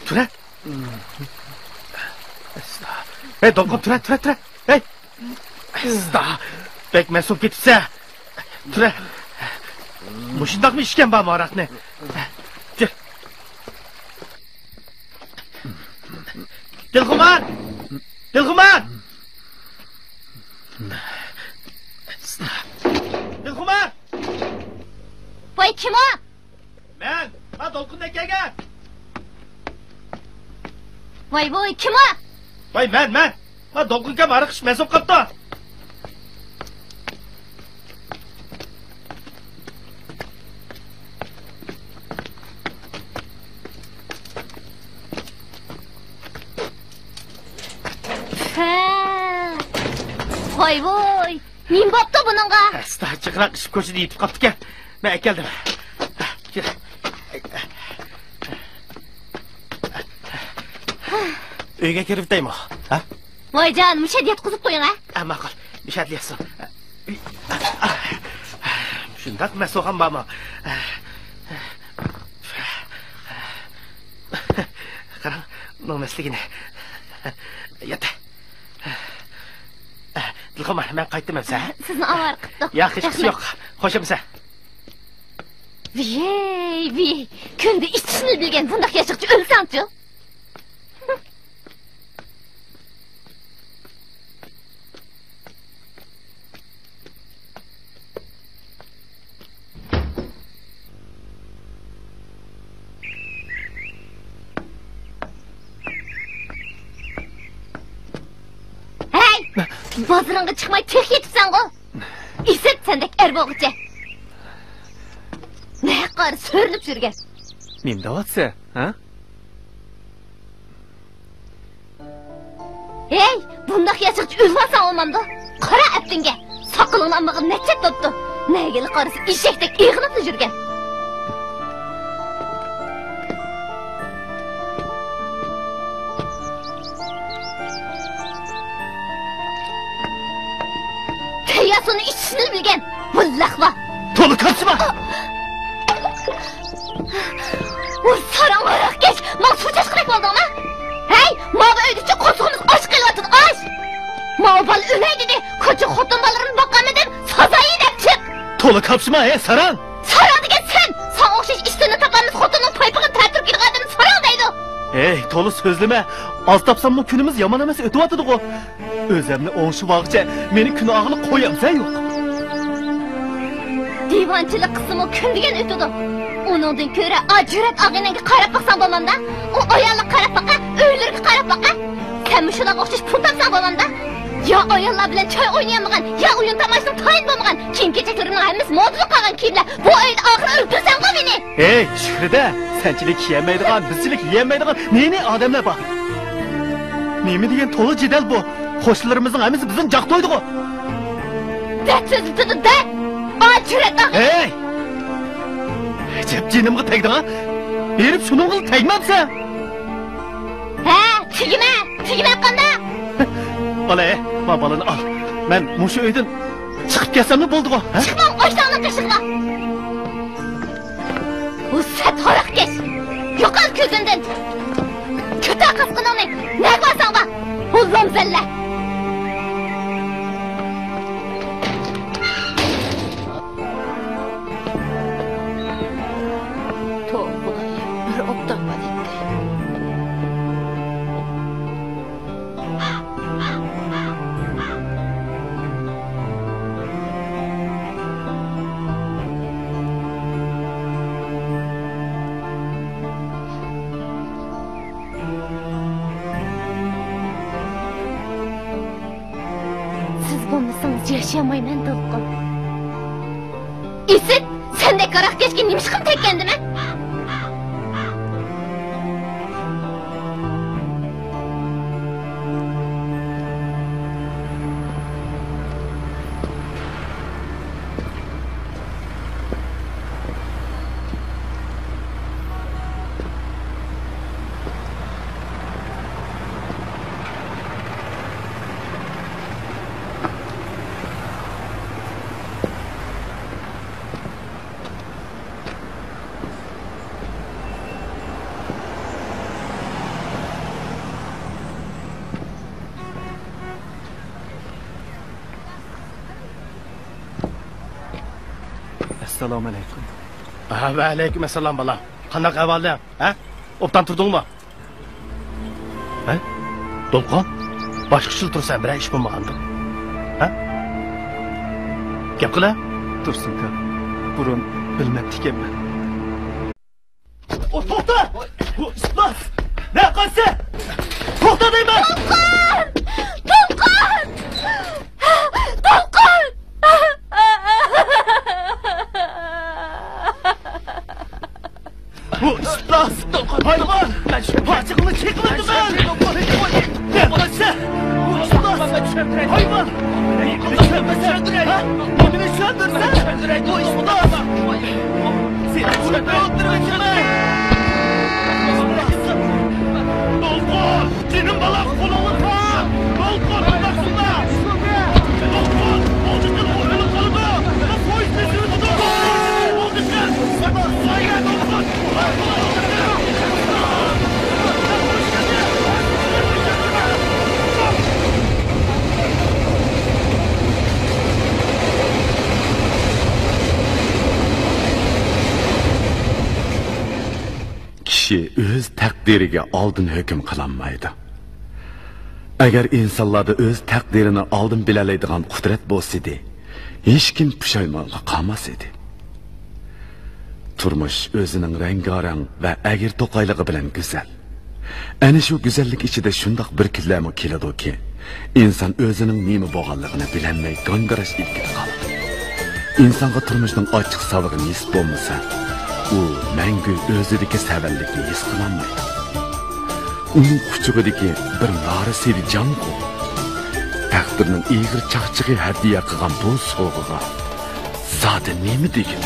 Tura. Hey, dolqun, tura. Hey. Bek mas'ul ketsa. Tura. Mushundaqmi ishgan bu maraqni? Dur. Dilxumar! Dilxumar! Voy, kim o? Men, dolqindan kelgan. Voy, kim o? Voy, men. Dolqinga mariq ish mas'ul qilibdi. Voy, nim bo'pti buningga? Asta chiqroq ishib ko'chada yetib qolibdi ekan. Men keldim. Uyga kirib deymi? Ha? Voy jon, mushad yetqizib qo'ying a? Ma'qul. Mushadlaysan. Shundaq mas'ul ham bormi? Qarang, nomasligini. Yata. Dilxumar, men qaytdim o'zi. Sizni avar qildim. Yo'q, hech qisi yo'q. Xo'shamsan. Vey, kunde içini bilgen bundaq yaşıqçı ölsangçı. Hey, bazırınğı çıkmay tek yetipsen go. İset sendek er boğucu. Ne qarı sörünüp sürgen. Neyim davatsa, ha? Hey, bundaq yaşıqçı ülvasan olmamdı. Qara əptinge, saqılınanmağın netçet tuttu. Nəgeli qarısı işektek iğınıplı jürgen. Teyasını içini bilgen, vıllaqva. Tolu kaçma! O saran ayak geç, mal su çaşkırek oldu ama. Hey, mağı öydükçe koçğumuz aşk elvatın, aş. Mağı bal üley dedi, koçu xotun ballarını bakamedin, sazayı dep çık. Tolu kapşıma saran! Sarandı geç sen, sağ okşaş iştini tapanız xotunun paypıgın tətür girgadını saran deydi. Hey, Tolu sözleme. Az tapsam bu günümüz yaman emas ötüp atıdık o. Özemni oğuşu bağıca, meni günü ağılı koyam sen yok. Divançılık kısmı kündügen ötüdü. Onundan köre acüret ağınenki qarap baksan bolmanda. O ayarlık qarap baka, öylürki qarap baka. Sen müşülak okşaş pul tapsan bolmanda. Ya ayarlar bilen çay oynayamıgan, ya oyun tamaşının tayin bolmagan. Kim keçeklerinin hemiz modlu kalan kimler. Bu ayın ağrı öldürsen ko beni. Hey, Şükride, sençilik yiyemeydiğen, bizcilik yiyemeydiğen neyini adamlar bak. Neymi degen Tolu cidel bu. Hoşlarımızın hemiz bizim cak doydu o. Det sözü tutu det. Acüret ağın. Hey! Cep cinimgi tegdi ha? Berip şunun kıl tegmem sen. He, tigime yapkanda. Olay, ma balını al. Ben muşu öydün çıkıp gelsem ne buldu o? Çıkmam, açtağının kaşıkla. Bu set horak geç. Yok al közünden. Kötü kaskın onu. Ne varsan bak. Ullum zelle. Bir optan var etti. Siz bulmasanız yaşayamayman Dolqun. İsit, sen de karak geçkin nimişkim tek kendime. Assalomu alaykum. Va alaykum assalom bolam. Qanaqa ahvolda? Ha? Obdan turdingmi? Ha? Dolqon? Boshqachil tursan, bir ish bo'lmagandi. Ha? Gap qila? Dursun ka. Burun bilmepti ekanman. O to'xta! Islas! Ne qilsa? To'xta deyman! Dolqon! Dolqon! Bu islas! Hayvan! Paçıqını çekildi ben! Ne qilsa? Bu islas! Hayvan! Neyini söndürsen? Ha? Neyini söndürsen? Bu islas! Seni burada öldürmeyeceğim! Dolqon! Senin balam kolunu kan! Dolqon! Anlarsınla! Dolqon! Olduqın oyunu kalıdı! Polis mesini tutu! Olduqın! Sayın Dolqon! kishi o'z taqdiriga oldin hukm qilolmaydi. Agar insonlarda o'z taqdirini oldin bilalaydigan qudrat bo'lsa-di, hech kim pushaymonga qolmas edi. Turmush o'zining rangarang va agir to'qayligi bilan go'zal. Ana shu go'zallik ichida shundoq bir kunlarmi keladiki, inson o'zining nima bo'lganligini bilolmay g'angirash ilkida qoladi. İnsonga turmushning ochiq savig'i nisb bo'lmasa, u mangu o'zidagi savallikni his qilolmaydi. Uning quchug'idagi bir nori sevjanqu taqdirning ig'ir chaqchig'i hadiya qilgan bu sovg'iga zodi nima degan?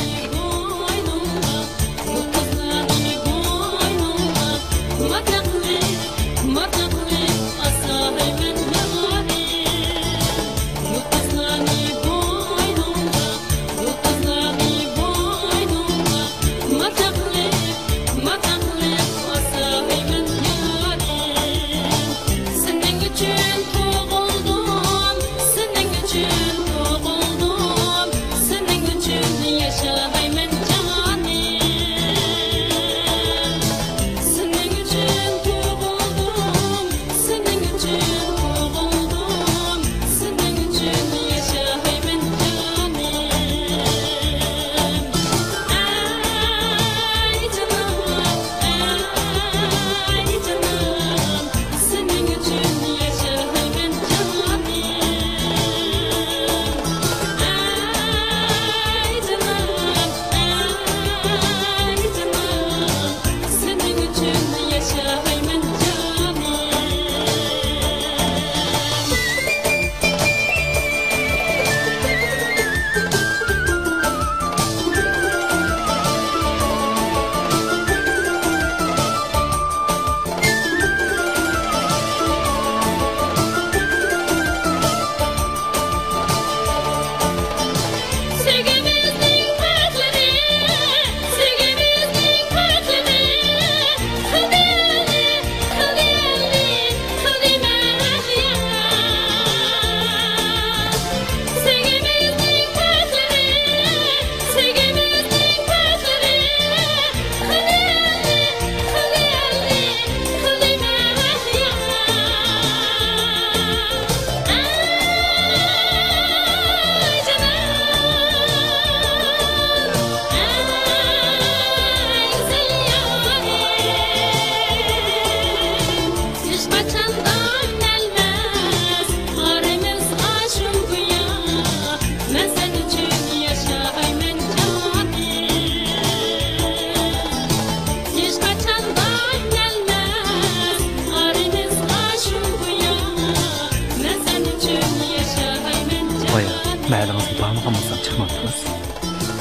Məyəlinizi bağlamamızdan çıxmadınız.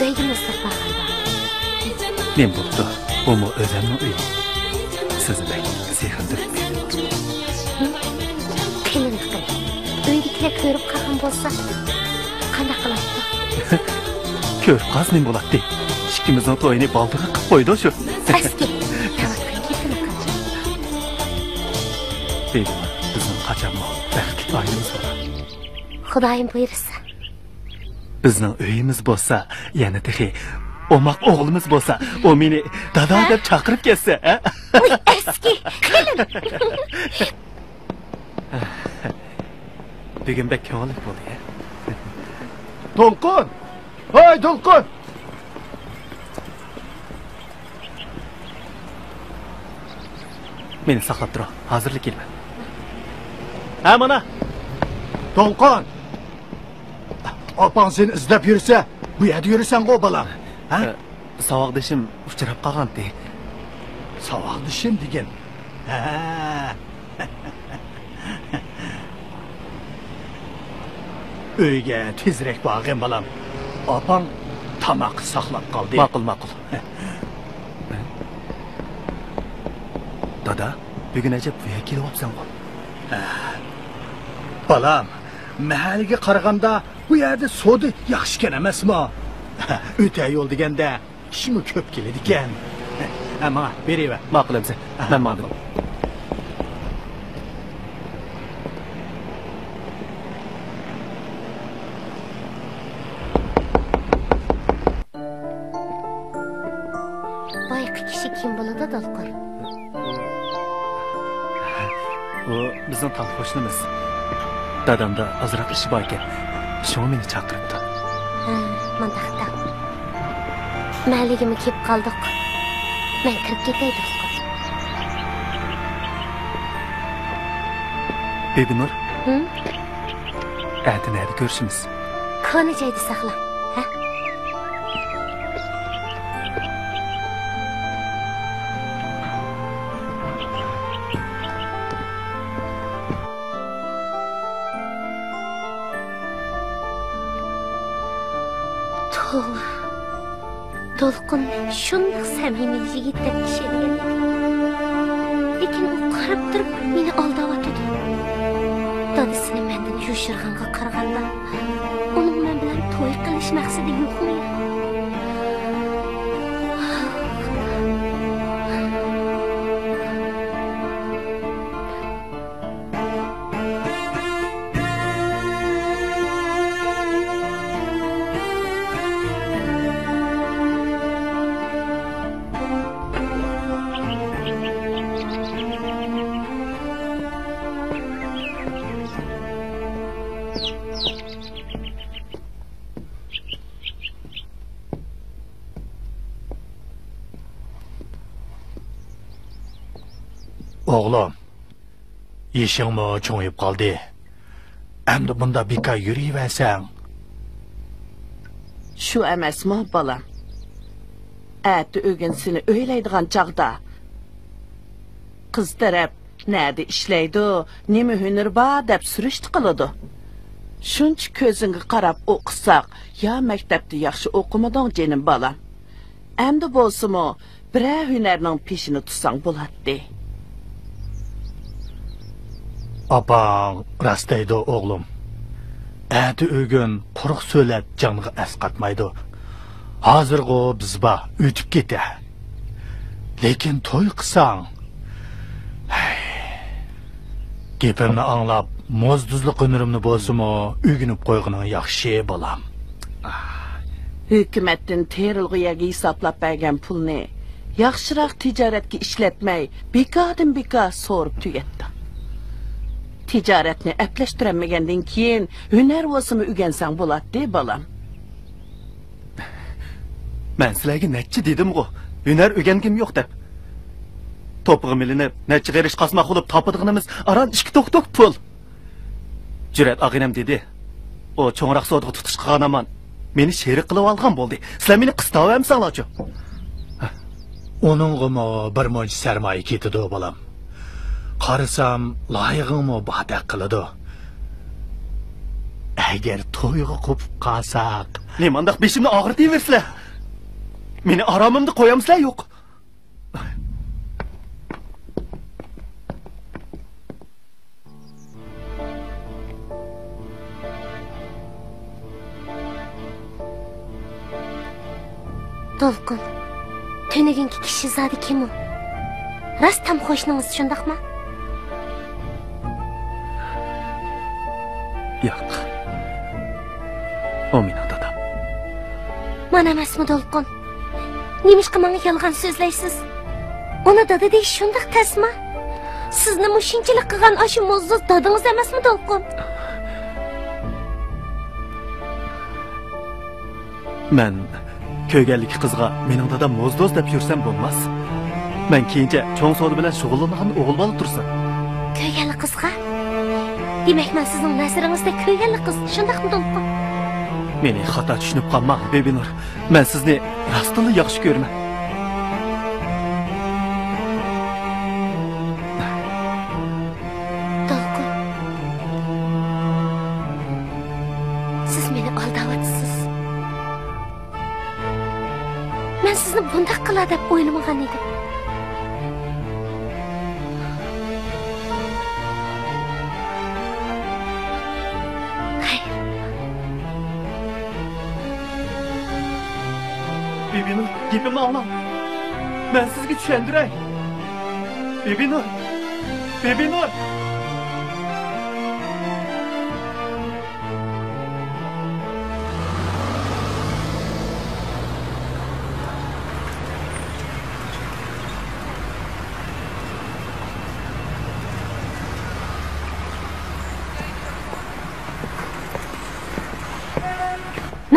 Beygimizdə bağlı. Men bo'pti. Bu mu o'zimning uyim. Sizdek sehrdir. Qilinib qil. Uydagilar ko'rib qolgan bo'lsa, qanday qiladi? Ko'rib qolsin bo'ladi. Ikkimizning to'yini baldirga qilib qo'ydi shu. Aski. Beygim, bizning qachonmi baxtli oilamiz bor. Xudoyim buyursa. Bizning uyimiz bo'lsa, yana tehi omaq o'g'limiz bo'lsa, o meni dada deb chaqirib kelsa, ha? Uy, eski, qilin. Bugun bek ko'ngil bo'ldi. To'lqin! Hoy, To'lqin! Meni saqlab tur, hozirlik kelman. Ha, mana. To'lqin! Opang seni izlab yursa, bu yerda yurasan-ku balam. Ha? Sovuqdishim uchrab qolgandi. Sovuqdishim degan. Ha. Uyga tezroq borgin balam. Opang tamoq saqlab qoldi. Ma'qul. Dada, bugun ajab bu yerga kelyapsan-ku. Balam, mahalliga qaraganda bu yerda sodi yaxshi ekan emasmi? O'ta yo'l deganda ishmi ko'p keladi ekan. Ama beriver. Ma'qulamsan. Men ma'qul. Boyqi kishi kim bo'lib oldu Dolqun? O bizning tal qo'shnimiz. Dadamda azroq ishi bor ekan. Shuni meni chaqiribdi. Mandaqda. Maligimi kelib qoldik. Men kirib ketay Dolqun. Bebinur. Әті нәрді көршіміз. Konu caydı saqla. Ha? Dolqun şundaq samimiy yigitdek kişilegan edi. Lekin u qarab turib meni aldavatdi. Dadasini mendan yushirganga qaraganda, uning men bilan to'y qilish maqsadi yo'qmi? Oğlum, işin mi çoğuyup kaldı? Hem de bunda birka yürüyüversen. Şu emasmi balam? Äti ögün seni öyleydigan çağda. Kız taraf näde işleydi, nemi hünür ba dep sürüştü kılıdı. Şunç közüngü qarap okusak, ya mektepte yaxşı okumadın jenim balam. Emdi bolsumu, bire hünerinin peşini tutsan bulatdi. Apan rastaydı oğlum. Äti ögün quruq söylep canığı esqatmaydı. Hazırgı bizba ötüp kete. Lekin toy qısan. Gepimni anlap, mozduzluq önürümni bolsumu, ögünüp koyğının yaxşı balam. Hükümetin terilgiyaga hisoblab bergan pulni yaxshiroq tijoratga ishlatmay, beka so'rib tugatdi. Tijoratni aplashtirmagandan keyin hunar bo'lsimi o'rgansang bo'ladi, balam. Men sizlarga necha dedim-ku, hunar o'rgangim yo'q deb. To'pig'im ilinib, necha g'irish qasmoq bo'lib topadiganimiz aran 2 tok pul. Jurat og'inam dedi. O cho'ngroq sodiga tutish qilgan aman meni sherik qilib olgan bo'ldi. Sizlar meni qistavamsanglarchu. Onunğumu bir mo'j sarmoya ketidi balam. Qarasam, loyig'imi badaq qiladi. Agar to'yga qo'pib qolsak, Nemandaq beshimni og'irtayversizlar. Meni aromimni qo'yamsizlar yo'q. Dolqun, tönügünki kişi zadi kim o? Rast tam qo'shnimiz shundaqmi? Yo'q. O mening dadam. Mana emasmi Dolqun? Nemishqa menga yolg'on so'zlaysiz? Ona dada deyish shundaq tasmi? Sizni mushunchalik qilgan ashu mo'zzoz dadingiz emasmi Dolqun? Men köygenlik qizga mening dadam mo'zdoz deb yursam bo'lmas. Men keyincha cho'ng savdo bilan shug'ullangan o'g'il bola tursa. Köygenlik qizga? Demak, men sizning nazaringizda köygenlik qiz shundaqmi Dolqun? Meni xato tushunib qolmang, Bebinur. Men sizni rostini yaxshi ko'raman. Dolqun. Siz meni aldavyapsiz. Men sizni bundaq qiladi deb o'ylamagan edim. Bebinur, gepimni anglang. Men sizga tushuntiray. Bebinur. Bebinur.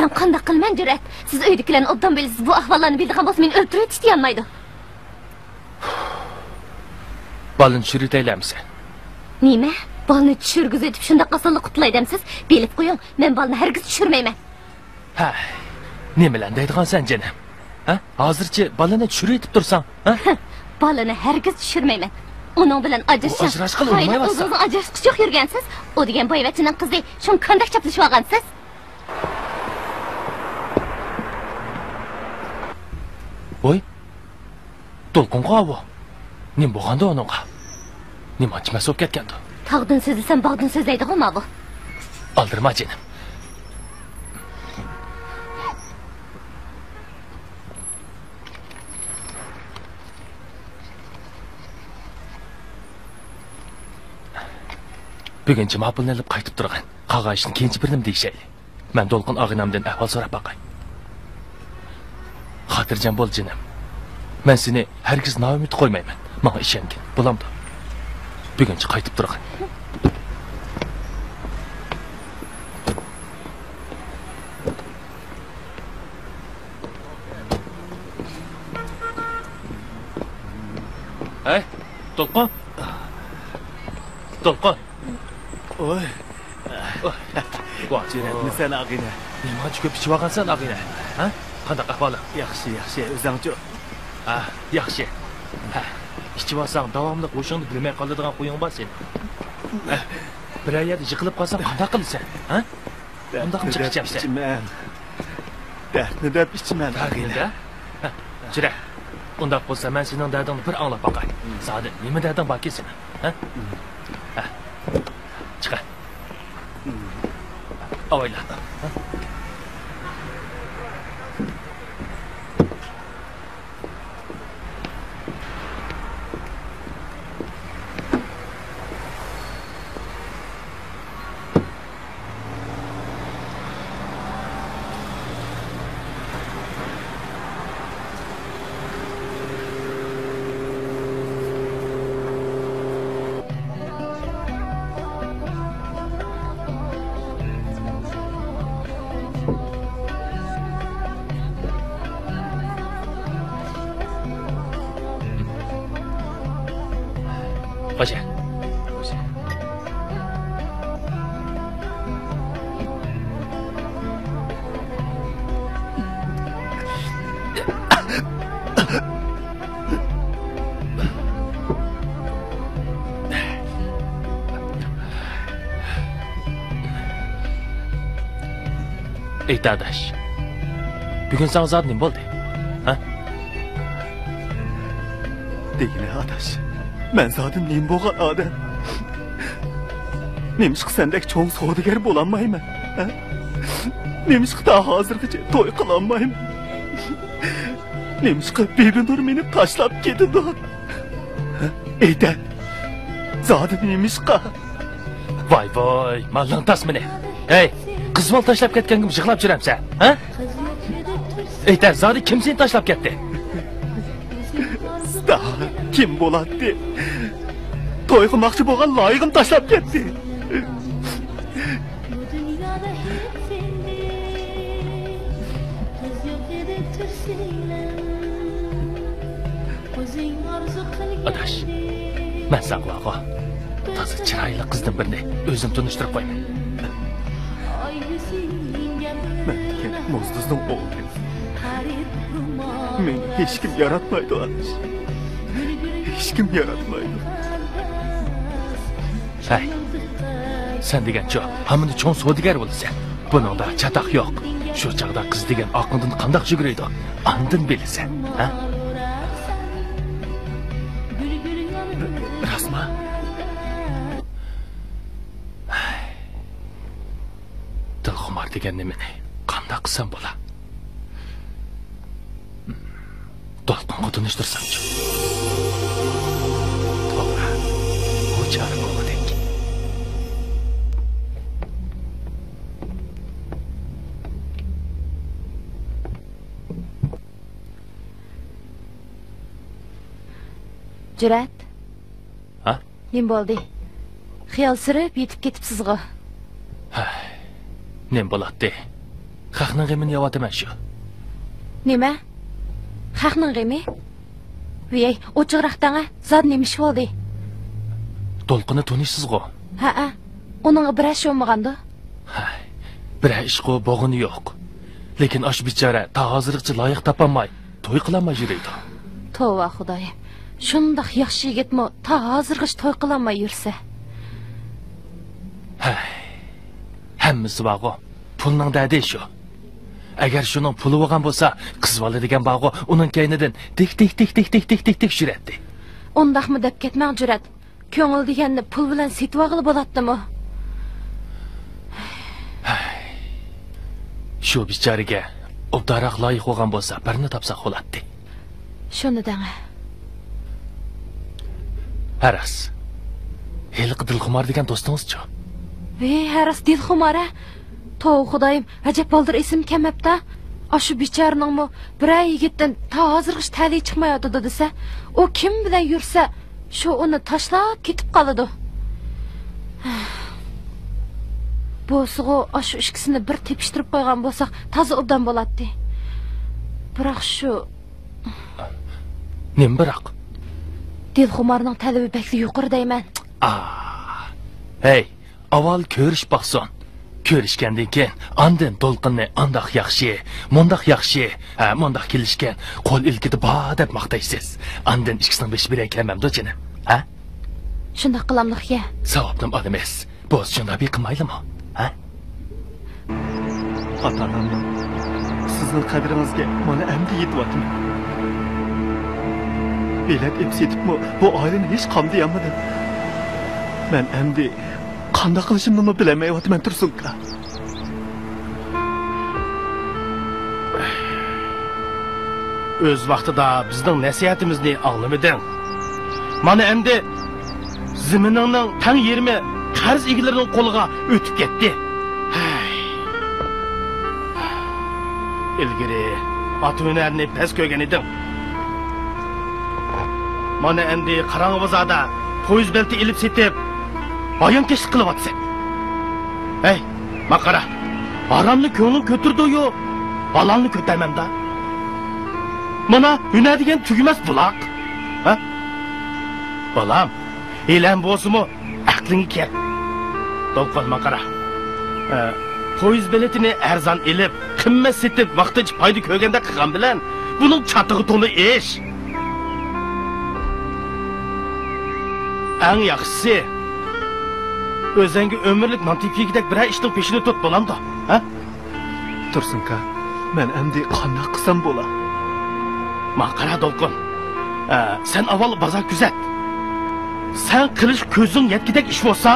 Men qanday qilman Jurat? Siz uydagilarni obdan bilasiz. Bu ahvollarni bildigan bo'lsa meni o'ldirib tishlayolmaydi. Balın çürüteylemsen. Nima? Balni tushirgizib etib shunda qasalli qutlay demsiz? Bilib qo'ying, men balni hargiz tushirmayman. Ha, nemelan deydigan sen canım? Ha? Hozircha balını çürütüp dursan, ha? Balini hargiz tushirmayman. Uning bilan ajrashqil olmayapsan. O'zingiz ajrashqich yo'q yurgansiz. O degan boyvachchaning qizi, shuni qanday chaplashib olgansiz? Oy. To'lqinqa bu. Nim bo'lganda onunga. Nim ochmas o'p ketgandi. Tog'dan so'zlasam bog'dan so'zlaydi-ku bu. Aldırma canım. Buguncha ma'qulni olib qaytib turgan. Qag'a ishni keyinchi birnim deyishayli. Men To'lqin og'inamdan ahvol so'rab baqay. Xotirjam bo'l jinim. Men seni hargiz noumid qo'ymayman. Menga ishongin. Bo'lamdi. Buguncha qaytib turgan. Hey, To'lqin. To'lqin. Oy. Voy, Juratni sen ag'ina. nima ko'p ichib olgansan ag'ina? Ha? Qanday ahvoli? Yaxshi, o'zingchi. Ha, yaxshi. Ha, ichib olsang davomli qo'shingni bilmay qoladigan qo'ying bor sen. Bir yerda yiqilib qolsang qanday qilasan? Ha? Undaq chiqib ichapsan. Dardni deb ichman ag'ina. Jira. Undaq bo'lsa men sening dardingni bir anglab boqay. Sadi, nima darding borki sening? Ha? Ha. Chiqa. Oyla. Hoca. Ey dadaş. Bugün sana zat ne oldu? Ha? Değil adaş. Ben zaten neyim boğan adam. Nemişik sendek çoğun soğudigar bolanmayım. Nemişik daha hazırgıca toy kılanmayım. Nemişik Bibi Nur beni taşlap gidin o. Eyden. Zaten nemişik. Vay vay, mallan tas mı ne? Hey, kız mal taşlap ketken gibi yıkılap jürem sen, ha? Eyden, zaten kim seni taşlap gitti? Daha kim boladı? Toy kılmakçı boğan layığım taşlap gitti. Adaş, ben sana kulağa. Tazı çıraylı kızdım birini özüm tanıştırıp koyma. Ben diken Mozduz'un oğlu. Beni hiç kim yaratmaydı adaş. Hiç kim yaratmaydı. Hey, sen degen çoğ, hamını çoğun soğudigar olursa. Bunun da çatak yok. Şu çağda kız degen aklından kandak şükreydi. Andın bilirsen, ha? Rasma. Dil xumar degen nemeni kandak kısam bola. To'lqinga tanishtirsamchi. To'g'ri. Bu chari bo'lmadek. Jurat. Ha? Nim bo'ldi? Xiyol surib yetib ketibsiz-ku. Nem bo'ladi. Xalqning g'amini yo'qotaman shu. Nima? Xalqning g'ami? Vey, o'chiqroqdanga zad nima ish bo'ldi? To'lqinni tanishsiz-ku. Ha. Uning bir ish bo'lmaganda. Bir ish bo'g'ini yo'q. Lekin osh bichara ta hozirgacha loyiq topolmay, to'y qilolmay yuradi. Tova Xudoyim. Shundoq yaxshi yigitmi ta hozirgacha to'y qilolmay yursa. Hammasi bog'o. Pulning dadi shu. Agar shuning puli bo'lgan bo'lsa, qiz bola degan bog'o uning kaynidan tik shuradi. Undaqmi deb ketmang jurat. Ko'ngil deganni pul bilan setib olib bo'ladimi? Shu bichariga obdaroq loyiq bo'lgan bo'lsa, birini topsa bo'ladi. Shuni dang. Haras. Heliq Dilxumor degan do'stingiz-chi? Haras Dilxumora. To'g'ri Xudoyim, ajab bo'ldir ism kamapta. Shu bicharningmi bir yigitdan ta hozirgacha tali chiqmayotdi desa, u kim bilan yursa, shu uni tashlab ketib qoladi. Bo'sg'u shu ikkisini bir tepishtirib qo'ygan bo'lsak, toza obdan bo'ladi. Biroq shu nim biroq Dilxumorning talabi bakli yuqori deyman. Hey, avval ko'rish baqson. Ko'rishgandan keyin ondan to'lqinni andoq yaxshi, mundaq yaxshi, mundaq kelishgan, qo'l ilkidi ba deb maqtaysiz. Ondan ikkisining besh bir ekanmamda jinim. Shundoq qilamliq-ya. Savobnim olamas. Bo'z shunday bir qilmaylimi? Ota-onam, sizning qadringizga mana endi yetyapman. Bilet emsetibmi, bu oilani hech qamdiyamadi. Men endi qanday qilishimni bilmayapman Tursunka. O'z vaqtida bizning nasihatimizni anglamading. Mana endi ziminingning tang yerimi qarz egalarining qo'liga o'tib ketdi. Ilgari ot-hunarni pes ko'rgan edim. Mana endi Qarang'i bozorda poyez belti ilib setib, bayon keshlik qilyapsan. Hey, maqara. Aramni ko'nglim ko'tirdi-yu, balanni ko'tarmamda. Mana hunar degan tugmas buloq. Balam, elan bo'lsa-mu, aqlingga kel. To'lqin maqara. Poyez biletini arzon ilib, qimmat setib, vaqtincha foyda ko'rganda qilgan bilan, buning chatig'i to'li ish. Eng yaxshisi o'zingga umrlik mantiqligidek bir ishning peshini tut bo'lamdi, Tursunka, men endi qanday qilsam bo'la? Maqara To'lqin. Sen avval bozor kuzat. Sen qilish ko'zing yetkidek ish bo'lsa,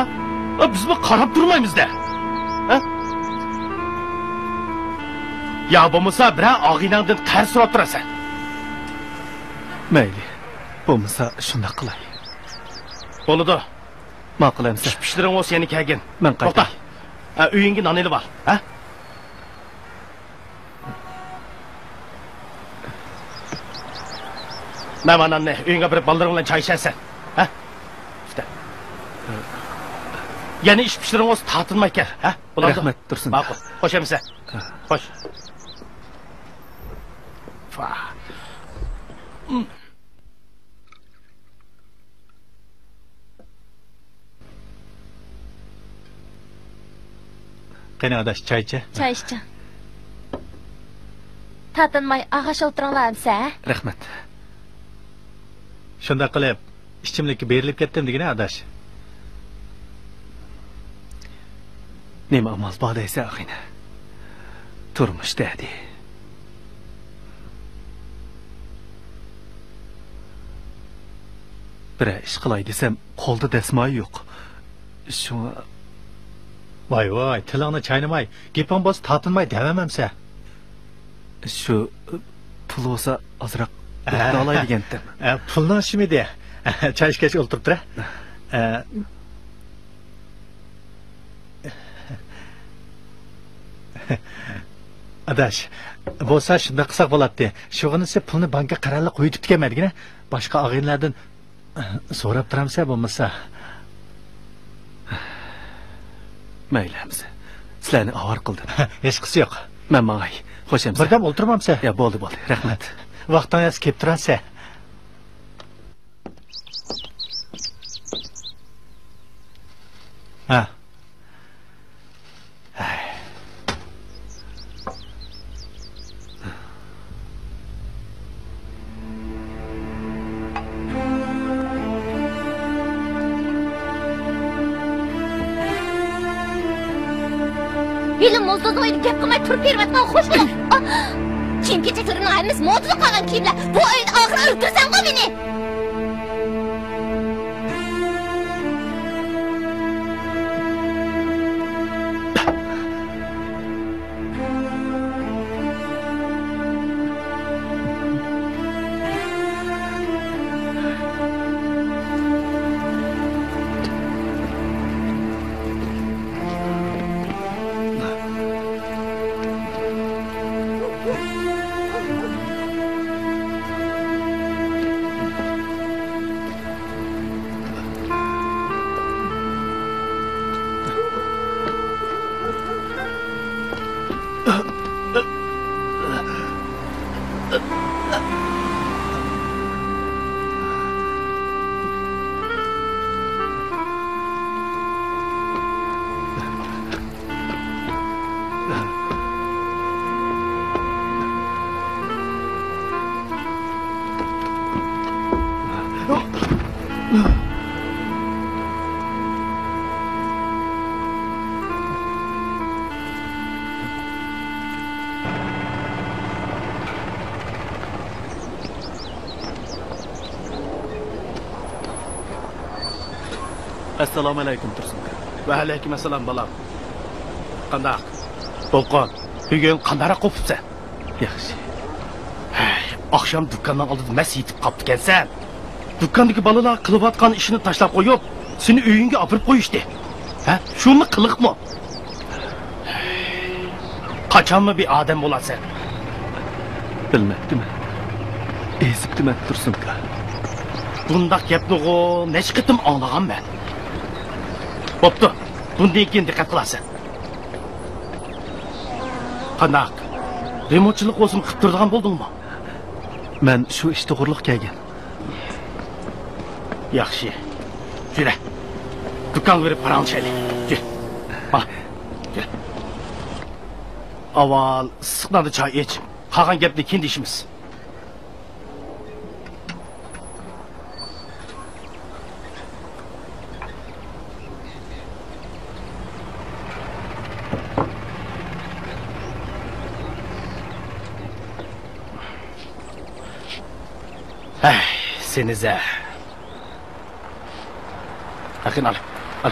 biz bu qarab turmaymiz-da. Ya bo'lmasa bir og'inangdan qarz so'rab turasan. Mayli. Bo'lmasa shunday qilay. Bo'ladi. Ma'qulamsa. Pishtiring o'z yana kelgin. Men qaytay. To'xta. Uyingga non elib ol, Mamananne, uyingga bir balaring bilan choy ichasan, İşte. Yani ish pishtiring o'z tatilmay kel, Bo'ladi. Rahmat, Tursun. Ma'qul. Xo'shamisa. Xo'sh. Qani adash choy icha. Choy iching. Tatinmay ag'ash o'tiringlar-sa? Rahmat. Shunda qilib, ichimlikka berilib ketdim degina adash. Nima amal bor deysa, axina. Turmush dedi. Bir ish qilay desam, qo'lda dasmoy yo'q. Shunga voy, tilingni chaynamay, gaping bo'lsa tatinmay davamamsa. Shu pul bo'lsa ozroq olay degandim. Pulni shimidi. Choy ichgach o'ltirib-tura. Adash, bo'lsa shunday qilsak bo'ladi. Shug'inisi pulni bankka qarorli qo'yib ketganmadigina, boshqa og'inlardan so'rab turamsa bo'lmasa. Mayli, sizlarni avar qildim. Hech qisi yo'q. Men mangay. Xo'sh emsa. Birdam o'ltirmamsa? Ya bo'ldi. Rahmat. Vaqtingiz kelib turasa. Ha. Elim mo'zdo'zg'aydi gap qilmay turib bermayotgan xo'sh bo'l. Kiyim kechaklarimni aymiz modada qolgan kiyimlar. Bu oyda oxiri o'ldirsan-ku meni. Assalomu alaykum Tursun. Va alaykum assalom bolam. Qandaq? To'lqon, bugun qandaroq qopibsan? Yaxshi. Akşam dükkandan oldida mas yetib qopti ekansan. Dükkandagi balalar qilayotgan ishini tashlab qo'yib, seni uyingga olib qo'yishdi. Ha? Shuni qiliqmi? Qachonmi bir odam bo'lasan? Bilmadim. Ezibdim Tursunka. Bundaq gapni necha qitim anglaganman. Bo'pti. Bundan keyin diqqat qilasan. Qanaq? Remontchilik o'zim qilib turadigan bo'ldingmi? Men shu ish to'g'riliq kelgan. Yaxshi. Yura. Dükkan verib paranchali. Kel. Ha. Kel. Avval issiqdan choy ich. Qolgan gapni keyin deyishimiz. Senize. Bakın al. Al.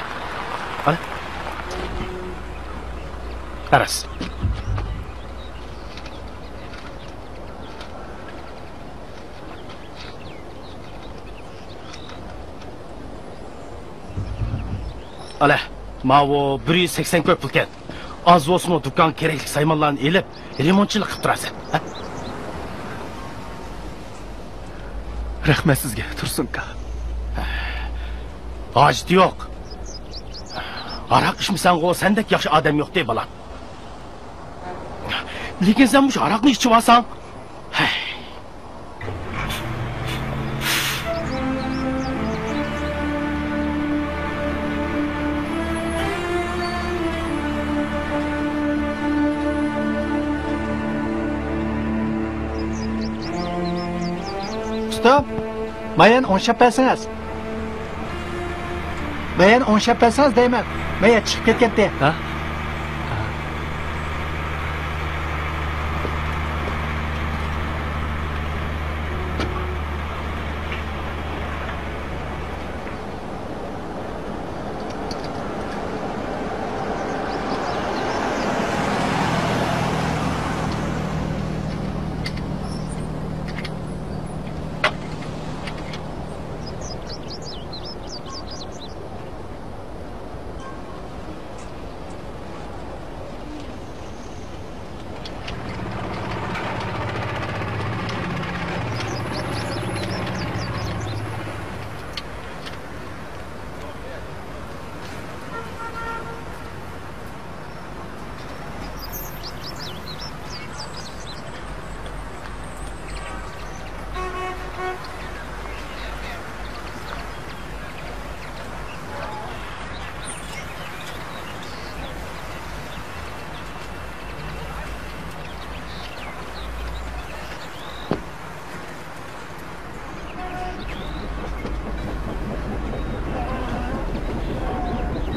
Al. Aras. Ala. Mavo 180 köp pulken. Az olsun o dükkan kerekli saymanlarını elip remontçilik qilib turasın. Ha? Rahmat sizga, Tursunka. Haceti yok. Arak içmişsen o sendek yaxşı adam yok dey balam. Lekin sen bu arakni içib alsan. Stop. Mayan 10 shap bersangiz. Mayan 10 shap bersangiz deyman. Maya chiqib ketganda. Ha?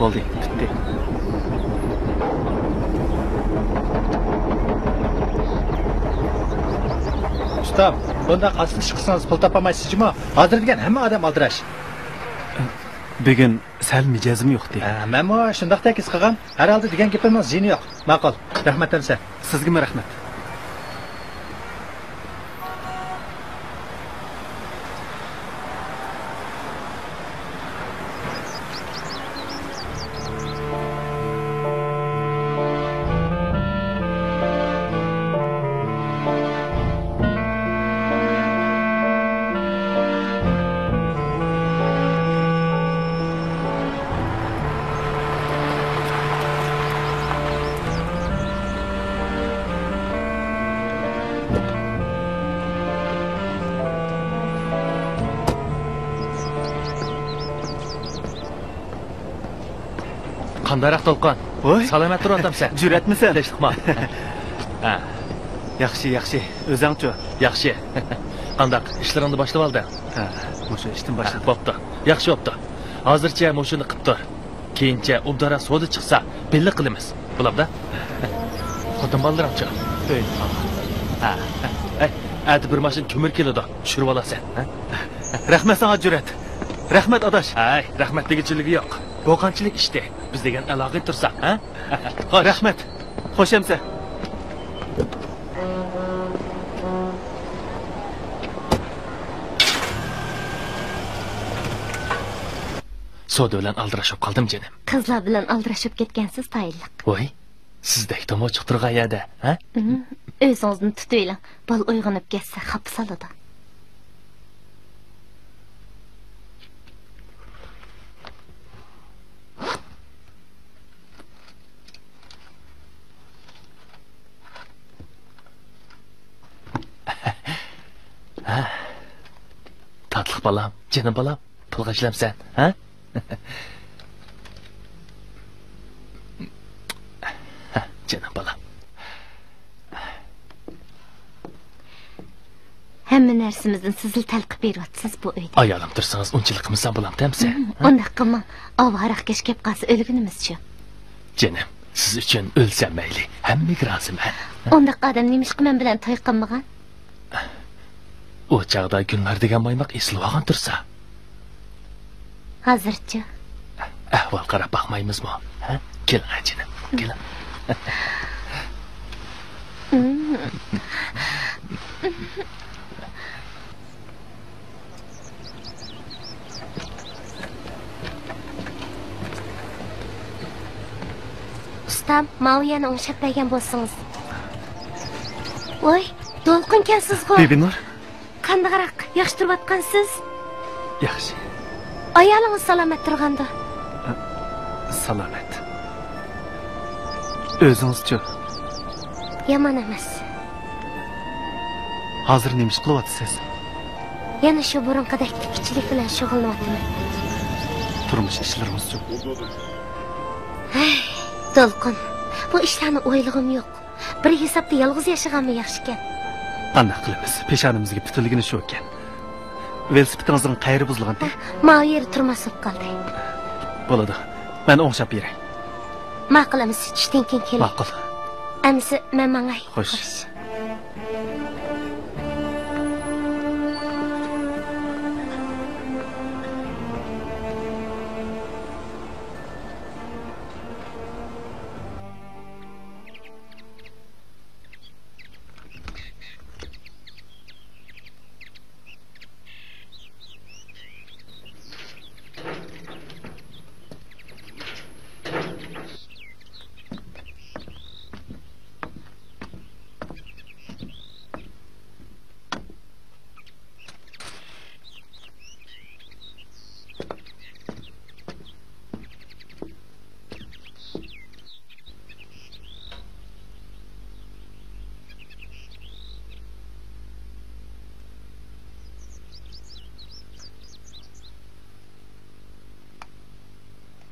Bo'ldi, bitdi. Ustam, bunda qasd ish qilsangiz pul topolmaysizmi? Hozir degan hamma odam aldirash. Bugun sal mijozim yo'q de. Men mo shundoq takiz qilgan. Har holda degan gapimiz jini yo'q. Ma'qul. Rahmat amsa. Sizga rahmat. Qandaroq To'lqin? Voy, Salomat turatamsan. Jur'atmisan? Tinchlikmi? Ha, Yaxshi. O'zingchi? yaxshi. Qandaq ishlaringni boshlab olding? Ha, o'sha ishdan boshladim. Bo'pti. Yaxshi bo'pti. Hozircha moshini qilib tur. Keyincha obdara so'da chiqsa, belli qilamiz. Bo'ladi? Xotin bolalarchi? Ha. Ati bir mashin ko'mir keladi. Tushirib olasan, ha? Rahmat sana Jur'at. Rahmat adash. Ay, rahmat degichiligi yo'q. Bo'qanchilik ishda. Biz degan aloqa tursa, ha? Rahmat. Xo'shamsa. So'da bilan aldirashib qoldim jinim. Qizlar bilan aldirashib ketgansiz tayinliq. Voy, sizdek tomo chiqib turgan yerda, ha? O'zingizni tutaylang. Bol uyg'onib ketsa xafa soladi. Tatlı balam, canım balam, pulga ishlamsan, ha? Canım balam. Hamma narsamizdan sizil talqib beryapsiz bu uyda. Ayolim tursangiz unchalik qilmasam bo'lam, tamsa? Undaq qilma. Avvaraq kechkab qolsa o'lgunimizchi. Canım, siz uchun o'lsam mayli, hammaga roziman. Undaq odam nemish men bilan to'y qilmagan? O chaqda Gulnar degan moymoq eslab olgan tursa. Hozirchi. Ahvol qarab baxmaymizmi? Ha? Keling, ajinim, keling. Ustam, Maviyani o'ngshab bergan bo'lsangiz. Voy, To'lqinkansiz-ku. Bibinur. Qandaqroq yaxshi turibotgansiz? Yaxshi. Ayolingiz salomat turganda. Salomat. O'zingizchi? Yomon emas. Hozir nima ish qilyapsiz? Yana shu burunqidek tikchilik bilan shug'ullanyapman. Turmush ishlarimizchi? To'lqin, bu ishlarni o'ylig'im yo'q. Bir hisobda yolg'iz yashaganmi yaxshi ekan. Qanday qilamiz? Peshonamizga putilligini shu ekan. Velosipedingizning qayeri buzilganda? Ma'yir turmasib qoldi. Bo'ladi. Men o'ngshab beray. Ma'qulamiz, tushdan keyin keling. Ma'qul. Amsi, men mangay. Xo'sh.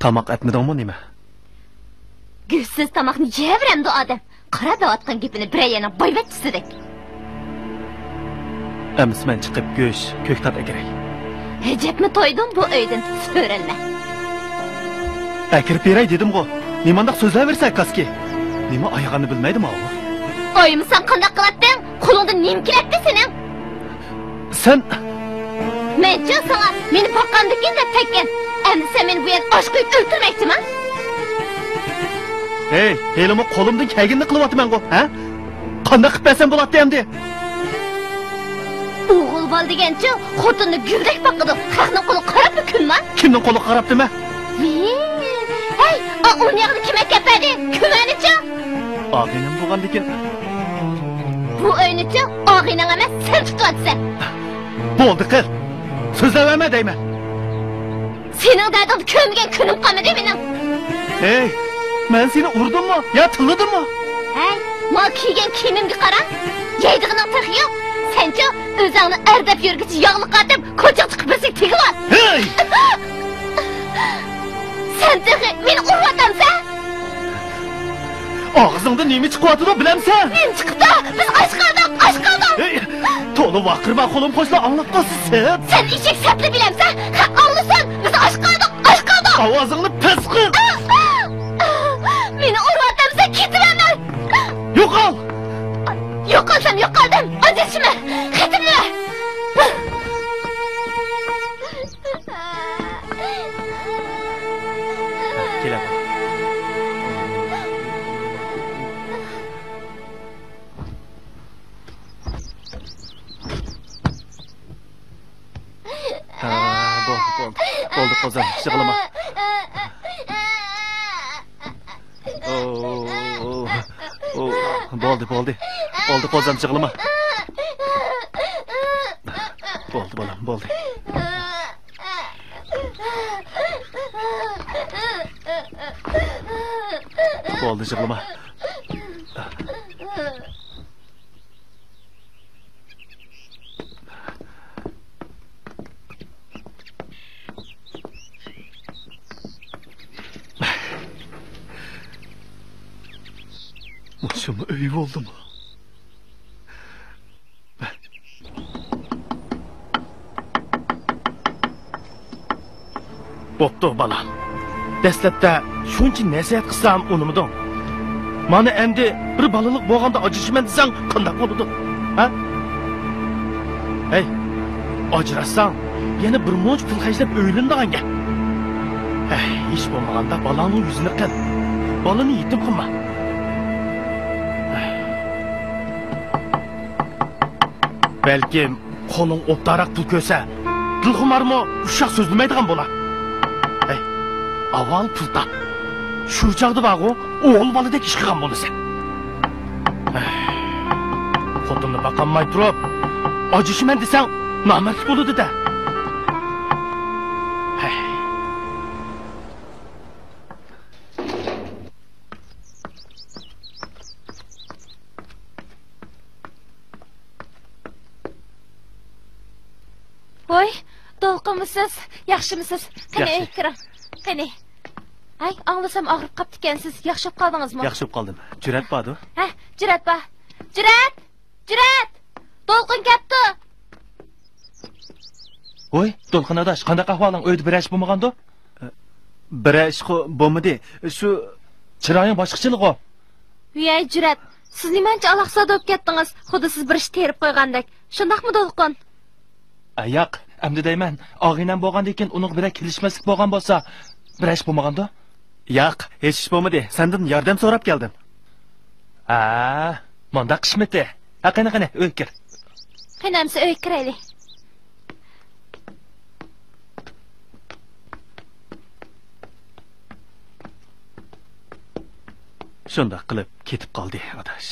Tamaq etmedingmi nima? Guzsiz tamoqni yeyaveramdi odam. Qara da'vatgan gapini birayana boyvatchisidek. Emis men chiqib go'sh, ko'ktat ekiray. Hejabmi to'yding bu uydan so'ralma. Kirib beray dedim-ku. Nimandaq so'zlayversak kaski. Nima ayağını bilmaydimi o? Oyim sen qanday qilatding? Qo'lingdan nim kelatdi sening? Sen Men-chi sana meni boqqandikin deb tekkan. Endi sen meni bu yerda osh qo'yib o'ltirmoqchiman? Hey, elimi qo'limdan kelganini qilyapman-ku, ha? Qanday qilib bersam bo'ladi endi? O'g'il bol degancha xotinni guldek boqadi. Xalqning qo'li qarab kunman. Kimning qo'li qarabdimi? Hey, o'n yoqni kim akapadi? Kumanichi? Og'inam bo'lgandikin. Bu o'ynichi og'inang emas, sen tutyapsan. Bo'ldi qil. So'zlama deyman. Sening dardingni ko'mgan kunim qolmadi mening. Hey, men seni urdimmi? Yo, tilladimmi? Hey, mal kiygan kiyimimga qara. Yeydig'ining tig'i yo'q. Senchi o'zingni ardab yurgichi yog'ni qatib, ko'chaga chiqib birsi tegib ol. Hey! Sen tig'i meni urvatamsan? Og'zingda nima chiqyapti bilamsan? Men chiqdi. Biz osh qoldik. Hey, to'g'ri vaqirma qo'lim qo'shla anglab qolsin sen. Sen eshak sapli bilamsan? Ha, anglasan. Biz osh qoldik. Ovozingni pis qil. Meni urvatamsan, ketaman. Yo'qol. Yo'qolsam yo'qoldim. Ajrashma. Ketimlar. Kelaman. Bo'ldi qozon, yig'lama. Bo'ldi qozon, yig'lama. Bo'ldi bolam, bo'ldi. Bo'ldi, yig'lama. Başıma öy oldu mu? Bo'pti balam. Dastlabda shuncha nasihat qilsam unimiding. Mana endi bir balaliq bo'lganda ajrashaman desang qanday bo'ladi? Ha? Hey, ajrassang yana bir mo'j pul xajlab o'ylandiganga. Hey, hech bo'lmaganda balangning yuzini qil. Balani yetim qilma. Belki qo'ling o'ptaroq pul ko'sa, dilxumarmi ushoq so'zlamaydigan bo'lar. Hey, avval pul tap. Shu chog'da ba'g'u o'g'il boladek ish qilgan bo'lasan. Xotinni baqanmay turib, ajrashaman desang, nomard bo'ladi-da. Voy, to'lqinmisiz? Yaxshimisiz? Qani, kiring. Qani. Ay, anglasam og'rib qapti ekansiz. Yaxshi bo'lib qoldingizmi? Yaxshi bo'lib qoldim. Jurat bordi. Ha, Jurat bor. Jurat! To'lqin ketdi. Voy, to'lqin adash, qanday ahvoling? Uyda birash bo'lmagandi? Birash bo'lmadi. Shu chiroying boshqachilik-ku. Voy, Jurat, siz nimancha alaqsada bo'lib ketdingiz? Xuddi siz bir ish terib qo'ygandek. Shundaqmi, to'lqin? Yo'q, endi deyman, og'inam bo'lgandan uning bilan kelishmaslik bo'lgan bo'lsa, birash bo'lmagandi? Yo'q, hech ish bo'lmadi. Sendan yordam so'rab keldim. Manda qishmiti. Qani, uy kir. Qanamsa uy kiraylik. Shunday qilib ketib qoldi, adash.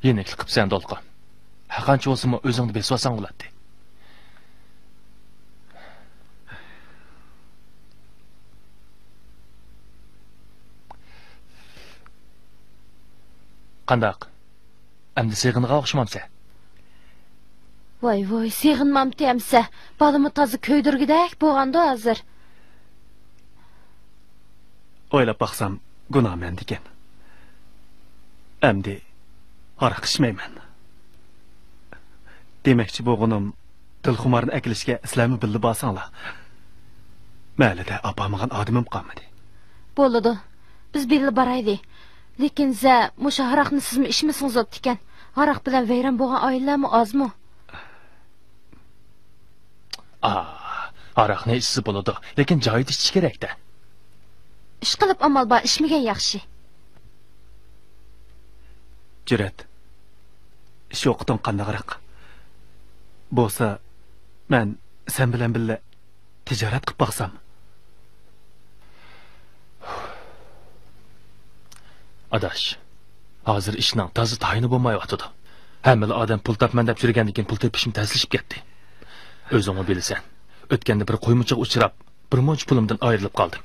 Yeneklik qilibsan, to'lqin. Qancha bo'lsa-mu o'zingni besvasan bo'ladi. Qandaq? Endi seg'inga o'xshamamsa? Voy, seg'inmamti hamsa. Balimi toza ko'ydirgidek bo'lganda hozir. O'ylab baqsam, gunoh menda ekan. Endi aroq ichmayman. Demakchi bo'lganim, Dilxumarni akilishga sizlarmi bildi basanglar. Məlida apamıgan adamım qalmadı. Bo'ladi. Biz belli baraydi. Lekin za musha haraqni sizmi ishmisiniz o'tdi ekan. Haraq bilan vayron bo'lgan oilalarmi ozmi? Haraqni ichsa bo'ladi, lekin joyida ichish kerak-da. Ish qilib amal bor, ishmagan yaxshi. Jur'at. Ish o'qitim qandaqroq? Bo'lsa, men sen bilan birga tijorat qilib baqsam. Adash, hozir ishning toza tayini bo'lmayotdi. Hamma odam pul topman deb yurgandan keyin pul topishim tezlashib ketdi. O'zingni bilasan. O'tganda bir qo'ymuchiq uchrab, bir munch pulimdan ayrilib qoldim.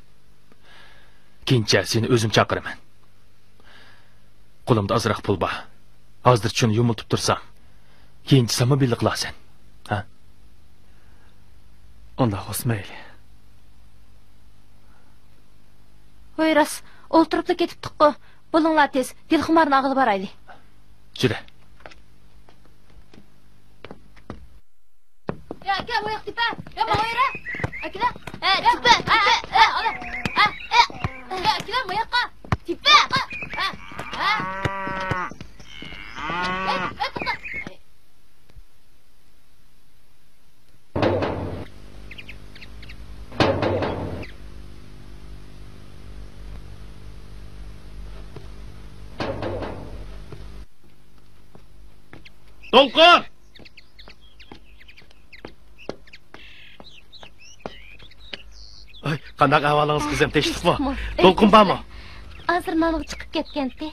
Keyincha seni o'zim chaqiraman. Qo'limda ozroq pul bor. Hozir shuni yumiltib tursam, keyinchi sama billi qilasan. Ha? Unda o'smayli. O'yras, o'ltiribla ketibdi-ku. Bo'linglar tez, Dilxumarni ag'ilib boraylik. Jura. Ya, aka, bu yoq tipa. Ya, bo'yra. Akila. Tipa. Ola. Ya, akila, bu yoqqa. Tipa. Dolqun! Ay, qandaq ahvolingiz qizim, tinchlikmi? Dolqun bormi? Hozir mana chiqib ketgan-da.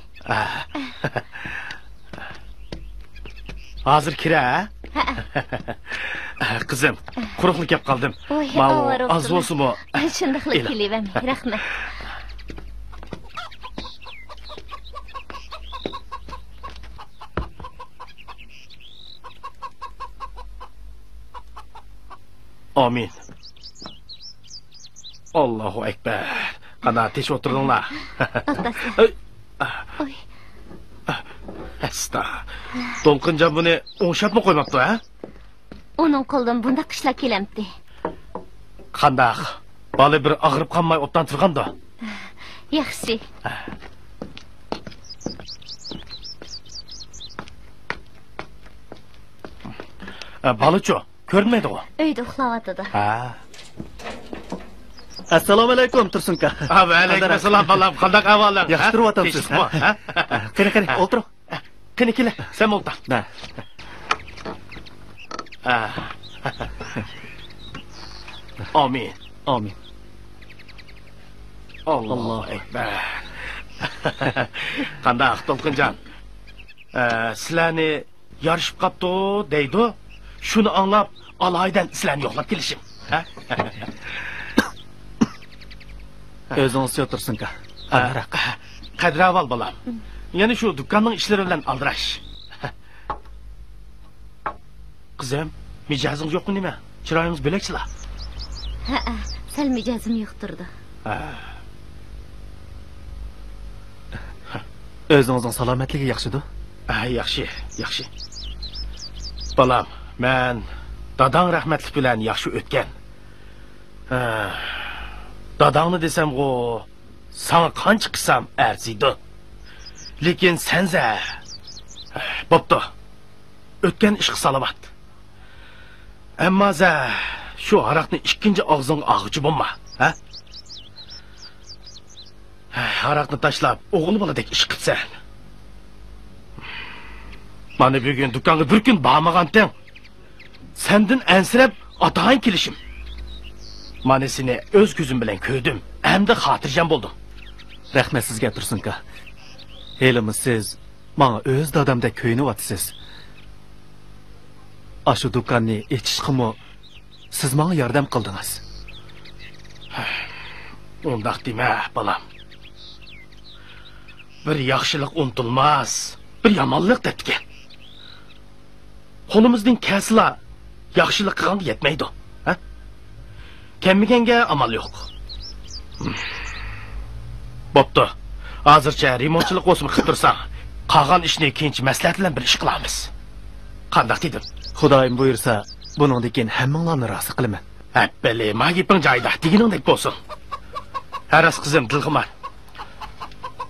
Hozir kira, qizim, quruqlik kelib qoldim. Mana az bo'lsa-mu. Shundaqlik kelyapman. Rahmat. Amin. Allahu ekber. Qana tinch o'tirdinglar. Oy. Asta. Dolqinjon buni o'ngshapmi qo'ymabdi, ha? Uning qo'lidan bundaq ishlar kelamdi. Qandaq? Bola bir og'rib qolmay o'tdan turganda. Yaxshi. Balacho, ko'rmaydi-ku. Uyda uxlayotdi. Ha. Assalomu alaykum, Tursunka. Va alaykum assalom, balam. Qandaq ahvoling? Yaxshi turyapsiz, ha? Qani, o'tir. Qani kela, sen o'tir. Da. Amin. Amin. Allohu akbar. Qandaq Dolqinjon? Sizlarni yarışib qapti deydi. Shuni anglab, alaydan sizlarni yo'qlab kelishim. Ha? O'zingiz o'tirsinka. Qadravol bolam. Yana shu do'konning ishlari bilan aldirash. Qizim, mijozing yo'qmi nima? Chiroyingiz bo'lakchilar. Ha, sal mijozim yo'qtirdi. O'zingizning salomatligi yaxshi-da? Yaxshi, yaxshi. Bolam, men dadang rahmatli bilan yaxshi o'tgan. Dadangni desam-ku, sana qancha qilsam arziydi. Lekin senza bo'pti. O'tgan ish qisalamat. Ammo za shu aroqni ikkinchi og'zingga og'uchi bo'lma, ha? Aroqni tashlab, o'g'il boladek ish qilsan. Mana bugun do'konga bir kun bormagandan sendan ansirab otang kelishim. Mana seni o'z ko'zim bilan ko'rdim, hamda xotirjam bo'ldim. Rahmat sizga, Tursunka. Elimiz siz menga o'z dadamdek ko'yinyapsiz. Ashu do'konni echishqimi siz menga yordam qildingiz. Undaq dema, bolam. Bir yaxshilik unutilmas, bir yomonlik debdi. Qo'limizning kasla yaxshilik qilganda yetmaydi, ha? Kemmiganga amal yo'q. Bo'pti. Hozircha remontchilik o'smi qilib tursam, qolgan ishni keyinchi maslahat bilan bir ish qilamiz. Qanday dedim? Xudoyim buyursa, Buningdan hammanglarni rozi qilaman. Әппәле, магипің жайда, дегеніңдек болсын. Әрәс қызым, Дылғымар.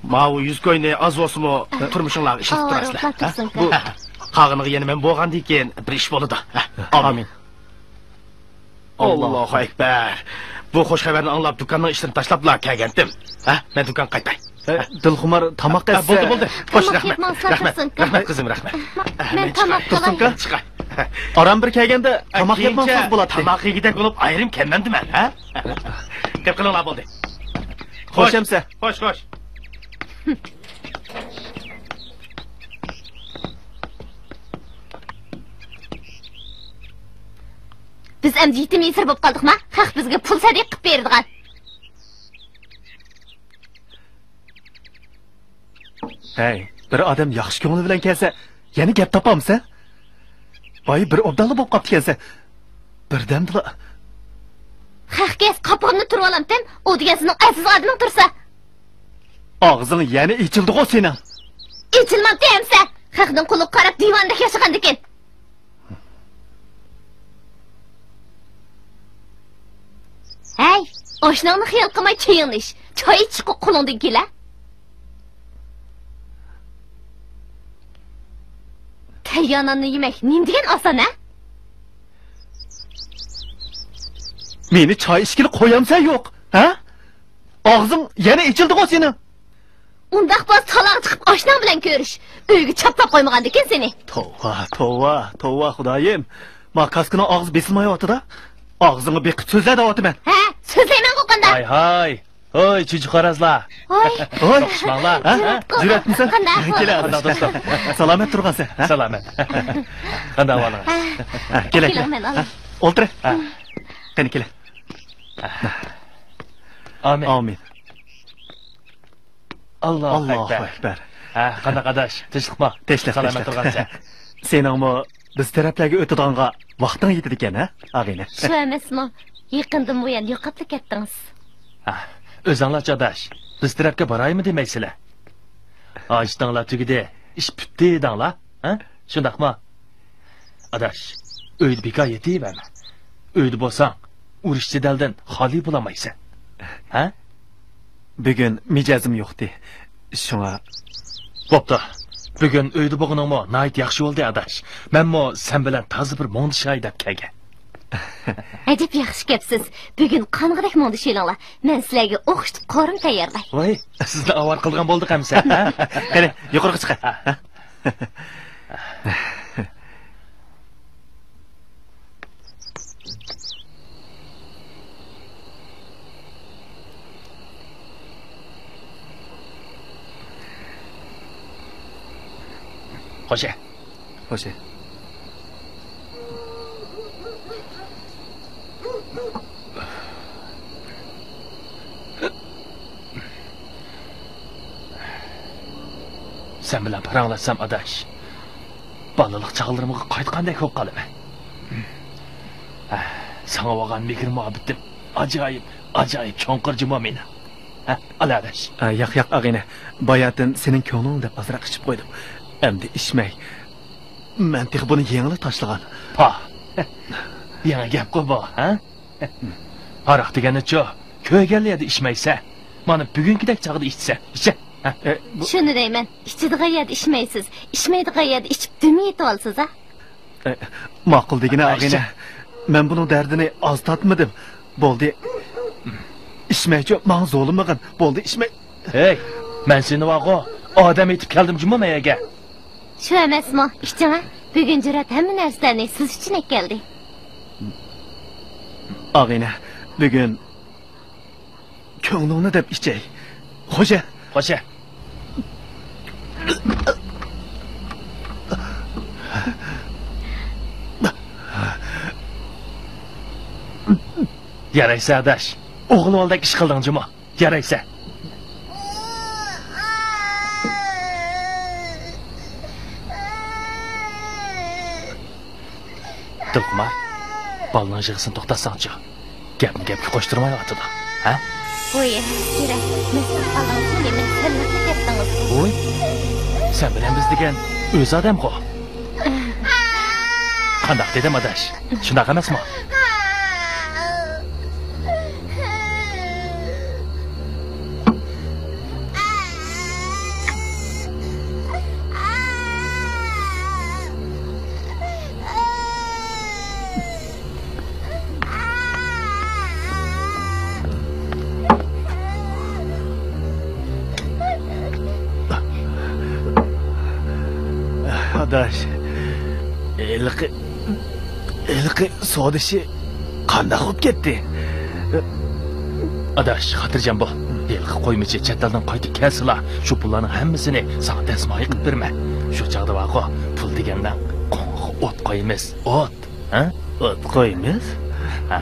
Мау yüz көйне аз осы мұ тұрмышыңлағы ішіліп тұрасылар. Қағынығы енімен болған дейкен бір іш болыды. Амин. Аллаху Ekber. Bu hoş haberini anlap dükkanın işlerini taşlapla kәгентім. Мен dükkan қайтay. Dilxumar tamaq etsə. Болды. Hoş rahmet. Rahmet. Rahmet kızım rahmet. Men tamaq qilay. Çıkay. Aram bir kəlgəndə tamaq yapmaqsız болады. Tamaq yegidek olup ayrım kendim ben. Kep kılınla boldu. Hoş emsə. Hoş hoş. Biz əmdi yetim yesir болып қалдық ма? Хақ бізге пұл сәдек қып бердіған. Hey, bir adam yaxshi ko'ngli bilan kelsa, yana gap topamiz, ha? Boy bir obdalli bo'lib qopti kelsa, birdamdila. Хақ kes qapığını turib olamdan, o degasının aziz adamın tursa. Og'zing yana ichildi-ku sening. İçilmabdi emsa. Haqning quli qarab divanda yashagan ekan. Hey, oşnağını xiyal qilmay çayingni iç. Choy ichish qo'lingdan kela. Tayyananni yemek nim degan oson, ha? Meni choy ichgili qo'yamsan yo'q, ha? Og'zing yana ichildi-ku sening. Undaq bo'z talaq chiqib oshnaң bilan ko'rish. Uyga chaplab qo'ymagan ekan seni. Tova, xudoyim. Makaskini og'iz besilmayotdi-da. Og'zingni beqib so'zla deyapman. Ha, so'zlayman qo'qanda. Hay. Oy, chuchuqarazlar. Oy, Xushmanglar. Juratmisan? Qanday do'stlar. Salomat turgansan, ha? Salomat. Qanday ahvolingiz? Keling. Men olay. O'ltir. Qani keling. Amin. Amin. Allohu akbar. Qanday qadash? Tinchlikmi? Salomat turgansan. Seningmi biz taraflarga o'tadiganға vaqting yetdi ekan, ha? Ag'ina. Shu emasmi? Yaqindan bu yana yo'qotib ketdingiz. O'zinglar adash. Biz tarafga boraymi demaysizlar? Açdinglar tugidi, ish bitdi dedinglar, ha? Shundaqmi? Adash, uyda bekor yetayverma. Uyda bo'lsang, urush jadaldan xoli bo'lamaysan. Ha? Bugun mijozim yo'qdi. Shunga bo'pti. Bugun uyda bo'lganingmi, nayt yaxshi bo'ldi adash. Menmo sen bilan toza bir mo'ndish haydab kelgan. Ajib yaxshi gapsiz. Bugun qanqidek mo'ndishinglar. Men sizlarga o'qishni qorin tayyorlay. Voy, sizni avar qilgan bo'ldik hamsa, ha? Qani, yuqoriga chiqing. Xo'sh. Sen bilan paranglasam adash. Balaliq chaqlarimga qaytgandek bo'lib qolaman. Sana bo'lgan mehr muhabbatim ajoyib cho'nqirjimo meni. Aladash. Yo'q, ag'ina. Boyatin sening ko'ngling deb azroq ichib qo'ydim. Endi ichmay. Men tex buni yengli tashlagan. Yana gap bu, ha? Aroq degani-chi, ko'yganlarda ichmaysa, mana bugünkidek chaqda ichsa, icha. Shuni deyman, ichadigan yerda ichmaysiz, ichmaydigan yerda ichib dumib yetib olsiz, ha? Ma'qul degina ag'ina. Men buning dardini oz tatmadim. Bo'ldi. İçmeyci bana zo'lmagan. Bo'ldi, içmey. Hey, men seni vaqo odam etib keldim jumamayga. Shu emasmi? Ichchimi? Bugun Jurat hamma narsani siz uchun keldi. Ag'ina, bugun ko'nglingni deb ichay. Xo'ja. Yaraysa adash. O'g'il oldek ish qilding juma. Yaraysa. Dilqumar, balning yig'isini to'xtatsangchi. Gapga qo'shtirmay o'tdi. Ha? Voy, Jurat, men qolgansiz, men tanlab ketdingiz. Voy. Sen bilan biz degan o'z odam-ku. Qandaq dedim adash. Shunaq emasmi? Adaş. Ilqi sodishi qanday bo'lib ketdi? Adash, xotirjam bo'l. Yilqi qo'ymichi chetdan qaytib kelsila, shu pullarning hammasini sana tasmoy qilib berma. Shu chaqda vaqo, pul degandan qonga o't qo'yamiz. O't, ha? O't qo'yamiz? Ha.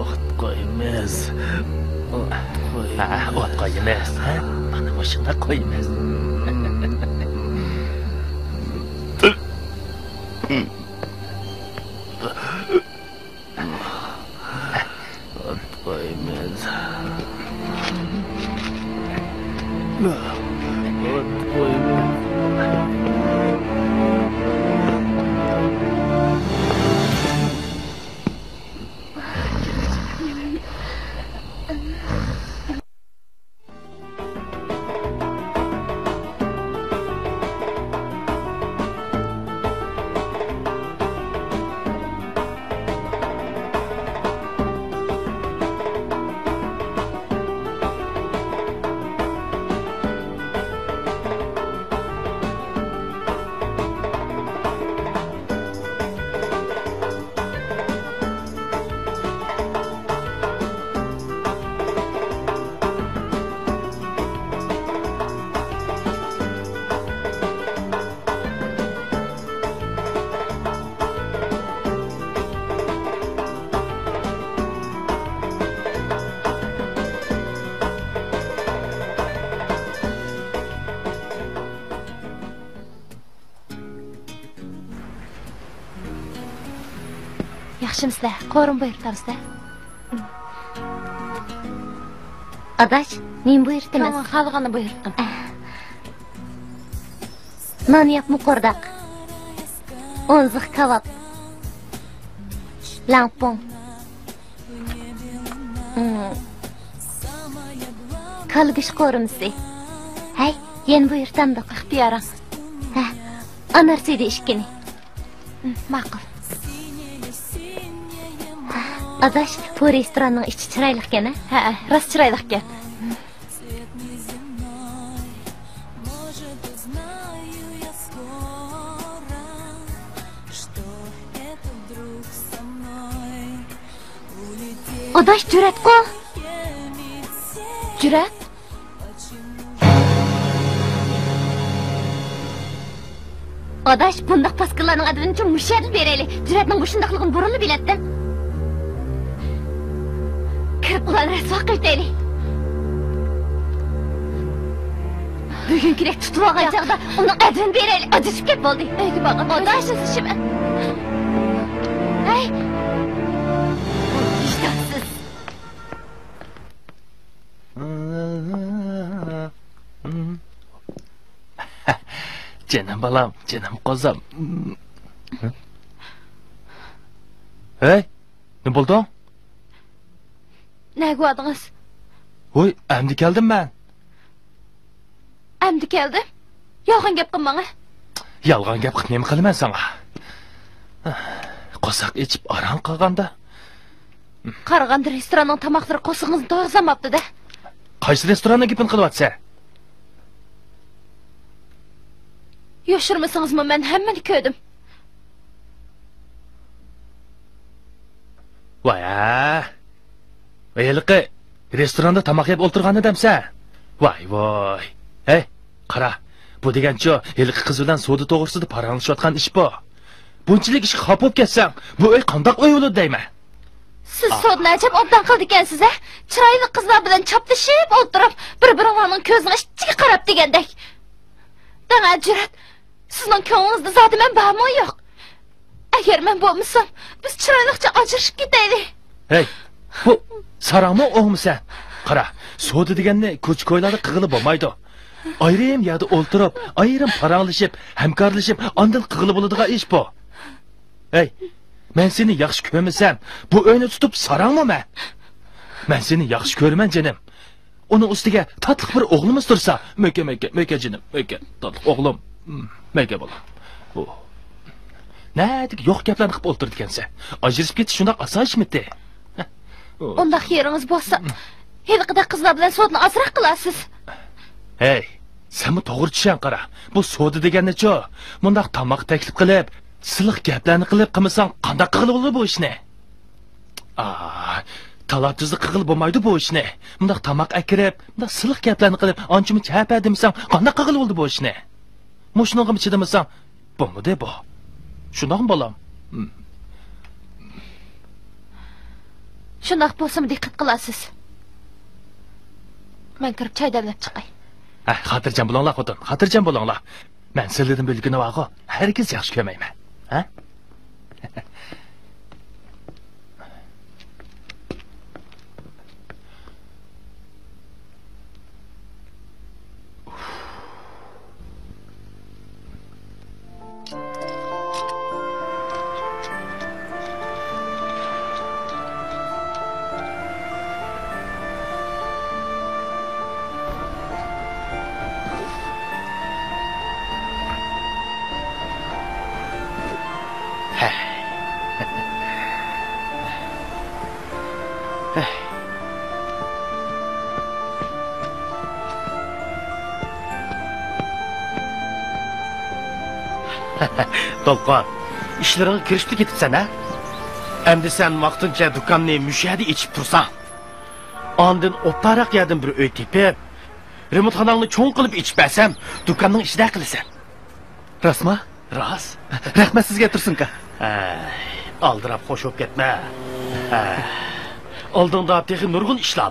O't qo'yamiz. Ha, o't qo'yamiz, ha? Mana shunda qo'yamiz. Yaxshimizlar, qo'rin buyurtamizlar. Adash, men buyurtimiz. Tamam, xalqini buyurtdim. Non yapma qordaq. Onziq kebab. Lampon. Kalgış qorumsi. Hay, yen buyurtamdiq. İxtiyoring. Ha, anarsiydi ishkini. Ma'qul. Adash, bu restoranning ichi chiroyli ekan, Ha, rost chiroyli ekan. Adash, jur'at qil. Jur'at? Adash, bundaq paskillarning adını uchun mushadil beraylik. Jur'atning bu shundaqligini burunli biladdan. Kirib ularni rasvo qiltaylik. Bugunkidek tutib olgan chog'da uning adını beraylik. Adashib ketib bo'ldik. Uyga borib, Adash, ishimi? Hey! İştahsız. Canım balam, canım kozam. Hey, ne buldu? Ne koydunuz? Oy, emdi geldim ben. Emdi keldim. Yolg'on gap qilmang. Yolg'on gap qilmayman qilaman sana. Qo'saq ichib aran qilganda. Qarag'anda restoranning tamoqlari qo'sig'ingizni to'g'rizamabdi-da. Qaysi restoranda gapini qilyapsa? Yoshirmasangizmi, men hammani ko'rdim. Voy-a. Yilqi, restoranda tamoq yeb o'tirgan edimsa. Voy. Hey, qara. Bu degancha, yilqi qiz bilan savdo to'g'risida paranglashayotgan ish bu. Bunchalik ishga xop bo'lib ketsang, bu uy qandoq uy bo'ladi deyman. Siz sodni ajab obdan qildi ekansiz-a? Chiroyli qizlar bilan choptishib o'tirib, bir-biringizning ko'zining ichiga qarab degandek. Dana jur'at, sizning ko'nglingizda zoti men bormi yo'q? Agar men bo'lmasam, biz chiroyliqcha ajrashib ketaylik. Hey, bu sarangmi o'g'misan? Qara, savdo deganni ko'ch-ko'ylarda qig'ilib bo'lmaydi. Ayrim yerda o'ltirib, ayrim paranglashib, hamkorlashib, ondan qig'ilib bo'ladigan ish bu. Ey, men seni yaxshi ko'rmasam, bu uyni tutib sarangmi men? Men seni yaxshi ko'raman jinim. Uning ustiga tatliq bir o'g'limiz tursa, möka jinim, möka, tatliq o'g'lim, möka bolam. Bu Nədik yo'q gaplarni qilib o'ltirdi ekansan. Ajrashib ketish shundoq oson ishmidi? Undaq yeringiz bo'lsa, haliqida qizlar bilan sodni azroq qilasiz. Hey, sen mi to'g'ri tushan qara. Bu so'di deganni-chi? Bundaq tamoq taklif qilib, siliq gaplarni qilib qilmasang, qanday qilib bo'ladi bu ishni? Talabchizni qilib bo'lmaydi bu ishni. Bundaq tamoq akirib, bundaq siliq gaplarni qilib, ancha-muncha hapa demasang, qanday qilib bo'ladi bu ishni? Mushunga chidamasang, bo'lmadi bu. Shundoqmi bolam? Shundoq bo'lsa-mi diqqat qilasiz. Men kirib choy damlab chiqay. Xotirjam bo'linglar xotin, xotirjam bo'linglar. Men sizlardan bilgani vaqo, hargiz yaxshi ko'rmayman. Ha? To'lqon, ishlaringga kirishib ketibsan, ha? Endi sen vaqtincha do'konni mushadi ichib tursan. Ondan o'paraq yerdan bir uy tepib, remontxonangni cho'ng qilib ichib bersam, do'konning ishida qilasan. Rasma? Ras. Rahmat sizga tursinka. Aldirab xo'sh o'p ketma. Oldinda texnik nurg'un ishlar